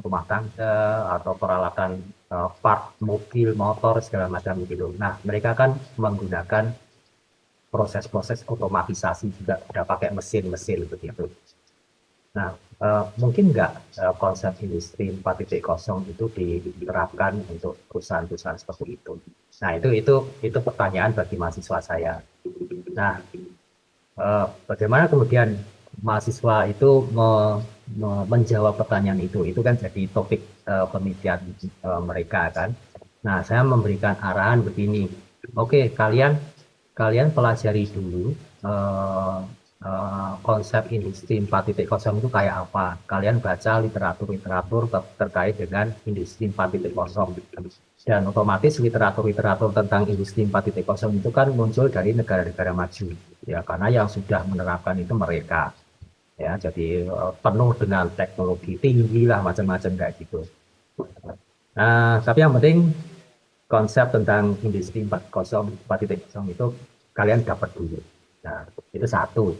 rumah tangga atau peralatan part mobil, motor segala macam gitu. Nah, mereka kan menggunakan proses-proses otomatisasi juga, udah pakai mesin-mesin begitu. Nah, mungkin nggak konsep industri 4.0 itu diterapkan untuk perusahaan-perusahaan seperti itu? Nah, itu pertanyaan bagi mahasiswa saya. Nah, bagaimana kemudian mahasiswa itu menjawab pertanyaan itu kan jadi topik penelitian mereka kan. Nah, saya memberikan arahan begini, oke, kalian pelajari dulu konsep industri 4.0 itu kayak apa. Kalian baca literatur terkait dengan industri 4.0. Dan otomatis literatur tentang industri 4.0 itu kan muncul dari negara-negara maju. Ya, karena yang sudah menerapkan itu mereka. Ya, jadi penuh dengan teknologi tinggi lah, macam-macam kayak gitu. Nah, tapi yang penting konsep tentang industri 4.0 itu kalian dapat dulu. Nah, itu satu.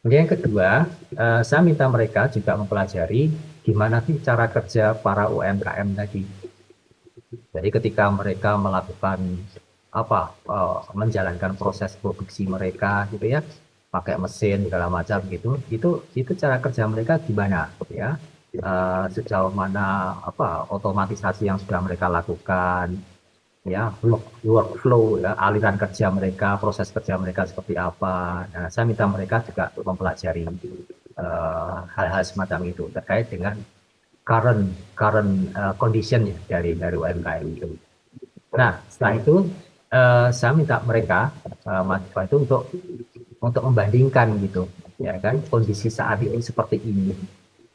Kemudian yang kedua, saya minta mereka juga mempelajari gimana sih cara kerja para UMKM tadi. Jadi ketika mereka melakukan menjalankan proses produksi mereka gitu ya, pakai mesin segala macam gitu, itu cara kerja mereka gimana ya, sejauh mana otomatisasi yang sudah mereka lakukan, ya workflow ya, aliran kerja mereka, proses kerja mereka seperti apa. Nah, saya minta mereka juga mempelajari hal-hal semacam itu terkait dengan current condition ya, dari UMKM itu. Nah, setelah itu saya minta mereka mahasiswa itu untuk membandingkan gitu, ya kan, kondisi saat ini seperti ini,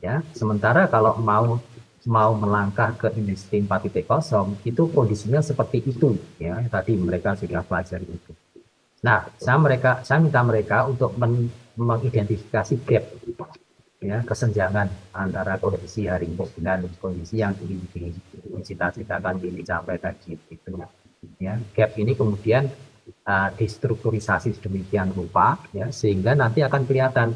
ya. Sementara kalau mau melangkah ke industri 4.0 itu kondisinya seperti itu, ya. Tadi mereka sudah pelajari itu. Nah, saya minta mereka untuk mengidentifikasi gap, ya, kesenjangan antara kondisi hari ini dan kondisi yang ingin dicita-citakan dicapai tadi itu, ya. Gap ini kemudian distrukturisasi sedemikian rupa, ya, sehingga nanti akan kelihatan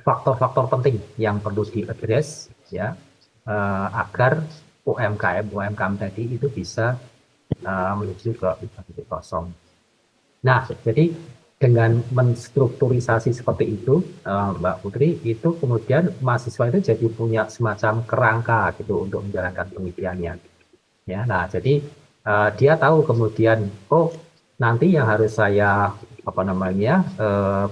faktor-faktor penting yang perlu diadres, ya, agar UMKM tadi itu bisa menuju ke 4.0. Nah, jadi dengan menstrukturisasi seperti itu, Mbak Putri, itu kemudian mahasiswa itu jadi punya semacam kerangka gitu untuk menjalankan penelitiannya. Ya, nah jadi dia tahu kemudian, oh nanti yang harus saya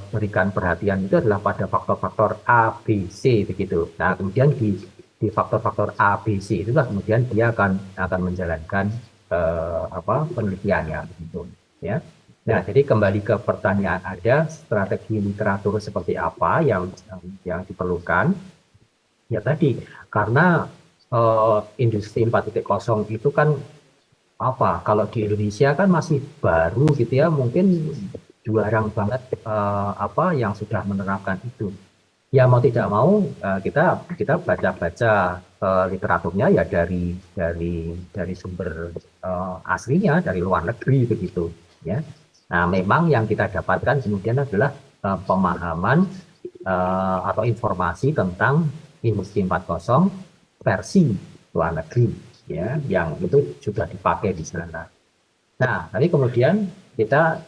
berikan perhatian itu adalah pada faktor-faktor A, B, C begitu. Nah, kemudian di faktor-faktor A, B, C itulah kemudian dia akan menjalankan penelitiannya begitu, ya. Nah, jadi kembali ke pertanyaan, ada strategi literatur seperti apa yang diperlukan? Ya tadi, karena industri 4.0 itu kan kalau di Indonesia kan masih baru gitu ya, mungkin jarang banget yang sudah menerapkan itu. Ya mau tidak mau kita baca-baca literaturnya ya dari sumber aslinya dari luar negeri begitu, ya. Nah, memang yang kita dapatkan kemudian adalah pemahaman atau informasi tentang industri 4.0 versi luar negeri, ya, yang itu sudah dipakai di sana. Nah, tapi kemudian kita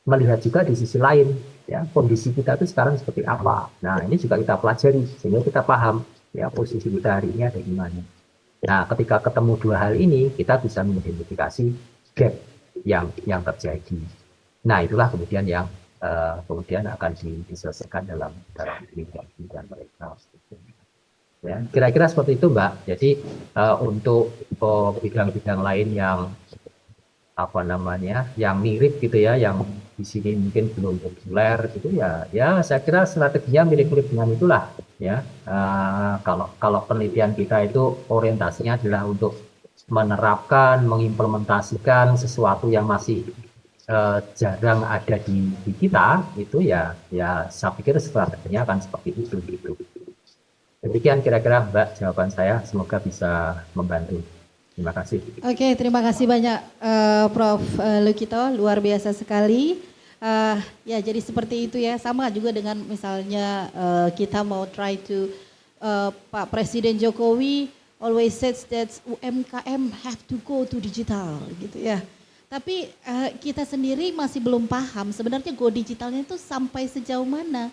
melihat juga di sisi lain, ya, kondisi kita itu sekarang seperti apa. Nah, ini juga kita pelajari sehingga kita paham, ya, posisi kita hari ini ada di mana. Nah, ketika ketemu dua hal ini, kita bisa mengidentifikasi gap yang terjadi. Nah, itulah kemudian yang kemudian akan diselesaikan dalam penelitian mereka. Ya, kira-kira seperti itu, Mbak. Jadi untuk bidang-bidang lain yang yang mirip gitu ya, yang di sini mungkin belum populer gitu ya, saya kira strateginya mirip-mirip dengan itulah, ya. Kalau penelitian kita itu orientasinya adalah untuk menerapkan, mengimplementasikan sesuatu yang masih jarang ada di kita, itu ya saya pikir strateginya akan seperti itu gitu. Demikian kira-kira Mbak jawaban saya, semoga bisa membantu. Terima kasih. Oke, terima kasih banyak Prof. Lukito, luar biasa sekali. Ya, jadi seperti itu ya, sama juga dengan misalnya kita mau try to Pak Presiden Jokowi always says that UMKM have to go to digital gitu ya. Tapi kita sendiri masih belum paham sebenarnya go digitalnya itu sampai sejauh mana,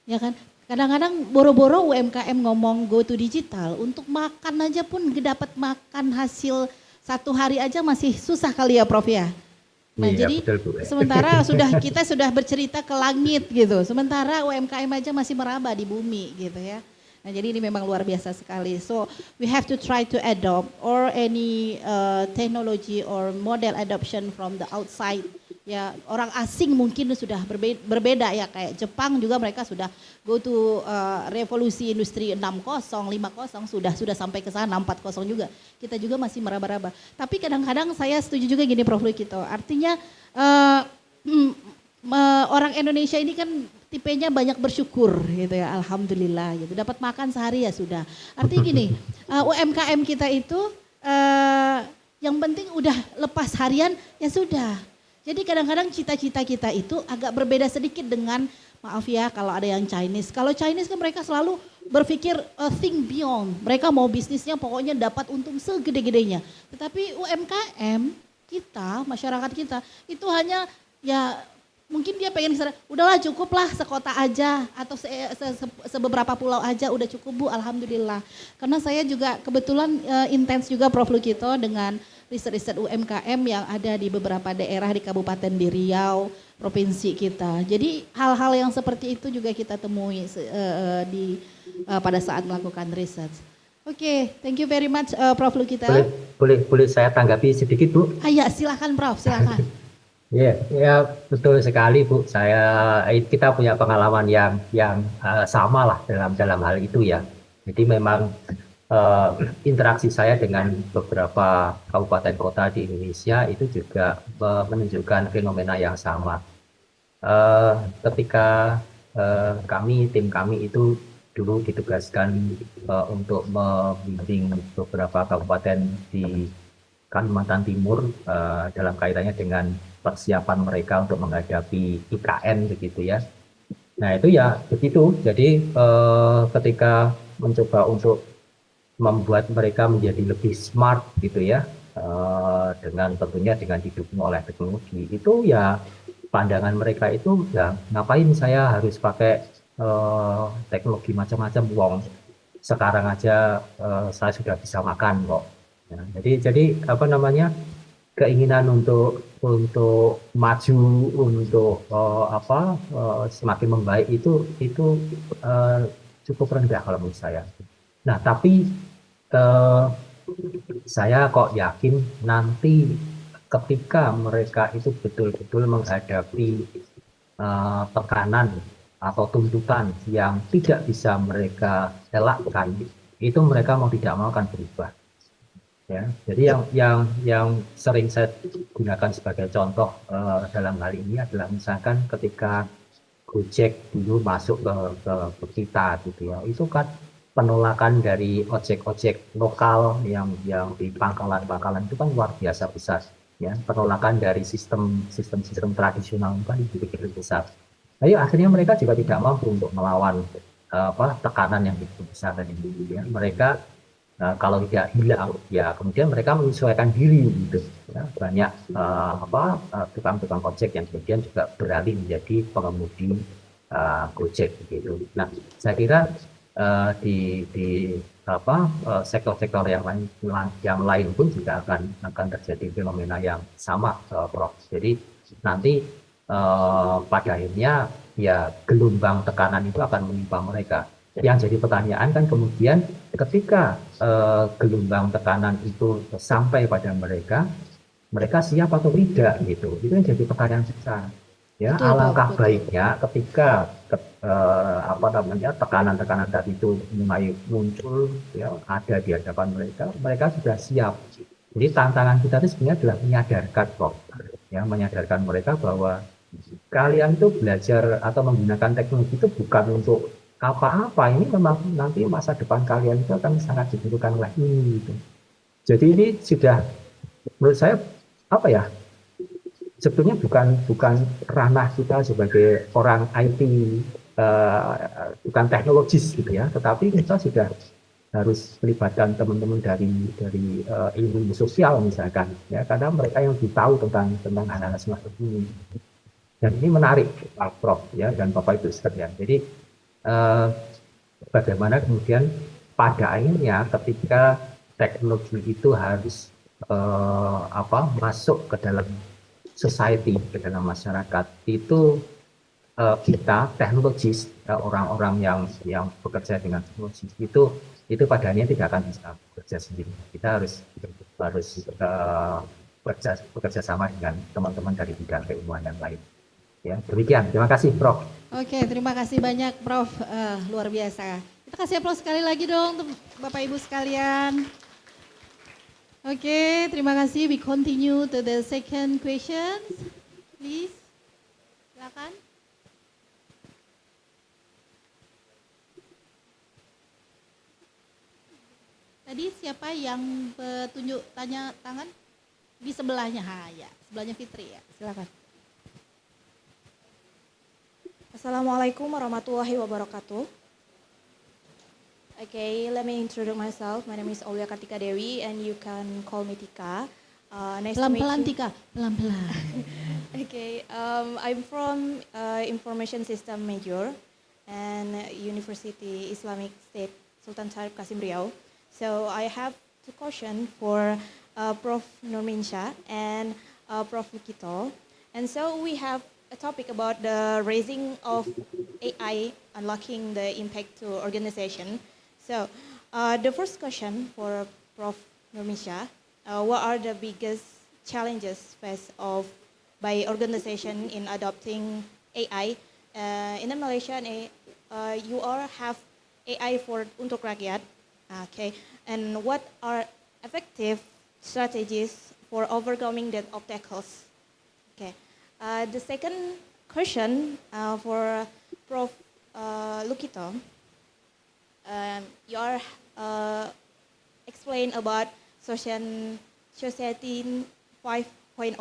ya kan? Kadang-kadang boro-boro UMKM ngomong go to digital, untuk makan aja pun dapat makan hasil satu hari aja masih susah kali ya Prof ya. Nah iya, jadi betul, sementara kita sudah bercerita ke langit gitu, sementara UMKM aja masih meraba di bumi gitu ya. Nah jadi ini memang luar biasa sekali. So we have to try to adopt or any technology or model adoption from the outside. Ya, orang asing mungkin sudah berbeda ya, kayak Jepang juga mereka sudah go to revolusi industri 6.0, 5.0 sudah sampai ke sana, 4.0 juga. Kita juga masih meraba-raba. Tapi kadang-kadang saya setuju juga gini Prof Lukito. Artinya orang Indonesia ini kan tipenya banyak bersyukur gitu ya, alhamdulillah gitu. Dapat makan sehari ya sudah. Artinya gini, UMKM kita itu yang penting udah lepas harian ya sudah. Jadi kadang-kadang cita-cita kita itu agak berbeda sedikit dengan, maaf ya kalau ada yang Chinese. Kalau Chinese kan mereka selalu berpikir think beyond. Mereka mau bisnisnya pokoknya dapat untung segede-gedenya. Tetapi UMKM kita, masyarakat kita itu hanya ya mungkin dia pengen kesana, udahlah cukuplah sekota aja atau sebeberapa pulau aja udah cukup Bu, alhamdulillah. Karena saya juga kebetulan intens juga Prof Lukito dengan riset-riset UMKM yang ada di beberapa daerah di Kabupaten di Riau, provinsi kita. Jadi hal-hal yang seperti itu juga kita temui pada saat melakukan riset. Oke, thank you very much Prof Lukito. Boleh saya tanggapi sedikit Bu? Ya silakan Prof, silakan. Ya betul sekali Bu. Kita punya pengalaman yang sama lah dalam hal itu ya. Jadi memang interaksi saya dengan beberapa kabupaten kota di Indonesia itu juga menunjukkan fenomena yang sama. Ketika tim kami itu dulu ditugaskan untuk membimbing beberapa kabupaten di Kalimantan Timur dalam kaitannya dengan persiapan mereka untuk menghadapi IKN begitu ya. Nah itu ya begitu. Jadi ketika mencoba untuk membuat mereka menjadi lebih smart gitu ya, tentunya dengan didukung oleh teknologi, itu ya pandangan mereka itu ya ngapain saya harus pakai teknologi macam-macam, wong sekarang aja saya sudah bisa makan kok. Ya, jadi apa namanya, keinginan untuk maju, untuk semakin membaik itu cukup rendah kalau menurut saya. Nah tapi saya kok yakin nanti ketika mereka itu betul-betul menghadapi tekanan atau tuntutan yang tidak bisa mereka elakkan, itu mereka mau tidak mau akan berubah. Ya, jadi yang sering saya gunakan sebagai contoh dalam hal ini adalah misalkan ketika Gojek dulu masuk ke kita gitu ya, itu kan penolakan dari ojek-ojek lokal yang di pangkalan-pangkalan itu kan luar biasa besar ya. Penolakan dari sistem tradisional kan begitu besar. Ayo akhirnya mereka juga tidak mampu untuk melawan tekanan yang begitu besar tadi ya. Mereka kalau tidak hilang ya kemudian mereka menyesuaikan diri gitu ya. Banyak tukang-tukang ojek yang kemudian juga beralih menjadi pengemudi Gojek begitu. Nah saya kira di sektor-sektor yang lain pun juga akan terjadi fenomena yang sama, Prof. Jadi nanti pada akhirnya ya gelombang tekanan itu akan menimpa mereka. Yang jadi pertanyaan kan kemudian ketika gelombang tekanan itu sampai pada mereka siap atau tidak gitu. Itu yang jadi pertanyaan besar. Ya, alangkah baiknya ketika tekanan-tekanan tadi itu mulai muncul ya, ada di hadapan mereka sudah siap. Jadi tantangan kita itu sebenarnya adalah menyadarkan menyadarkan mereka bahwa kalian itu belajar atau menggunakan teknologi itu bukan untuk apa-apa, ini memang nanti masa depan kalian itu akan sangat dibutuhkan oleh ini gitu. Jadi ini sudah menurut saya sebetulnya bukan ranah kita sebagai orang IT, bukan teknologis gitu ya, tetapi kita sudah harus melibatkan teman-teman dari ilmu sosial misalkan ya, karena mereka yang lebih tahu tentang hal-hal semacam ini. Dan ini menarik Pak Prof ya dan Bapak Ibu sekalian. Jadi bagaimana kemudian pada akhirnya ketika teknologi itu harus masuk ke dalam society, ke dalam masyarakat, itu kita teknologis, orang-orang yang bekerja dengan teknologi itu padanya tidak akan bisa bekerja sendiri. Kita harus bekerja sama dengan teman-teman dari bidang keilmuan yang lain. Ya, demikian. Terima kasih, Prof. Oke, terima kasih banyak, Prof. Luar biasa. Kita kasih aplaus sekali lagi dong untuk Bapak Ibu sekalian. Oke, terima kasih. We continue to the second question. Please, silakan. Tadi siapa yang tunjuk tanya tangan? Di sebelahnya, ya. Sebelahnya Fitri ya, silakan. Assalamualaikum warahmatullahi wabarakatuh. Okay, let me introduce myself. My name is Aulia Kartika Dewi and you can call me Tika. Nice to meet Pelan-pelan you. Tika, pelan-pelan. Okay, I'm from Information System major and University Islamic State Sultan Syarif Kasim Riau. So I have two questions for Prof. Noorminshah and Prof. Lukito. And so we have a topic about the raising of AI, unlocking the impact to organization. So the first question for Prof. Noorminshah, what are the biggest challenges faced by organization in adopting AI? In Malaysia, you all have AI untuk rakyat. Okay, and what are effective strategies for overcoming that obstacles? Okay, the second question for Prof. Lukito, you are explain about society 5.0.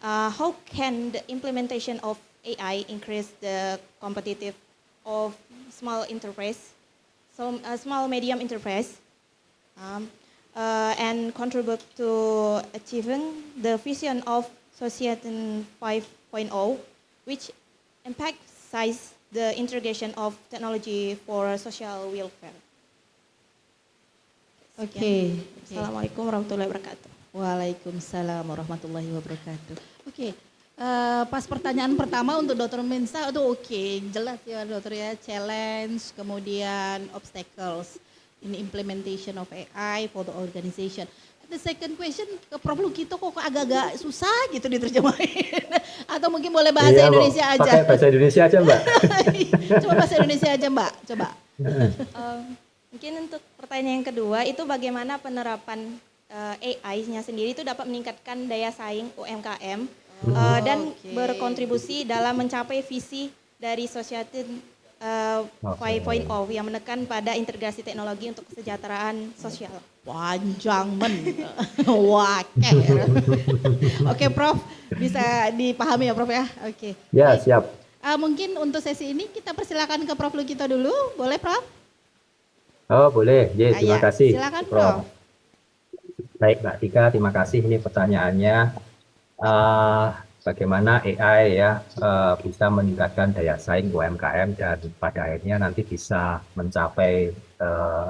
How can the implementation of AI increase the competitive of small enterprise, small medium enterprise, and contribute to achieving the vision of Society 5.0, which emphasizes the integration of technology for social welfare. Oke. Assalamualaikum warahmatullahi wabarakatuh. Waalaikumsalam warahmatullahi wabarakatuh. Oke. Pas pertanyaan pertama untuk Dr. Mensa itu oke, jelas ya dokter ya, challenge, kemudian obstacles in implementation of AI for the organization. The second question ke Prof. Lukito kok agak-agak susah gitu diterjemahin. Atau mungkin boleh bahasa Indonesia aja. Pakai bahasa Indonesia aja Mbak. Coba bahasa Indonesia aja Mbak, coba. Mungkin untuk pertanyaan yang kedua itu bagaimana penerapan AI-nya sendiri itu dapat meningkatkan daya saing UMKM dan berkontribusi dalam mencapai visi dari Associat 5.0 yang menekan pada integrasi teknologi untuk kesejahteraan sosial. Panjang wakil. Oke Prof, bisa dipahami ya Prof ya? Oke. Ya siap. Mungkin untuk sesi ini kita persilakan ke Prof. Lukito dulu, boleh Prof? Oh boleh, terima kasih. Silakan Prof. Baik Mbak Tika, terima kasih. Ini pertanyaannya bagaimana AI ya bisa meningkatkan daya saing UMKM dan pada akhirnya nanti bisa mencapai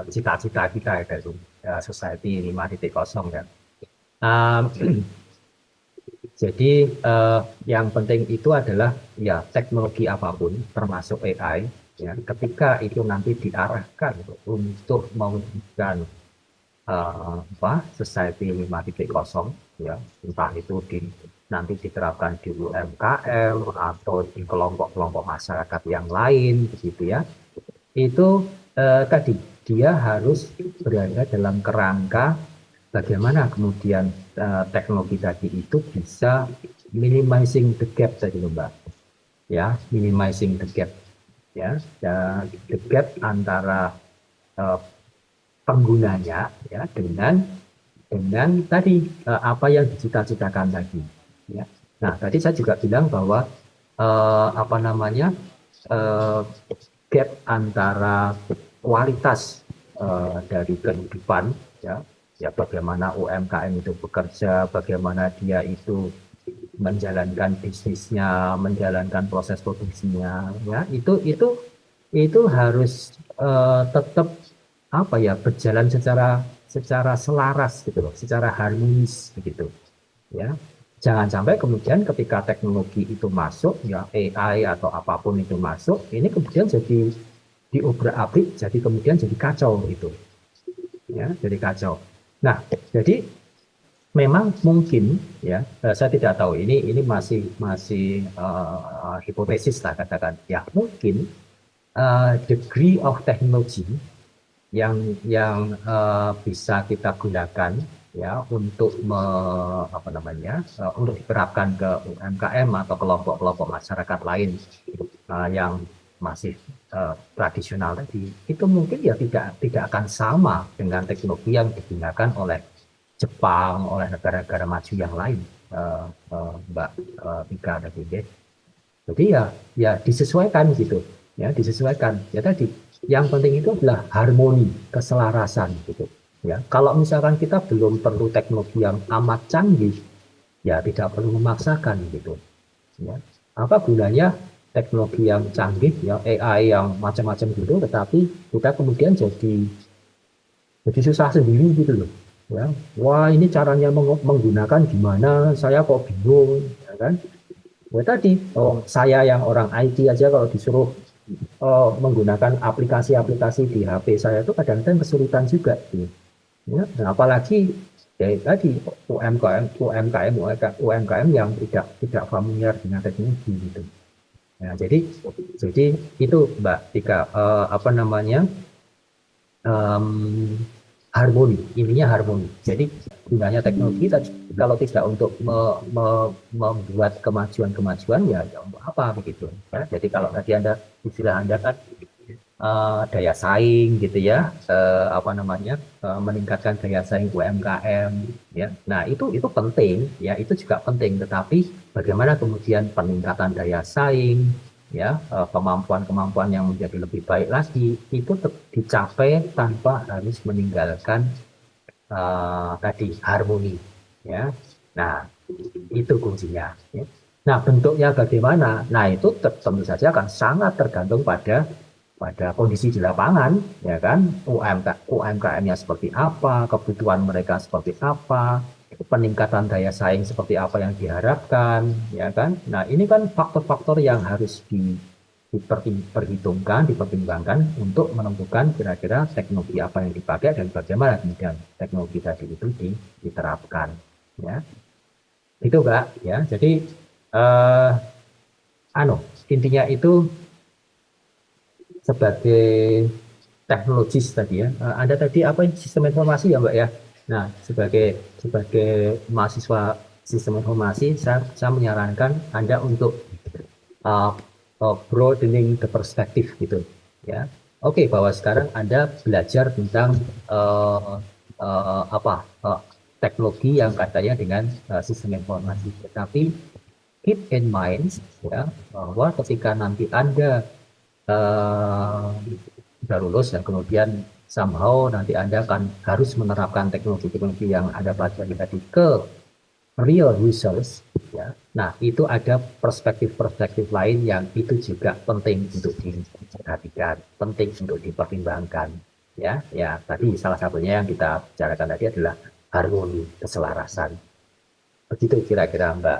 cita-cita kita dari Society 5.0 ya. Jadi yang penting itu adalah ya teknologi apapun termasuk AI ya, ketika itu nanti diarahkan untuk mewujudkan Society 5.0 ya, entah itu nanti diterapkan di UMKM atau di kelompok-kelompok masyarakat yang lain begitu ya, itu tadi dia harus berada dalam kerangka bagaimana kemudian teknologi tadi itu bisa minimizing the gap tadi Mbak ya, minimizing the gap ya, the gap antara penggunanya ya dengan tadi apa yang dicita-citakan tadi ya. Nah tadi saya juga bilang bahwa gap antara kualitas dari kehidupan ya bagaimana UMKM itu bekerja, bagaimana dia itu menjalankan bisnisnya, menjalankan proses produksinya ya, itu harus tetap berjalan secara selaras gitu loh, secara harmonis begitu ya. Jangan sampai kemudian ketika teknologi itu masuk ya, AI atau apapun itu masuk, ini kemudian jadi diobrak-abrik, jadi kemudian jadi kacau itu ya, jadi kacau. Nah jadi memang mungkin ya, saya tidak tahu, ini masih hipotesis lah katakan ya, mungkin degree of technology yang bisa kita gunakan ya untuk untuk diterapkan ke UMKM atau kelompok-kelompok masyarakat lain yang masih tradisional tadi, itu mungkin ya tidak akan sama dengan teknologi yang digunakan oleh Jepang, oleh negara-negara maju yang lain. Mbak Tika tadi. Jadi ya disesuaikan gitu, ya disesuaikan. Ya tadi yang penting itu adalah harmoni, keselarasan gitu. Ya kalau misalkan kita belum perlu teknologi yang amat canggih, ya tidak perlu memaksakan gitu. Ya. Apa gunanya teknologi yang canggih, ya AI yang macam-macam gitu, tetapi kita kemudian jadi susah sendiri gitu loh. Ya, wah ini caranya menggunakan gimana? Saya kok bingung, ya kan? Ya tadi, saya yang orang IT aja kalau disuruh menggunakan aplikasi-aplikasi di HP saya itu kadang-kadang kesulitan juga. Gitu. Ya, nah, apalagi ya tadi UMKM yang tidak familiar dengan teknologi gitu. Nah, jadi itu Mbak Tika, apa namanya, harmoni, intinya harmoni. Jadi gunanya teknologi kalau tidak untuk membuat kemajuan-kemajuan ya untuk apa begitu. Ya, jadi kalau tadi istilah Anda kan daya saing gitu ya, apa namanya, meningkatkan daya saing UMKM ya. Nah itu penting ya, itu juga penting, tetapi bagaimana kemudian peningkatan daya saing ya, kemampuan yang menjadi lebih baik lagi itu dicapai tanpa harus meninggalkan tadi harmoni ya. Nah itu kuncinya ya. Nah bentuknya bagaimana, nah itu tentu saja akan sangat tergantung pada kondisi di lapangan, ya kan, UMKM-nya seperti apa, kebutuhan mereka seperti apa, peningkatan daya saing seperti apa yang diharapkan, ya kan. Nah ini kan faktor-faktor yang harus dipertimbangkan untuk menentukan kira-kira teknologi apa yang dipakai dan bagaimana kemudian teknologi tadi itu diterapkan, ya. Itu Kak, ya. Jadi intinya itu sebagai teknologis tadi ya, Anda tadi apa sistem informasi ya Mbak ya. Nah sebagai mahasiswa sistem informasi, saya menyarankan Anda untuk broadening the perspective gitu ya. Oke, bahwa sekarang Anda belajar tentang teknologi yang katanya dengan sistem informasi, tetapi keep in mind ya bahwa ketika nanti Anda sudah lulus dan kemudian somehow nanti Anda akan harus menerapkan teknologi-teknologi yang Anda pelajari tadi ke real users ya. Nah, itu ada perspektif-perspektif lain yang itu juga penting untuk diperhatikan, penting untuk dipertimbangkan ya. Ya, tadi salah satunya yang kita bicarakan tadi adalah harmoni, keselarasan. Begitu kira-kira Mbak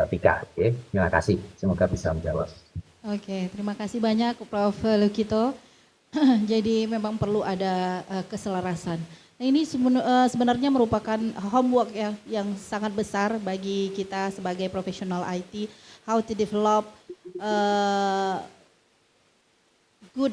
Tika. Oke, terima kasih. Semoga bisa menjawab. Oke, terima kasih banyak Prof. Lukito. Jadi memang perlu ada keselarasan. Nah, ini sebenarnya merupakan homework ya, yang sangat besar bagi kita sebagai profesional IT, how to develop good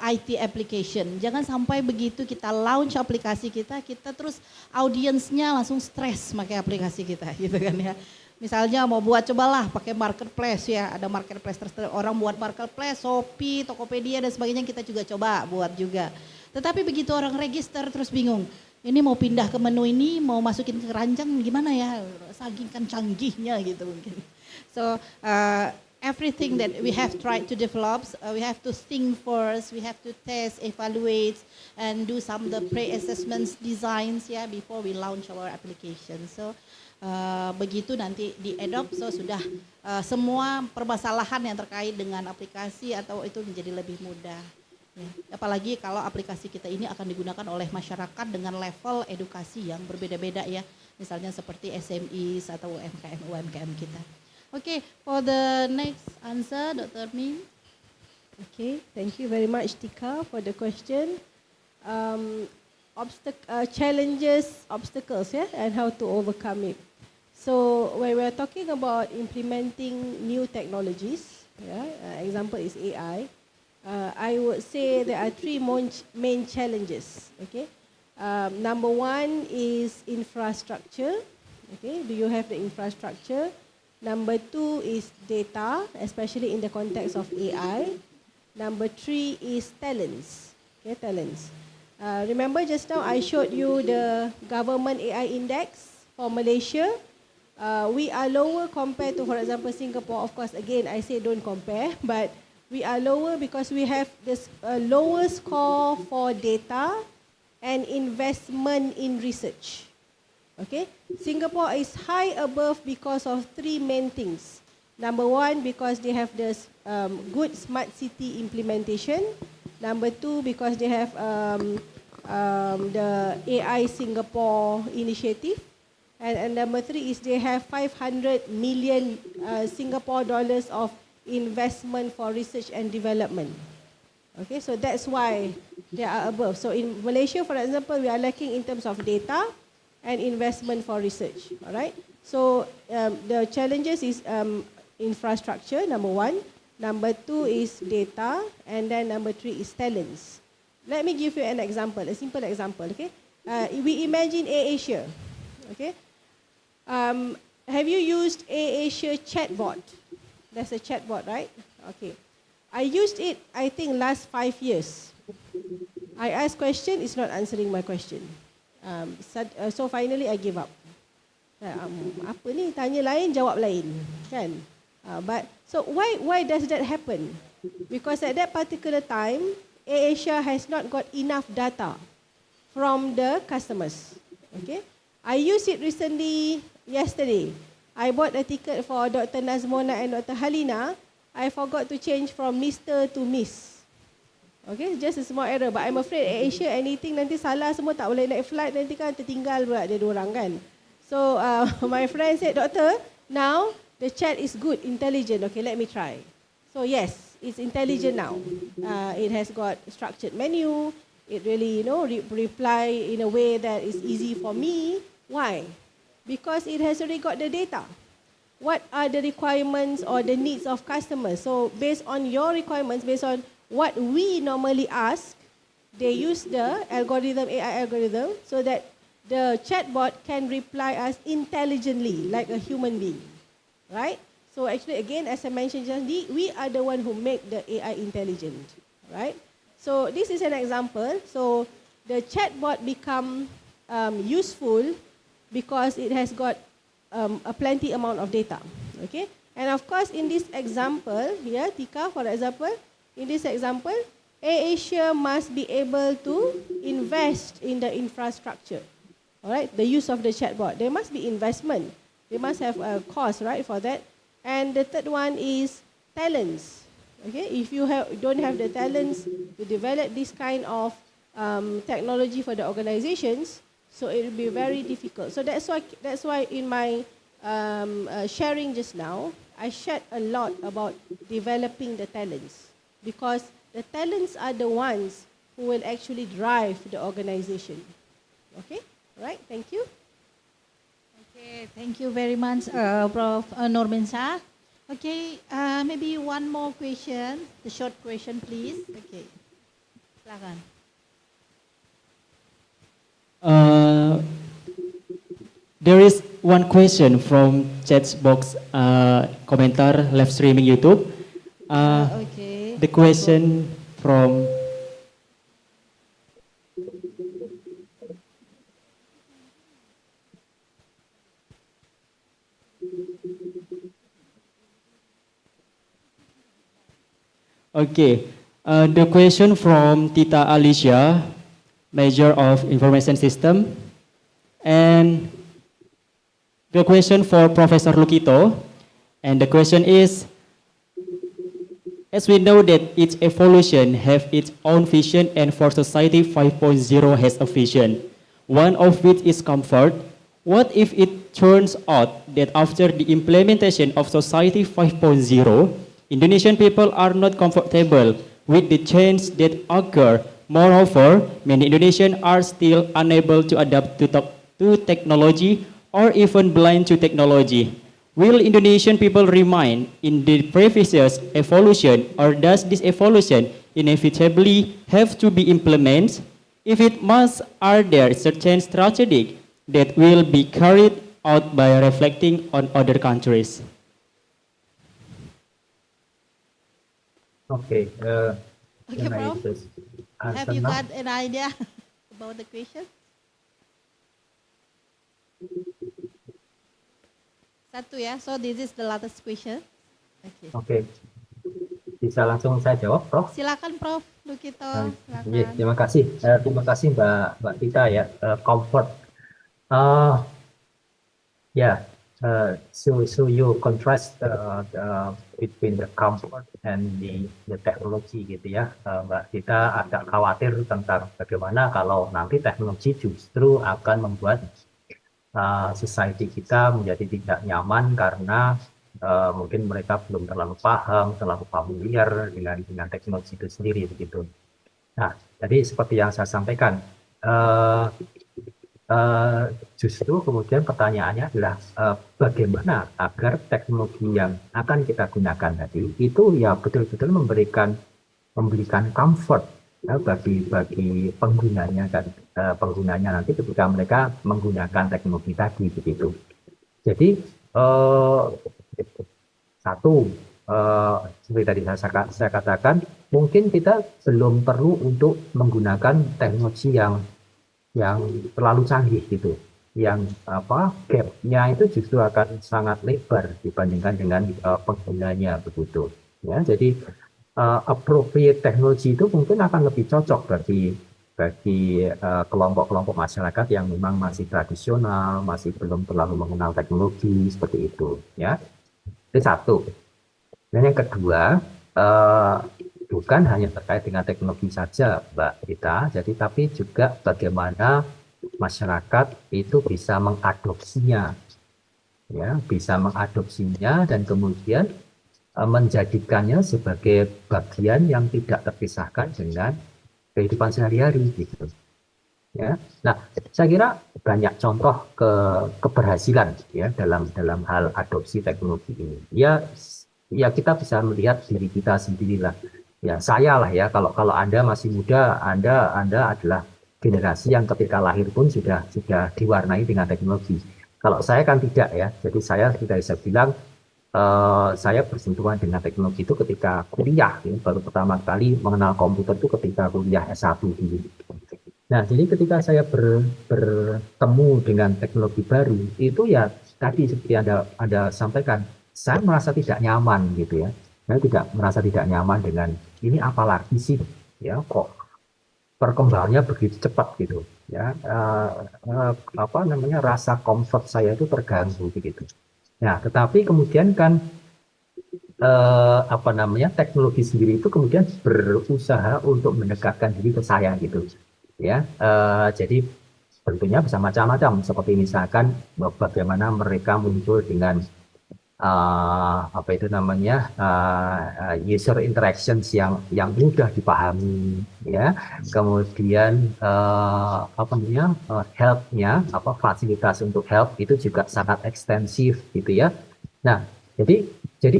IT application. Jangan sampai begitu kita launch aplikasi kita terus audiensnya langsung stres pakai aplikasi kita gitu kan ya. Misalnya mau buat, cobalah pakai marketplace ya, ada marketplace terus orang buat marketplace, Shopee, Tokopedia dan sebagainya, kita juga coba buat juga. Tetapi begitu orang register terus bingung, ini mau pindah ke menu ini, mau masukin ke keranjang gimana ya, saking kan canggihnya gitu mungkin. So everything that we have tried to develop, we have to think first, we have to test, evaluate, and do some of the pre-assessments designs ya before we launch our application. So begitu nanti di-adopt, so sudah semua permasalahan yang terkait dengan aplikasi atau itu menjadi lebih mudah. Ya. Apalagi kalau aplikasi kita ini akan digunakan oleh masyarakat dengan level edukasi yang berbeda-beda ya. Misalnya seperti SMEs atau UMKM kita. Okay, for the next answer, Dr. Min. Okay, thank you very much Tika for the question. Challenges, obstacles, yeah, and how to overcome it. So when we're talking about implementing new technologies, yeah, example is AI, I would say there are three main challenges. Okay, number one is infrastructure. Okay, do you have the infrastructure? Number two is data, especially in the context of AI. Number three is talents. Okay, talents. Remember just now I showed you the government AI index for Malaysia. We are lower compared to, for example, Singapore. Of course, again, I say don't compare, but we are lower because we have this lower score for data and investment in research. Okay, Singapore is high above because of three main things. Number one, because they have this good smart city implementation. Number two, because they have the AI Singapore initiative. And number three is they have 500 million Singapore dollars of investment for research and development. Okay, so that's why they are above. So in Malaysia, for example, we are lacking in terms of data and investment for research. All right. So the challenges is infrastructure, number one. Number two is data, and then number three is talents. Let me give you an example, a simple example. Okay, we imagine AirAsia. Okay, have you used AirAsia chatbot? That's a chatbot, right? Okay, I used it. I think last 5 years. I ask question, it's not answering my question. So finally I give up. Apa ni? Tanya lain, jawab lain, kan? But so why does that happen? Because at that particular time, AirAsia has not got enough data from the customers. Okay, I used it recently yesterday. I bought a ticket for Dr. Nazmona and Dr. Halina. I forgot to change from Mr. to Miss. Okay, just a small error. But I'm afraid AirAsia anything nanti salah semua tak boleh naik flight nanti kan tertinggal pula dia orang kan. So my friend said, Doctor, now the chat is good, intelligent. Okay, let me try. So yes, it's intelligent now. It has got structured menu. It really, reply in a way that is easy for me. Why? Because it has already got the data. What are the requirements or the needs of customers? So based on your requirements, based on what we normally ask, they use the algorithm, AI algorithm, so that the chatbot can reply us intelligently, like a human being, right? So actually, again, as I mentioned just now, we are the one who make the AI intelligent, right? So this is an example. So the chatbot become useful because it has got a plenty amount of data, okay? And of course, in this example, here, Tika, for example, in this example, AirAsia must be able to invest in the infrastructure, all right? The use of the chatbot. There must be investment. They must have a cost, right, for that. And the third one is talents. Okay, if you don't have the talents to develop this kind of technology for the organizations, so it will be very difficult. So that's why in my sharing just now, I shared a lot about developing the talents, because the talents are the ones who will actually drive the organization. Okay, right? Thank you. Okay, thank you very much, Prof. Noorminshah. Okay, maybe one more question, the short question, please. Okay, silakan. There is one question from chat box komentar live streaming YouTube. Okay. The question from the question from Tita Alicia, Major of Information System, and the question for Professor Lukito, and the question is, as we know that each evolution have its own vision, and for Society 5.0 has a vision, one of which is comfort. What if it turns out that after the implementation of Society 5.0, Indonesian people are not comfortable with the change that occur? Moreover, many Indonesians are still unable to adapt to technology or even blind to technology. Will Indonesian people remain in the previous evolution, or does this evolution inevitably have to be implemented? If it must, are there certain strategies that will be carried out by reflecting on other countries? Okay. Okay, Can I Prof. just Have answer you now? got an idea about the question? Satu ya. So this is the latest question. Okay. Oke. Bisa langsung saya jawab, Prof? Silakan Prof. Lukito. Silakan. Iya, terima kasih Mbak Tita ya. Comfort. Yeah. So you contrast between the comfort and the technology gitu ya. Mbak Tita agak khawatir tentang bagaimana kalau nanti teknologi justru akan membuat society kita menjadi tidak nyaman karena mungkin mereka belum terlalu paham, terlalu familiar dengan teknologi itu sendiri begitu. Nah, jadi seperti yang saya sampaikan, justru kemudian pertanyaannya adalah bagaimana agar teknologi yang akan kita gunakan tadi itu ya betul-betul memberikan comfort ya, bagi penggunanya kan, penggunanya nanti ketika mereka menggunakan teknologi tadi begitu. Jadi satu seperti tadi saya katakan, mungkin kita belum perlu untuk menggunakan teknologi yang terlalu canggih gitu, yang gap-nya itu justru akan sangat lebar dibandingkan dengan penggunanya begitu. Ya, jadi appropriate teknologi itu mungkin akan lebih cocok bagi kelompok-kelompok masyarakat yang memang masih tradisional, masih belum terlalu mengenal teknologi seperti itu. Ya, itu satu. Dan yang kedua, bukan hanya terkait dengan teknologi saja, Mbak Gita, jadi tapi juga bagaimana masyarakat itu bisa mengadopsinya, ya, bisa mengadopsinya dan kemudian menjadikannya sebagai bagian yang tidak terpisahkan dengan kehidupan sehari-hari, gitu. Ya, nah, saya kira banyak contoh keberhasilan ya dalam hal adopsi teknologi ini. Ya kita bisa melihat diri kita sendirilah. Ya saya lah ya, kalau Anda masih muda, Anda adalah generasi yang ketika lahir pun sudah diwarnai dengan teknologi. Kalau saya kan tidak ya, jadi saya sudah bisa bilang saya bersentuhan dengan teknologi itu ketika kuliah, ya, baru pertama kali mengenal komputer itu ketika kuliah S1 dulu. Nah, jadi ketika saya bertemu dengan teknologi baru, itu ya tadi seperti Anda sampaikan, saya merasa tidak nyaman gitu ya. Saya tidak merasa tidak nyaman dengan ini apalagi sih ya, kok perkembangannya begitu cepat gitu ya, rasa comfort saya itu terganggu gitu. Nah, tetapi kemudian kan teknologi sendiri itu kemudian berusaha untuk mendekatkan diri ke saya gitu ya. Jadi tentunya bisa macam-macam, seperti misalkan bagaimana mereka muncul dengan user interactions yang mudah dipahami ya, kemudian help-nya, fasilitas untuk help itu juga sangat ekstensif gitu ya. Nah, jadi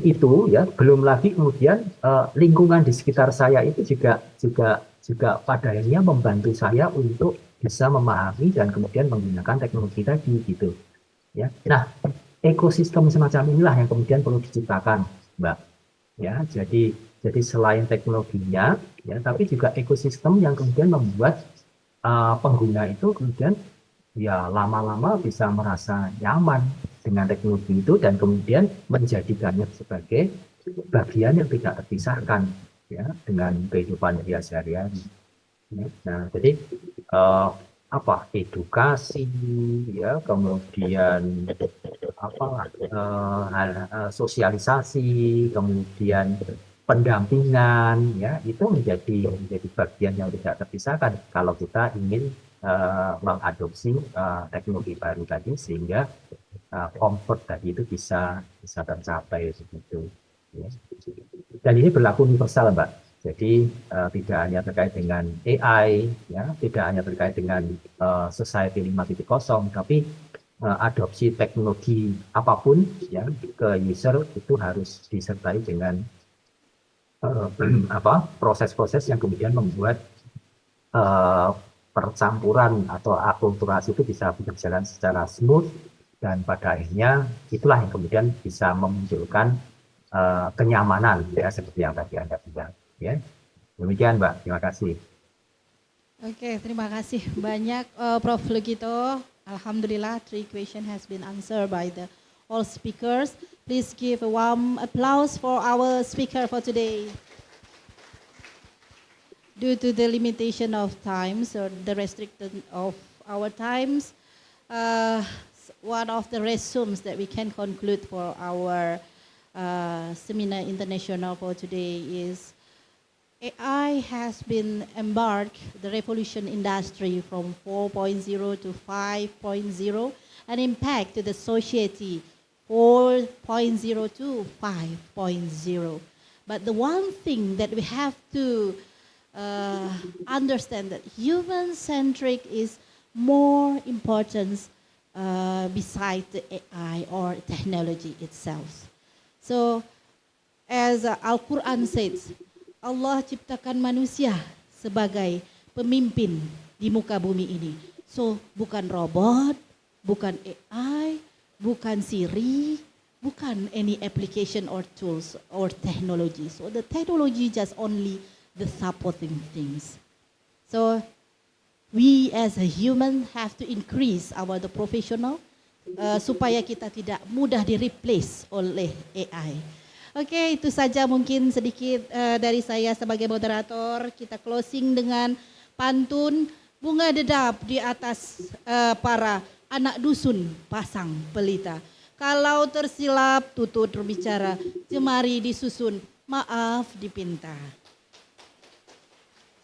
itu ya, belum lagi kemudian lingkungan di sekitar saya itu juga pada akhirnya membantu saya untuk bisa memahami dan kemudian menggunakan teknologi tadi gitu ya. Nah, ekosistem semacam inilah yang kemudian perlu diciptakan, Mbak. Ya, jadi selain teknologinya, ya, tapi juga ekosistem yang kemudian membuat pengguna itu kemudian ya lama-lama bisa merasa nyaman dengan teknologi itu dan kemudian menjadikannya sebagai bagian yang tidak terpisahkan ya dengan kehidupan dia sehari-hari. Nah, jadi edukasi ya, kemudian sosialisasi, kemudian pendampingan ya, itu menjadi bagian yang tidak terpisahkan kalau kita ingin mengadopsi teknologi baru tadi sehingga comfort tadi itu bisa tercapai begitu ya. Dan ini berlaku universal, Mbak. Jadi tidak hanya terkait dengan AI, ya, tidak hanya terkait dengan Society 5.0, tapi adopsi teknologi apapun ya ke user itu harus disertai dengan proses-proses yang kemudian membuat percampuran atau akulturasi itu bisa berjalan secara smooth dan pada akhirnya itulah yang kemudian bisa memunculkan kenyamanan ya seperti yang tadi Anda bilang. Ya, demikian Mbak, terima kasih. Oke, terima kasih banyak Prof. Lukito. Alhamdulillah, 3 questions has been answered by the all speakers. Please give a warm applause for our speaker for today. Due to the limitation of times or the restriction of our times, one of the resumes that we can conclude for our seminar international for today is AI has been embarked the revolution industry from 4.0 to 5.0 and impact to the society 4.0 to 5.0. But the one thing that we have to understand that human-centric is more important besides the AI or technology itself. So, as Al-Quran says, Allah ciptakan manusia sebagai pemimpin di muka bumi ini. So, bukan robot, bukan AI, bukan Siri, bukan any application or tools or technology. So, the technology just only the supporting things. So, we as a human have to increase the professional supaya kita tidak mudah di-replace oleh AI. Oke, itu saja mungkin sedikit dari saya sebagai moderator. Kita closing dengan pantun bunga dedap di atas para anak dusun pasang pelita. Kalau tersilap tutut berbicara, jemari disusun, maaf dipinta.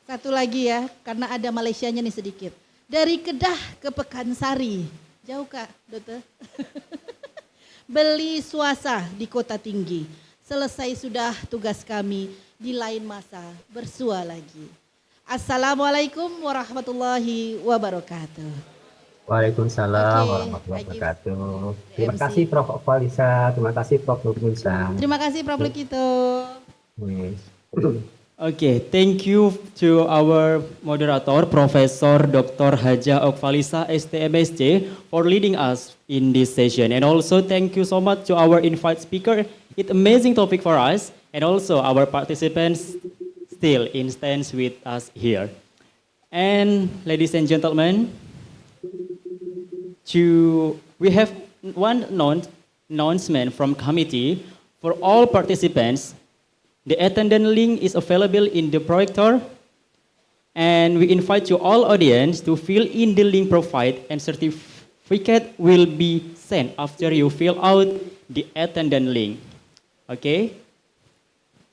Satu lagi ya, karena ada Malaysianya nih sedikit. Dari Kedah ke Pekansari, jauh Kak, Dokter? Beli swasta di kota tinggi. Selesai sudah tugas kami, di lain masa bersua lagi. Assalamualaikum warahmatullahi wabarakatuh. Waalaikumsalam warahmatullahi wabarakatuh. Terima kasih Prof. Falisa, terima kasih Prof. Noorminshah. Terima kasih Prof. Lukito. Okay, thank you to our moderator, Professor Dr. Haja Okfalisa, ST.M.Sc, for leading us in this session. And also thank you so much to our invite speaker. It's amazing topic for us, and also our participants still in stands with us here. And ladies and gentlemen, we have one announcement from committee for all participants. The attendance link is available in the projector, and we invite you all audience to fill in the link provided, and certificate will be sent after you fill out the attendance link. Oke,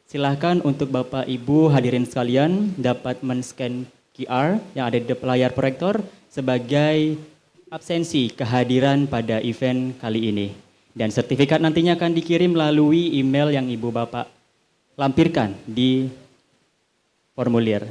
silahkan untuk Bapak Ibu hadirin sekalian dapat men-scan QR yang ada di layar proyektor sebagai absensi kehadiran pada event kali ini. Dan sertifikat nantinya akan dikirim melalui email yang Ibu Bapak lampirkan di formulir.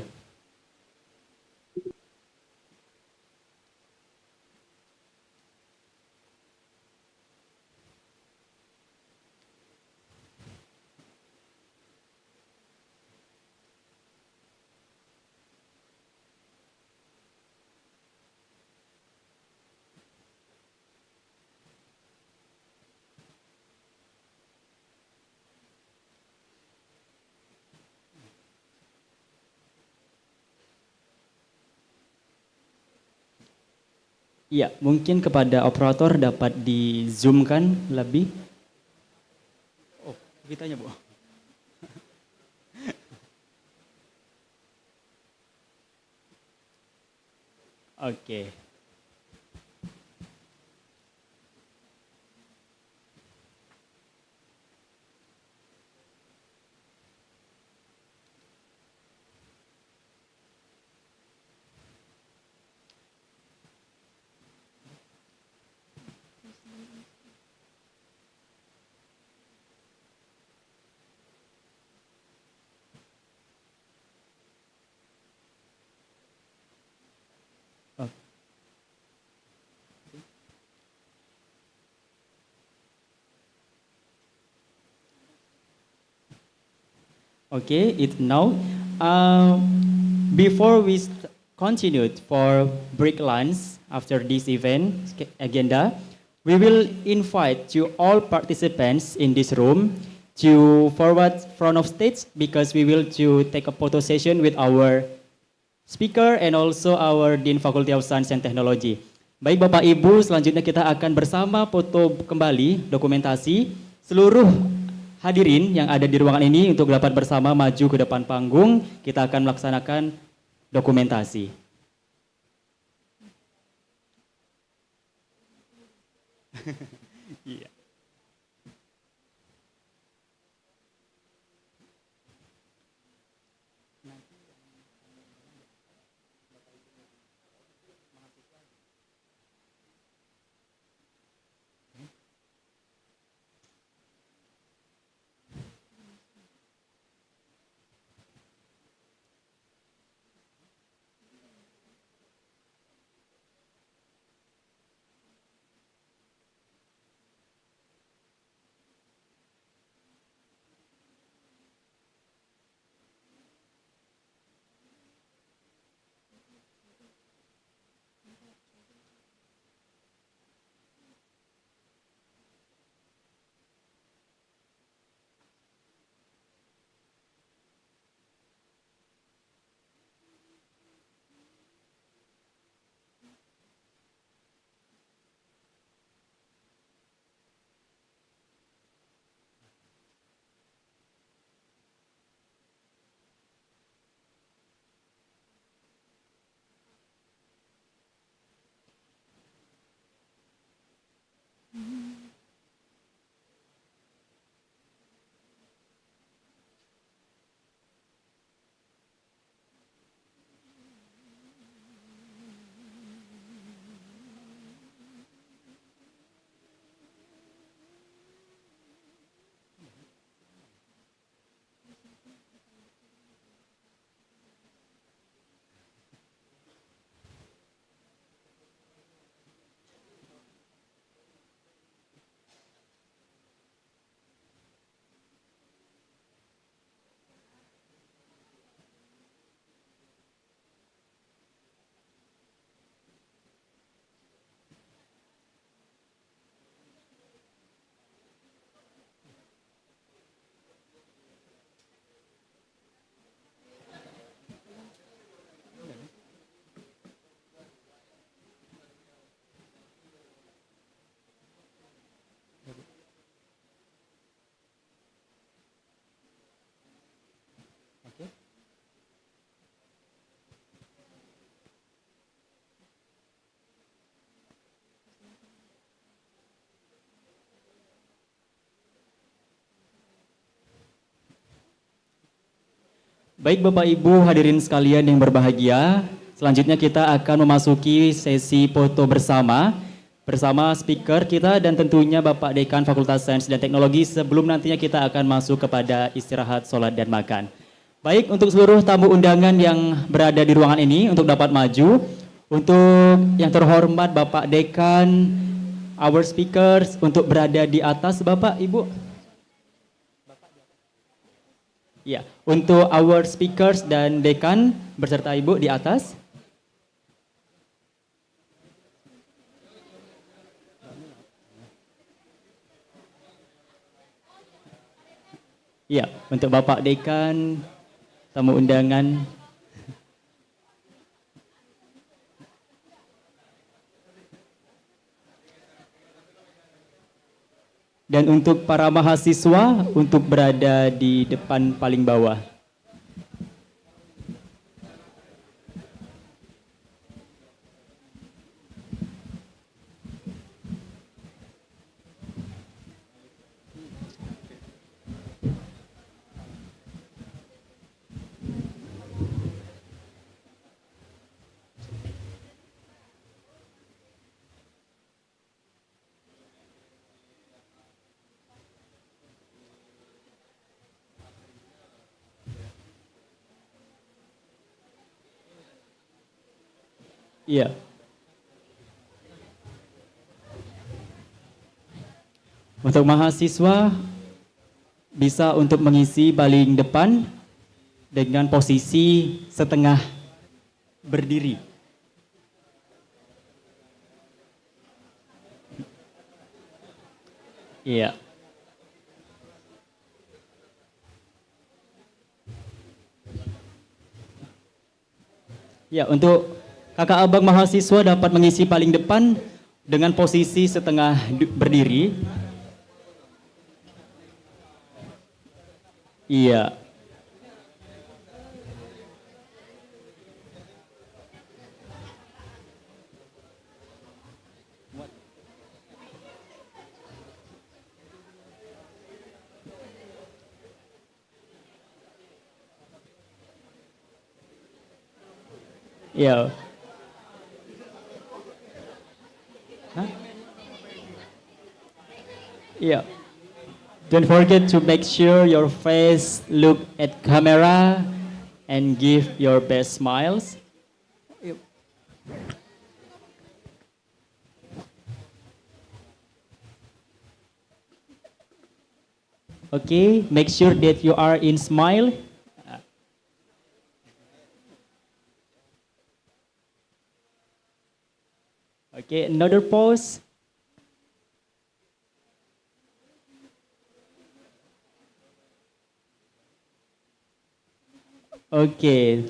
Ya, mungkin kepada operator dapat di-zoom-kan lebih. Oh, kitanya Bu. Oke. Okay, it's now. Before we continue for break lunch after this event agenda, we will invite you all participants in this room to forward front of stage because we will to take a photo session with our speaker and also our Dean Faculty of Science and Technology. Baik Bapak Ibu, selanjutnya kita akan bersama foto kembali dokumentasi. Seluruh hadirin yang ada di ruangan ini untuk dapat bersama maju ke depan panggung, kita akan melaksanakan dokumentasi. Iya. Baik Bapak Ibu hadirin sekalian yang berbahagia, selanjutnya kita akan memasuki sesi foto bersama speaker kita dan tentunya Bapak Dekan Fakultas Sains dan Teknologi sebelum nantinya kita akan masuk kepada istirahat, sholat, dan makan. Baik, untuk seluruh tamu undangan yang berada di ruangan ini untuk dapat maju, untuk yang terhormat Bapak Dekan, our speakers untuk berada di atas Bapak Ibu. Ya, untuk our speakers dan dekan berserta Ibu di atas. Ya, untuk Bapak Dekan, tamu undangan. Dan untuk para mahasiswa untuk berada di depan paling bawah. Iya. Untuk mahasiswa bisa untuk mengisi paling depan dengan posisi setengah berdiri. Iya. Ya, untuk Kakak abang mahasiswa dapat mengisi paling depan dengan posisi setengah berdiri. Iya. Yeah. Huh? Yeah. Don't forget to make sure your face look at camera and give your best smiles. Yep. Okay, make sure that you are in smile. Okay, another pose. Okay.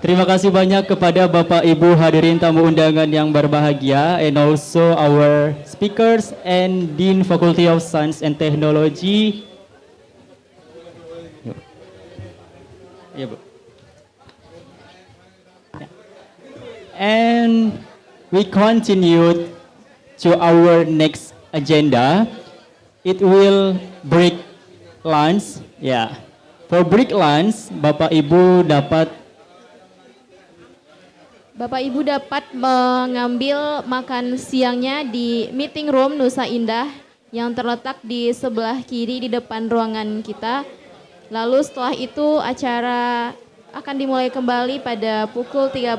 Terima kasih banyak kepada Bapak Ibu hadirin tamu undangan yang berbahagia, and also our speakers and Dean Faculty of Science and Technology. Ya, Bu. And we continue to our next agenda. It will break lunch. Yeah. For break lunch, Bapak Ibu dapat mengambil makan siangnya di meeting room Nusa Indah yang terletak di sebelah kiri di depan ruangan kita. Lalu setelah itu acara akan dimulai kembali pada pukul 13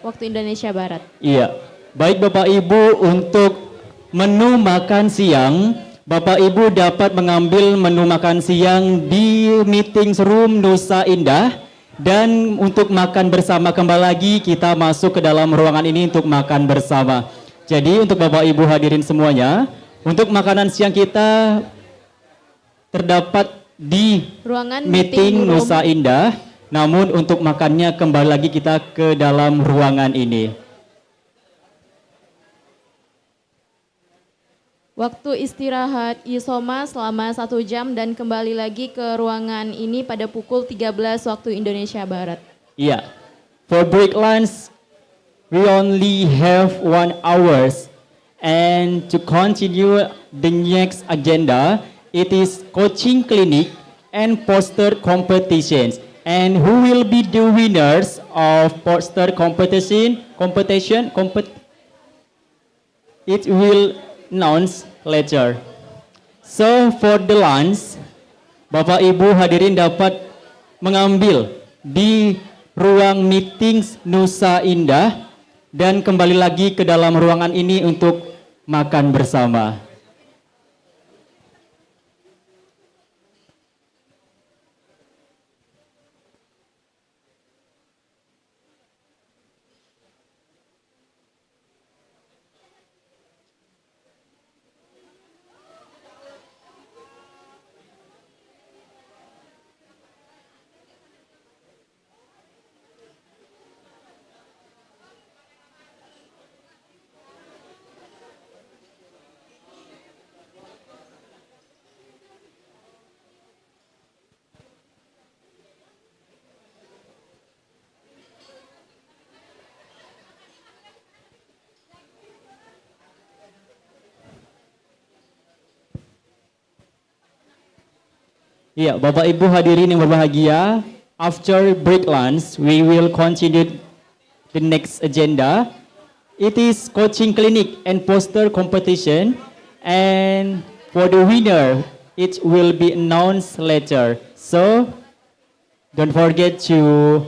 waktu Indonesia Barat. Iya, baik Bapak Ibu, untuk menu makan siang, Bapak Ibu dapat mengambil menu makan siang di meeting room Nusa Indah, dan untuk makan bersama kembali lagi kita masuk ke dalam ruangan ini untuk makan bersama. Jadi untuk Bapak Ibu hadirin semuanya, untuk makanan siang kita terdapat di ruangan meeting Nusa Indah. Namun untuk makannya kembali lagi kita ke dalam ruangan ini. Waktu istirahat isoma selama 1 jam dan kembali lagi ke ruangan ini pada pukul 13 waktu Indonesia Barat. Iya. For break lunch, we only have 1 hour. And to continue the next agenda, it is coaching clinic and poster competitions. And who will be the winners of poster competition? It will announce later. So for the lunch, Bapak Ibu hadirin dapat mengambil di ruang meetings Nusa Indah dan kembali lagi ke dalam ruangan ini untuk makan bersama. Iya, Bapak Ibu hadirin yang berbahagia, after break lunch, we will continue the next agenda. It is coaching clinic and poster competition, and for the winner, it will be announced later. So, don't forget to